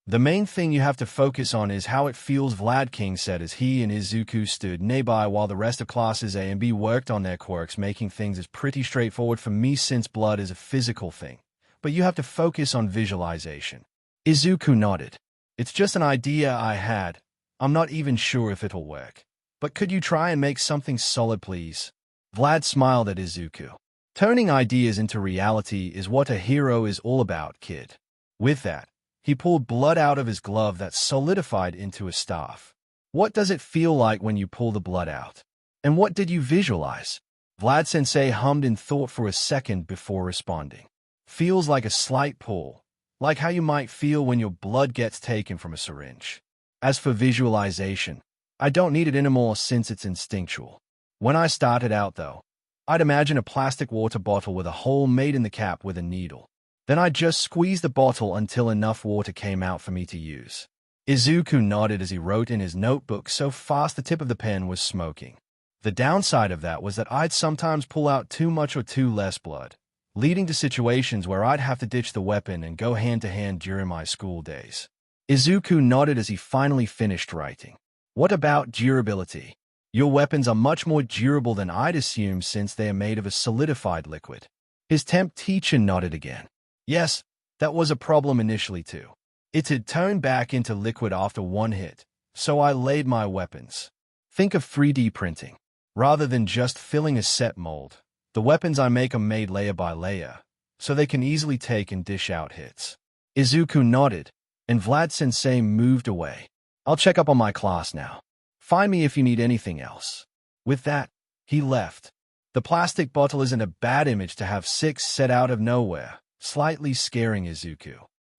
The main thing you have to focus on is how it feels, Vlad King said as he and Izuku stood nearby while the rest of classes A and B worked on their quirks. Making things is pretty straightforward for me since blood is a physical thing, but you have to focus on visualization. Izuku nodded. It's just an idea I had. I'm not even sure if it'll work. But could you try and make something solid, please? Vlad smiled at Izuku. Turning ideas into reality is what a hero is all about, kid. With that, he pulled blood out of his glove that solidified into a staff. What does it feel like when you pull the blood out? And what did you visualize? Vlad-sensei hummed in thought for a second before responding. Feels like a slight pull, like how you might feel when your blood gets taken from a syringe. As for visualization, I don't need it anymore since it's instinctual. When I started out, though, I'd imagine a plastic water bottle with a hole made in the cap with a needle. Then I'd just squeeze the bottle until enough water came out for me to use. Izuku nodded as he wrote in his notebook so fast the tip of the pen was smoking. The downside of that was that I'd sometimes pull out too much or too less blood, leading to situations where I'd have to ditch the weapon and go hand-to-hand during my school days. Izuku nodded as he finally finished writing. What about durability? Your weapons are much more durable than I'd assume since they are made of a solidified liquid. His temp teacher nodded again. Yes, that was a problem initially too. It had turned back into liquid after one hit, so I laid my weapons. Think of 3D printing. Rather than just filling a set mold, the weapons I make are made layer by layer, so they can easily take and dish out hits. Izuku nodded, and Vlad-sensei moved away. I'll check up on my class now. Find me if you need anything else. With that, he left. The plastic bottle isn't a bad image to have 6 set out of nowhere, slightly scaring Izuku.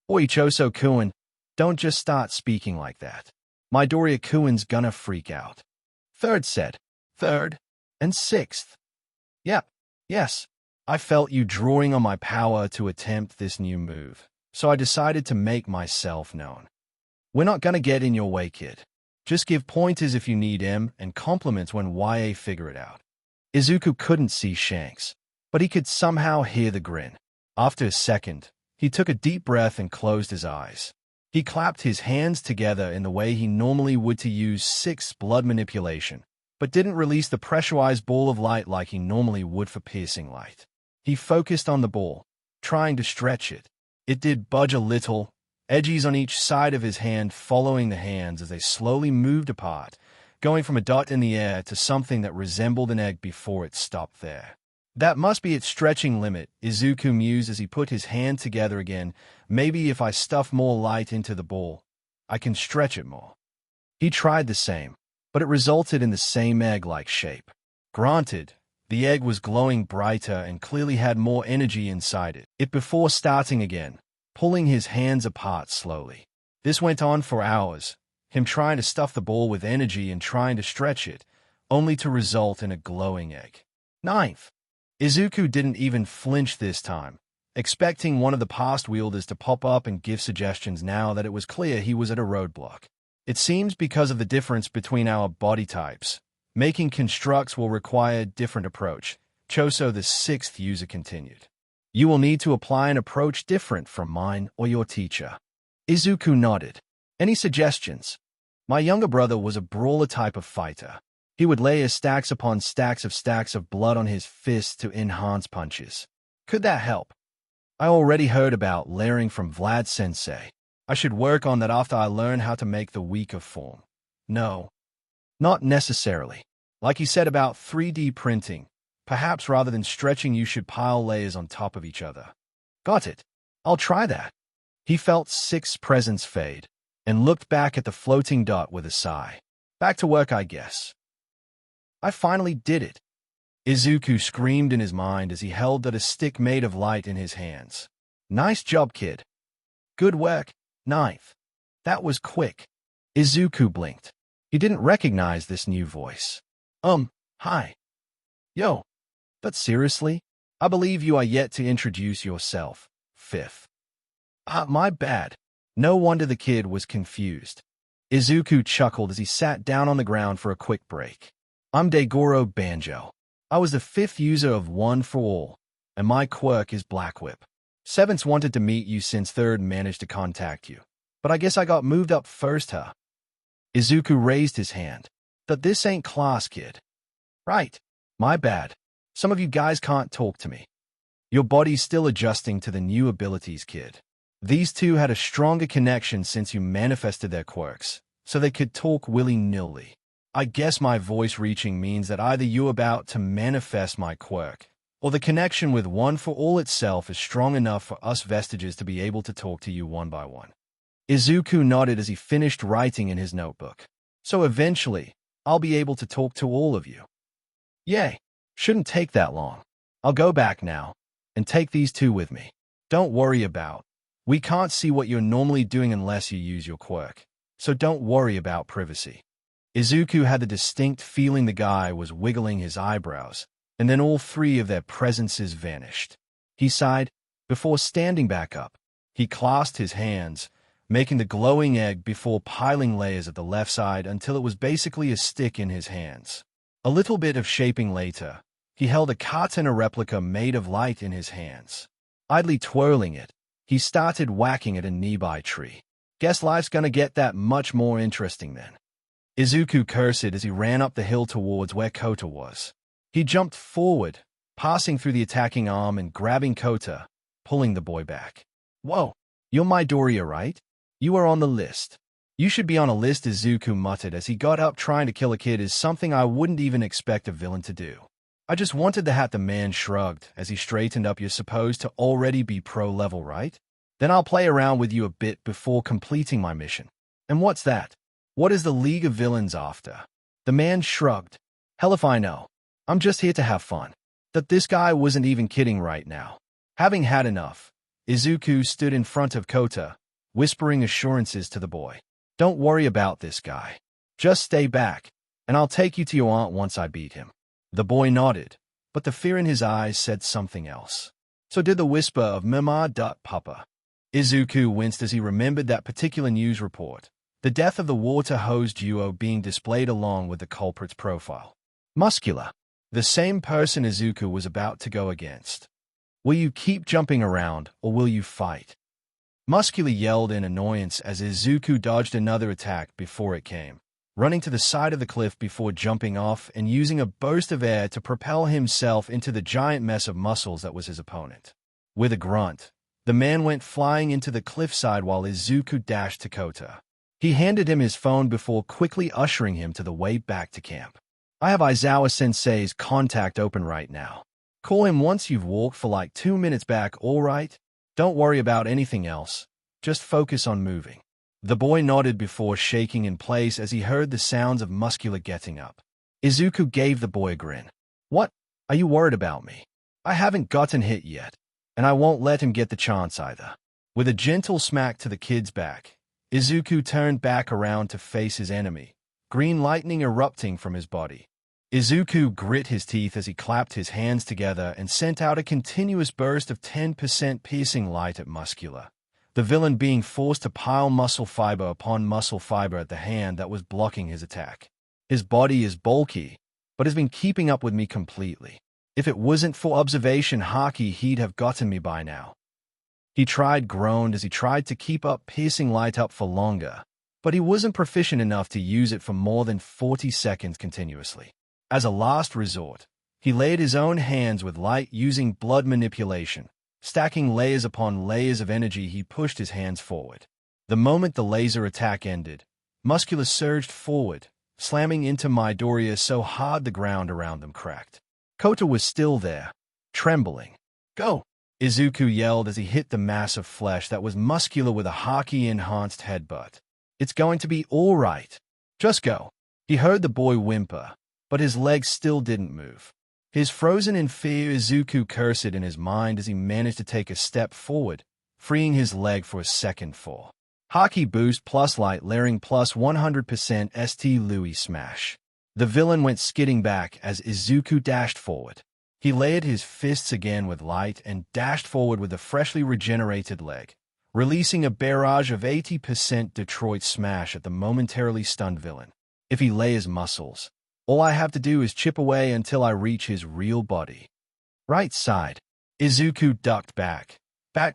Oi, Choso-kun, don't just start speaking like that. Midoriya-kun's gonna freak out. Third said. Third? And sixth? Yep. Yes. I felt you drawing on my power to attempt this new move, so I decided to make myself known. We're not gonna get in your way, kid. Just give pointers if you need him, and compliments when YA figure it out. Izuku couldn't see Shanks, but he could somehow hear the grin. After a second, he took a deep breath and closed his eyes. He clapped his hands together in the way he normally would to use 6 blood manipulation, but didn't release the pressurized ball of light like he normally would for piercing light. He focused on the ball, trying to stretch it. It did budge a little, edges on each side of his hand following the hands as they slowly moved apart, going from a dot in the air to something that resembled an egg before it stopped there. That must be its stretching limit, Izuku mused as he put his hand together again. Maybe if I stuff more light into the ball, I can stretch it more. He tried the same, but it resulted in the same egg-like shape. Granted, the egg was glowing brighter and clearly had more energy inside it before starting again, pulling his hands apart slowly. This went on for hours, him trying to stuff the ball with energy and trying to stretch it, only to result in a glowing egg. 9th. Izuku didn't even flinch this time, expecting one of the past wielders to pop up and give suggestions now that it was clear he was at a roadblock. It seems because of the difference between our body types, making constructs will require a different approach, Choso the 6th user continued. You will need to apply an approach different from mine or your teacher. Izuku nodded. Any suggestions? My younger brother was a brawler type of fighter. He would layer stacks upon stacks of blood on his fists to enhance punches. Could that help? I already heard about layering from Vlad Sensei. I should work on that after I learn how to make the weaker form. No, not necessarily. Like he said about 3D printing, perhaps rather than stretching you should pile layers on top of each other. Got it. I'll try that. He felt 6's presence fade, and looked back at the floating dot with a sigh. Back to work, I guess. I finally did it. Izuku screamed in his mind as he held that a stick made of light in his hands. Nice job, kid. Good work, 9th. That was quick. Izuku blinked. He didn't recognize this new voice. Hi. Yo. But seriously? I believe you are yet to introduce yourself, 5th. My bad. No wonder the kid was confused. Izuku chuckled as he sat down on the ground for a quick break. I'm Degoro Banjo. I was the 5th user of One for All, and my quirk is Black Whip. 7th wanted to meet you since 3rd managed to contact you, but I guess I got moved up first, huh? Izuku raised his hand. But this ain't class, kid. Right. My bad. Some of you guys can't talk to me. Your body's still adjusting to the new abilities, kid. These two had a stronger connection since you manifested their quirks, so they could talk willy-nilly. I guess my voice reaching means that either you're about to manifest my quirk, or the connection with One for All itself is strong enough for us vestiges to be able to talk to you one by one. Izuku nodded as he finished writing in his notebook. So eventually, I'll be able to talk to all of you. Yay. Shouldn't take that long. I'll go back now, and take these two with me. Don't worry about. We can't see what you're normally doing unless you use your quirk, so don't worry about privacy. Izuku had the distinct feeling the guy was wiggling his eyebrows, and then all 3 of their presences vanished. He sighed, before standing back up. He clasped his hands, making the glowing egg before piling layers at the left side until it was basically a stick in his hands. A little bit of shaping later, he held a katana replica made of light in his hands. Idly twirling it, he started whacking at a nearby tree. Guess life's gonna get that much more interesting then. Izuku cursed as he ran up the hill towards where Kota was. He jumped forward, passing through the attacking arm and grabbing Kota, pulling the boy back. Whoa, you're Midoriya, right? You are on the list. You should be on a list, Izuku muttered as he got up. Trying to kill a kid is something I wouldn't even expect a villain to do. I just wanted the hat. The man shrugged as he straightened up. You're supposed to already be pro level, right? Then I'll play around with you a bit before completing my mission. And what's that? What is the League of Villains after? The man shrugged. Hell if I know. I'm just here to have fun. That this guy wasn't even kidding right now. Having had enough, Izuku stood in front of Kota, whispering assurances to the boy. Don't worry about this guy. Just stay back, and I'll take you to your aunt once I beat him. The boy nodded, but the fear in his eyes said something else. So did the whisper of Mama Papa. Izuku winced as he remembered that particular news report, the death of the water hose duo being displayed along with the culprit's profile. Muscular, the same person Izuku was about to go against. Will you keep jumping around, or will you fight? Muscular yelled in annoyance as Izuku dodged another attack before it came, running to the side of the cliff before jumping off and using a burst of air to propel himself into the giant mess of muscles that was his opponent. With a grunt, the man went flying into the cliffside while Izuku dashed to Kota. He handed him his phone before quickly ushering him to the way back to camp. I have Aizawa-sensei's contact open right now. Call him once you've walked for like 2 minutes back, all right? Don't worry about anything else. Just focus on moving. The boy nodded before shaking in place as he heard the sounds of Muscular getting up. Izuku gave the boy a grin. What? Are you worried about me? I haven't gotten hit yet, and I won't let him get the chance either. With a gentle smack to the kid's back, Izuku turned back around to face his enemy, green lightning erupting from his body. Izuku grit his teeth as he clapped his hands together and sent out a continuous burst of 10% piercing light at Muscular, the villain being forced to pile muscle fiber upon muscle fiber at the hand that was blocking his attack. His body is bulky, but has been keeping up with me completely. If it wasn't for observation haki, he'd have gotten me by now. He groaned as he tried to keep up piercing light up for longer, but he wasn't proficient enough to use it for more than 40 seconds continuously. As a last resort, he laid his own hands with light using blood manipulation. Stacking layers upon layers of energy, he pushed his hands forward. The moment the laser attack ended, Muscular surged forward, slamming into Midoriya so hard the ground around them cracked. Kota was still there, trembling. Go! Izuku yelled as he hit the mass of flesh that was Muscular with a haki-enhanced headbutt. It's going to be all right. Just go. He heard the boy whimper, but his legs still didn't move. His frozen in fear, Izuku cursed in his mind as he managed to take a step forward, freeing his leg for a second fall. Haki boost plus light layering plus 100% St. Louis smash. The villain went skidding back as Izuku dashed forward. He layered his fists again with light and dashed forward with a freshly regenerated leg, releasing a barrage of 80% Detroit smash at the momentarily stunned villain. If he layers muscles, all I have to do is chip away until I reach his real body. Right side. Izuku ducked back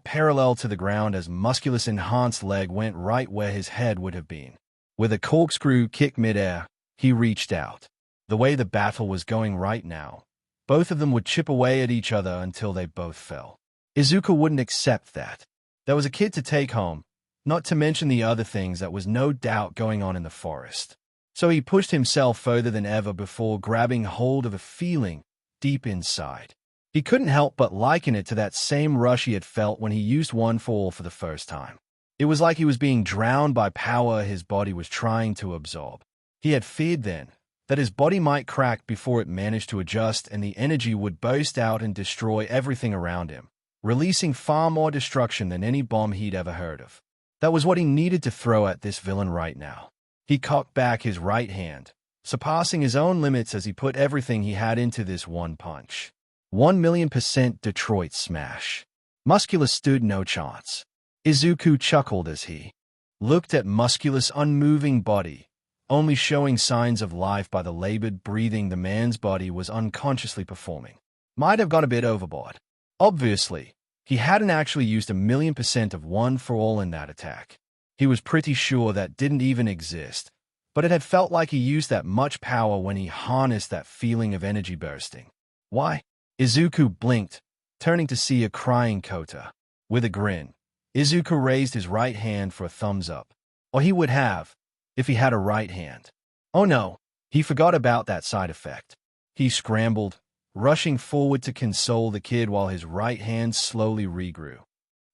parallel to the ground as Muscular's enhanced leg went right where his head would have been. With a corkscrew kick midair, he reached out. The way the battle was going right now, both of them would chip away at each other until they both fell. Izuku wouldn't accept that. There was a kid to take home, not to mention the other things that was no doubt going on in the forest. So he pushed himself further than ever before grabbing hold of a feeling deep inside. He couldn't help but liken it to that same rush he had felt when he used One for All for the first time. It was like he was being drowned by power his body was trying to absorb. He had feared then that his body might crack before it managed to adjust and the energy would burst out and destroy everything around him, releasing far more destruction than any bomb he'd ever heard of. That was what he needed to throw at this villain right now. He cocked back his right hand, surpassing his own limits as he put everything he had into this one punch. 1,000,000% Detroit smash. Muscular stood no chance. Izuku chuckled as he looked at Muscular's unmoving body, only showing signs of life by the labored breathing the man's body was unconsciously performing. Might have gone a bit overboard. Obviously, he hadn't actually used 1,000,000% of One for All in that attack. He was pretty sure that didn't even exist, but it had felt like he used that much power when he harnessed that feeling of energy bursting. Why? Izuku blinked, turning to see a crying Kota. With a grin, Izuku raised his right hand for a thumbs up. Or he would have, if he had a right hand. Oh no, he forgot about that side effect. He scrambled, rushing forward to console the kid while his right hand slowly regrew.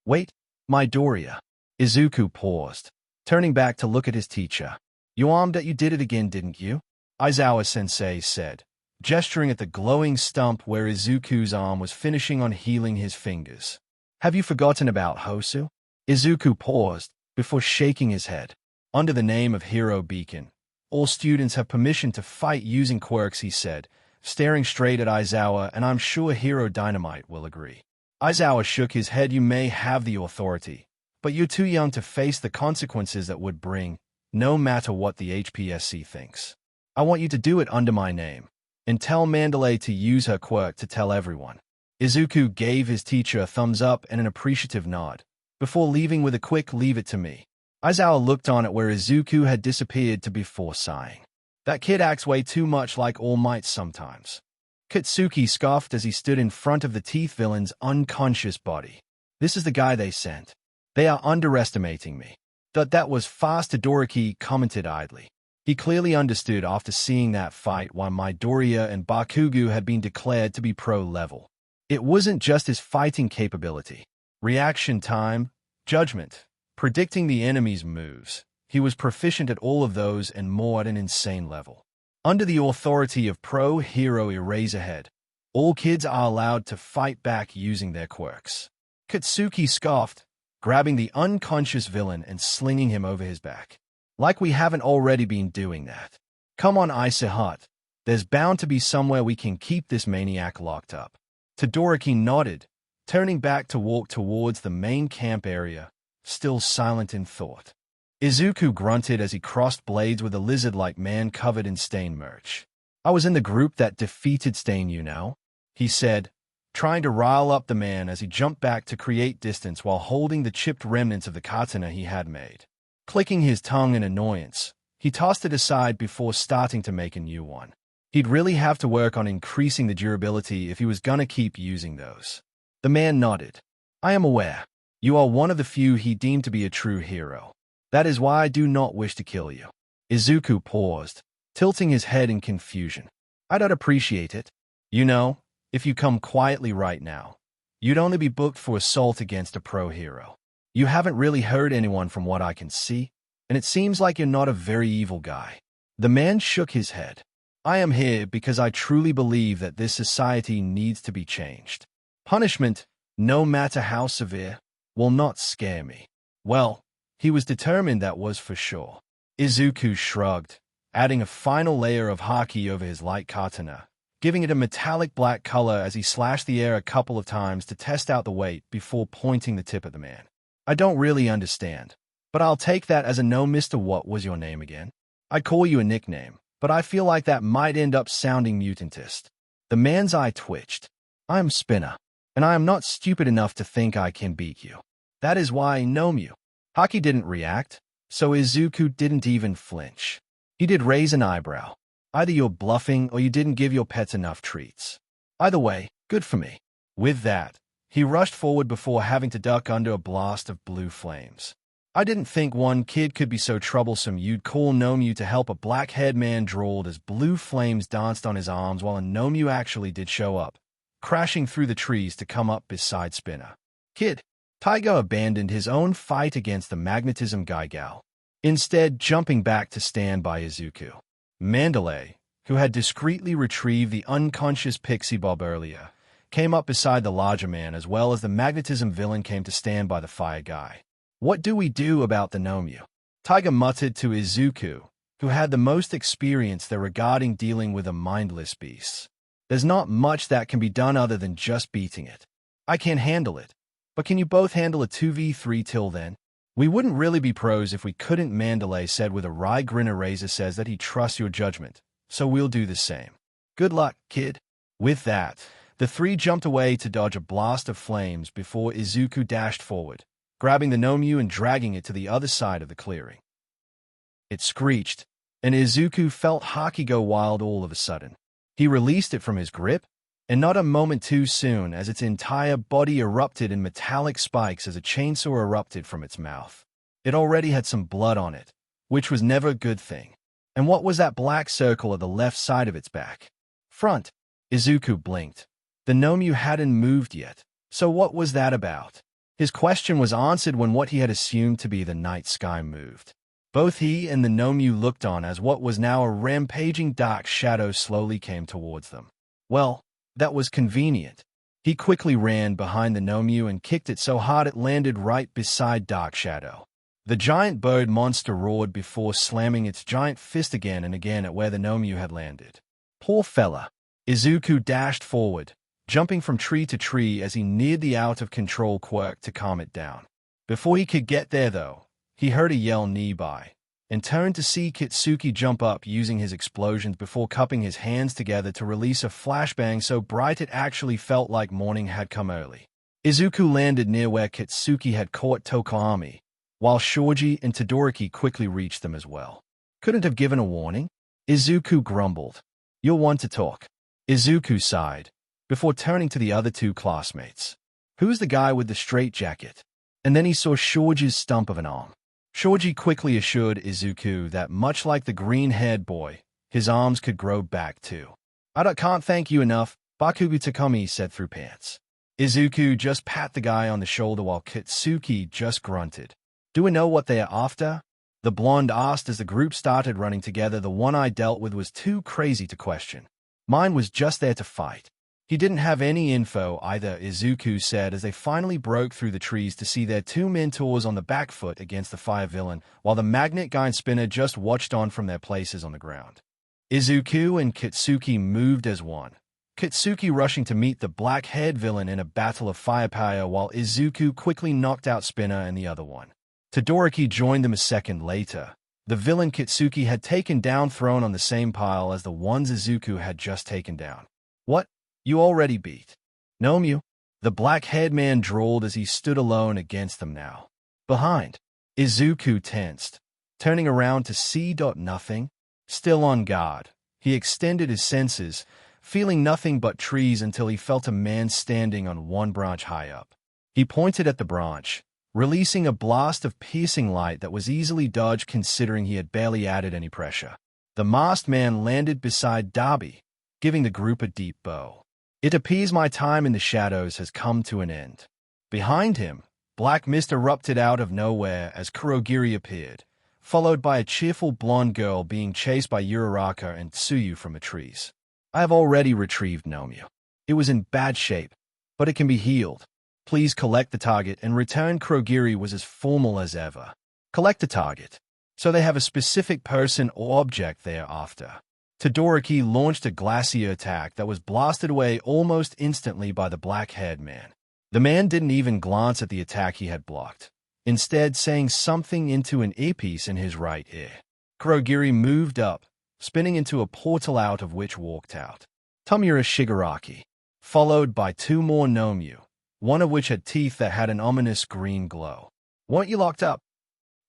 Wait, Midoriya. Izuku paused, turning back to look at his teacher. You armed that you did it again, didn't you? Aizawa-sensei said, gesturing at the glowing stump where Izuku's arm was finishing on healing his fingers. Have you forgotten about Hosu? Izuku paused, before shaking his head. Under the name of Hero Beacon, all students have permission to fight using quirks, he said, staring straight at Aizawa, and I'm sure Hero Dynamite will agree. Aizawa shook his head. You may have the authority, but you're too young to face the consequences that would bring, no matter what the HPSC thinks. I want you to do it under my name, and tell Mandalay to use her quirk to tell everyone. Izuku gave his teacher a thumbs up and an appreciative nod, before leaving with a quick "leave it to me." Aizawa looked on at where Izuku had disappeared to before sighing. That kid acts way too much like All Might sometimes. Katsuki scoffed as he stood in front of the teeth villain's unconscious body. This is the guy they sent. They are underestimating me. That was fast, Todoroki commented idly. He clearly understood after seeing that fight why Midoriya and Bakugo had been declared to be pro-level. It wasn't just his fighting capability, reaction time, judgment, predicting the enemy's moves. He was proficient at all of those and more at an insane level. Under the authority of Pro-Hero Eraserhead, all kids are allowed to fight back using their quirks. Katsuki scoffed, grabbing the unconscious villain and slinging him over his back. Like we haven't already been doing that. Come on, Aizawa. There's bound to be somewhere we can keep this maniac locked up. Todoroki nodded, turning back to walk towards the main camp area, still silent in thought. Izuku grunted as he crossed blades with a lizard-like man covered in Stain merch. I was in the group that defeated Stain, you know, he said, trying to rile up the man as he jumped back to create distance while holding the chipped remnants of the katana he had made. Clicking his tongue in annoyance, he tossed it aside before starting to make a new one. He'd really have to work on increasing the durability if he was gonna keep using those. The man nodded. I am aware. You are one of the few he deemed to be a true hero. That is why I do not wish to kill you. Izuku paused, tilting his head in confusion. I don't appreciate it. You know, if you come quietly right now, you'd only be booked for assault against a pro-hero. You haven't really hurt anyone from what I can see, and it seems like you're not a very evil guy. The man shook his head. I am here because I truly believe that this society needs to be changed. Punishment, no matter how severe, will not scare me. Well, he was determined, that was for sure. Izuku shrugged, adding a final layer of haki over his light katana, giving it a metallic black color as he slashed the air a couple of times to test out the weight before pointing the tip at the man. I don't really understand, but I'll take that as a no. Mr. What was your name again? I'd call you a nickname, but I feel like that might end up sounding mutantist. The man's eye twitched. I'm Spinner, and I am not stupid enough to think I can beat you. That is why I know you. Haki didn't react, so Izuku didn't even flinch. He did raise an eyebrow. Either you're bluffing or you didn't give your pets enough treats. Either way, good for me. With that, he rushed forward before having to duck under a blast of blue flames. I didn't think one kid could be so troublesome you'd call Nomu to help. A black-haired man drawled as blue flames danced on his arms while a Nomu actually did show up, crashing through the trees to come up beside Spinner. Kid. Taiga abandoned his own fight against the magnetism Gaigal, instead jumping back to stand by Izuku. Mandalay, who had discreetly retrieved the unconscious Pixie Bob earlier, came up beside the larger man, as well as the magnetism villain came to stand by the fire guy. What do we do about the Nomu? Taiga muttered to Izuku, who had the most experience there regarding dealing with a mindless beast. There's not much that can be done other than just beating it. I can't handle it. But can you both handle a 2v3 till then? We wouldn't really be pros if we couldn't, Mandalay said with a wry grin. Razor says that he trusts your judgment, so we'll do the same. Good luck, kid. With that, the three jumped away to dodge a blast of flames before Izuku dashed forward, grabbing the Nomu and dragging it to the other side of the clearing. It screeched, and Izuku felt Haki go wild all of a sudden. He released it from his grip, and not a moment too soon, as its entire body erupted in metallic spikes as a chainsaw erupted from its mouth. It already had some blood on it, which was never a good thing. And what was that black circle at the left side of its back? Front. Izuku blinked. The Nomu hadn't moved yet, so what was that about? His question was answered when what he had assumed to be the night sky moved. Both he and the Nomu looked on as what was now a rampaging dark shadow slowly came towards them. Well, that was convenient. He quickly ran behind the Nomu and kicked it so hard it landed right beside Dark Shadow. The giant bird monster roared before slamming its giant fist again and again at where the Nomu had landed. Poor fella. Izuku dashed forward, jumping from tree to tree as he neared the out-of-control quirk to calm it down. Before he could get there, though, he heard a yell nearby, and turned to see Kitsuki jump up using his explosions before cupping his hands together to release a flashbang so bright it actually felt like morning had come early. Izuku landed near where Kitsuki had caught Tokoami, while Shoji and Todoroki quickly reached them as well. Couldn't have given a warning? Izuku grumbled. You'll want to talk. Izuku sighed, before turning to the other two classmates. Who's the guy with the straitjacket? And then he saw Shoji's stump of an arm. Shoji quickly assured Izuku that much like the green-haired boy, his arms could grow back too. Can't thank you enough, Bakugo Takumi said through pants. Izuku just pat the guy on the shoulder while Kitsuki just grunted. Do we know what they are after? The blonde asked as the group started running together. The one I dealt with was too crazy to question. Mine was just there to fight. He didn't have any info either, Izuku said as they finally broke through the trees to see their two mentors on the back foot against the fire villain, while the magnet guy and Spinner just watched on from their places on the ground. Izuku and Kitsuki moved as one, Kitsuki rushing to meet the black-haired villain in a battle of firepower while Izuku quickly knocked out Spinner and the other one. Todoroki joined them a second later. The villain Kitsuki had taken down thrown on the same pile as the ones Izuku had just taken down. What? You already beat Nomyu? The black-haired man drawled as he stood alone against them now. Behind. Izuku tensed, turning around to see nothing. Still on guard, he extended his senses, feeling nothing but trees until he felt a man standing on one branch high up. He pointed at the branch, releasing a blast of piercing light that was easily dodged considering he had barely added any pressure. The masked man landed beside Darby, giving the group a deep bow. It appears my time in the shadows has come to an end. Behind him, black mist erupted out of nowhere as Kurogiri appeared, followed by a cheerful blonde girl being chased by Uraraka and Tsuyu from the trees. I have already retrieved Nomyu. It was in bad shape, but it can be healed. Please collect the target and return. Kurogiri was as formal as ever. Collect the target. So they have a specific person or object they are after. Todoroki launched a glacier attack that was blasted away almost instantly by the black-haired man. The man didn't even glance at the attack he had blocked, instead saying something into an earpiece in his right ear. Kurogiri moved up, spinning into a portal out of which walked out Tomura Shigaraki, followed by two more Nomyu, one of which had teeth that had an ominous green glow. Weren't you locked up?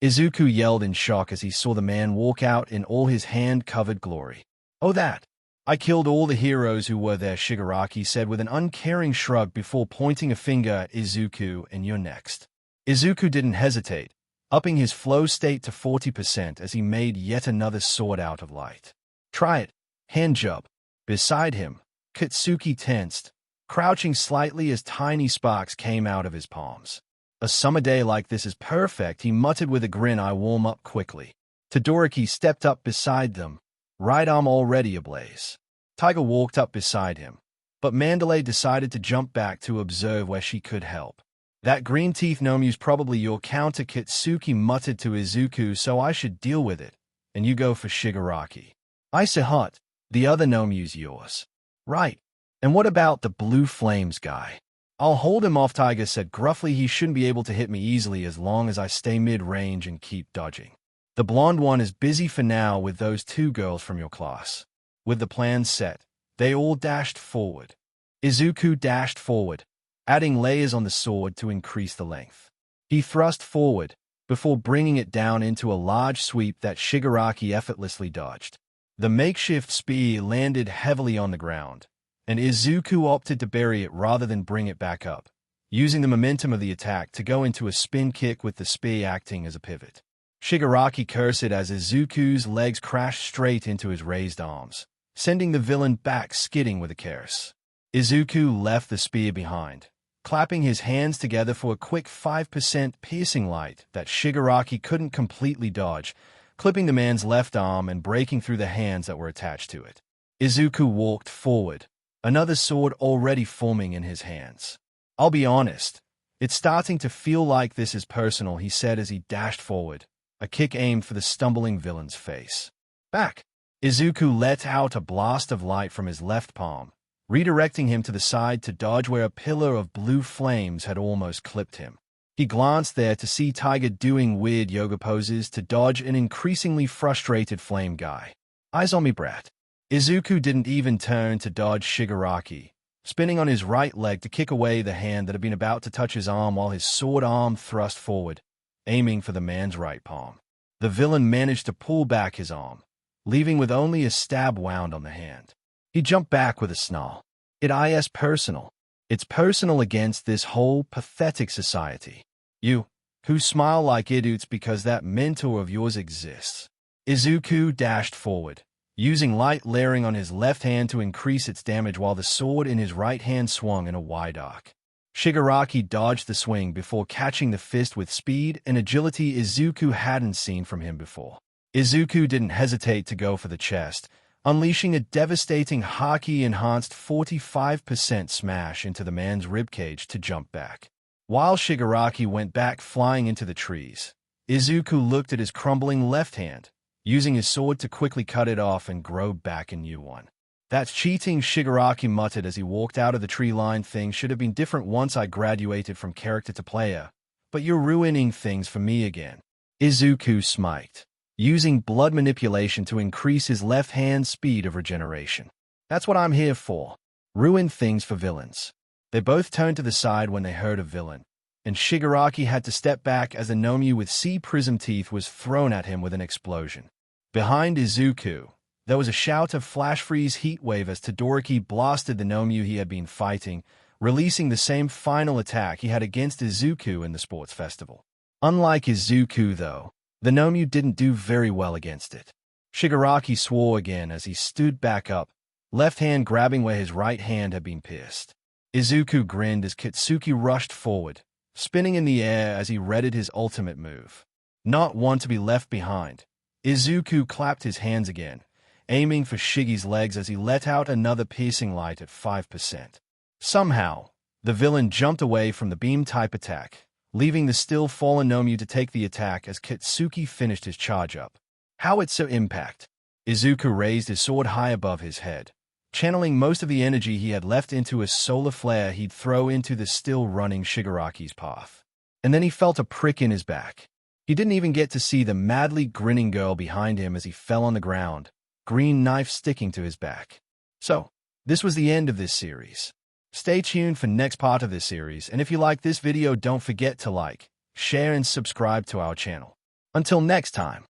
Izuku yelled in shock as he saw the man walk out in all his hand-covered glory. Oh, that. I killed all the heroes who were there, Shigaraki said with an uncaring shrug before pointing a finger at Izuku. And you're next. Izuku didn't hesitate, upping his flow state to 40% as he made yet another sword out of light. Try it. Hand job. Beside him, Kitsuki tensed, crouching slightly as tiny sparks came out of his palms. A summer day like this is perfect, he muttered with a grin. I warm up quickly. Todoroki stepped up beside them, right arm already ablaze. Tiger walked up beside him, but Mandalay decided to jump back to observe where she could help. That green teeth Nomyu's probably your counter, Kitsuki muttered to Izuku, so I should deal with it, and you go for Shigaraki. I say hot, the other Nomyu's yours. Right. And what about the blue flames guy? I'll hold him off, Tiger said gruffly. He shouldn't be able to hit me easily as long as I stay mid-range and keep dodging. The blonde one is busy for now with those two girls from your class. With the plan set, they all dashed forward. Izuku dashed forward, adding layers on the sword to increase the length. He thrust forward, before bringing it down into a large sweep that Shigaraki effortlessly dodged. The makeshift spear landed heavily on the ground, and Izuku opted to bury it rather than bring it back up, using the momentum of the attack to go into a spin kick with the spear acting as a pivot. Shigaraki cursed as Izuku's legs crashed straight into his raised arms, sending the villain back skidding with a curse. Izuku left the spear behind, clapping his hands together for a quick 5% piercing light that Shigaraki couldn't completely dodge, clipping the man's left arm and breaking through the hands that were attached to it. Izuku walked forward, another sword already forming in his hands. I'll be honest, it's starting to feel like this is personal, he said as he dashed forward, a kick aimed for the stumbling villain's face. Back! Izuku let out a blast of light from his left palm, redirecting him to the side to dodge where a pillar of blue flames had almost clipped him. He glanced there to see Tiger doing weird yoga poses to dodge an increasingly frustrated flame guy. "Eyes on me, brat." Izuku didn't even turn to dodge Shigaraki, spinning on his right leg to kick away the hand that had been about to touch his arm while his sword arm thrust forward, aiming for the man's right palm. The villain managed to pull back his arm, leaving with only a stab wound on the hand. He jumped back with a snarl. "It's personal. It's personal against this whole pathetic society. You, who smile like idiots because that mentor of yours exists." Izuku dashed forward, using light layering on his left hand to increase its damage while the sword in his right hand swung in a wide arc. Shigaraki dodged the swing before catching the fist with speed and agility Izuku hadn't seen from him before. Izuku didn't hesitate to go for the chest, unleashing a devastating Haki-enhanced 45% smash into the man's ribcage to jump back. While Shigaraki went back flying into the trees, Izuku looked at his crumbling left hand, using his sword to quickly cut it off and grow back a new one. "That's cheating," Shigaraki muttered as he walked out of the tree line. "Things should have been different once I graduated from character to player, but you're ruining things for me again." Izuku smirked, using blood manipulation to increase his left hand's speed of regeneration. "That's what I'm here for. Ruin things for villains." They both turned to the side when they heard a villain, and Shigaraki had to step back as the Nomyu with sea prism teeth was thrown at him with an explosion. Behind Izuku, there was a shout of flash freeze heat wave as Todoroki blasted the Nomyu he had been fighting, releasing the same final attack he had against Izuku in the sports festival. Unlike Izuku, though, the Nomyu didn't do very well against it. Shigaraki swore again as he stood back up, left hand grabbing where his right hand had been pierced. Izuku grinned as Kitsuki rushed forward, spinning in the air as he readied his ultimate move. Not one to be left behind, Izuku clapped his hands again, aiming for Shigi's legs as he let out another piercing light at 5%. Somehow, the villain jumped away from the beam-type attack, leaving the still fallen Nomyu to take the attack as Kitsuki finished his charge up. Howitzer impact. Izuku raised his sword high above his head, channeling most of the energy he had left into a solar flare he'd throw into the still-running Shigaraki's path. And then he felt a prick in his back. He didn't even get to see the madly grinning girl behind him as he fell on the ground, green knife sticking to his back. So, this was the end of this series. Stay tuned for next part of this series, and if you like this video, don't forget to like, share, and subscribe to our channel. Until next time.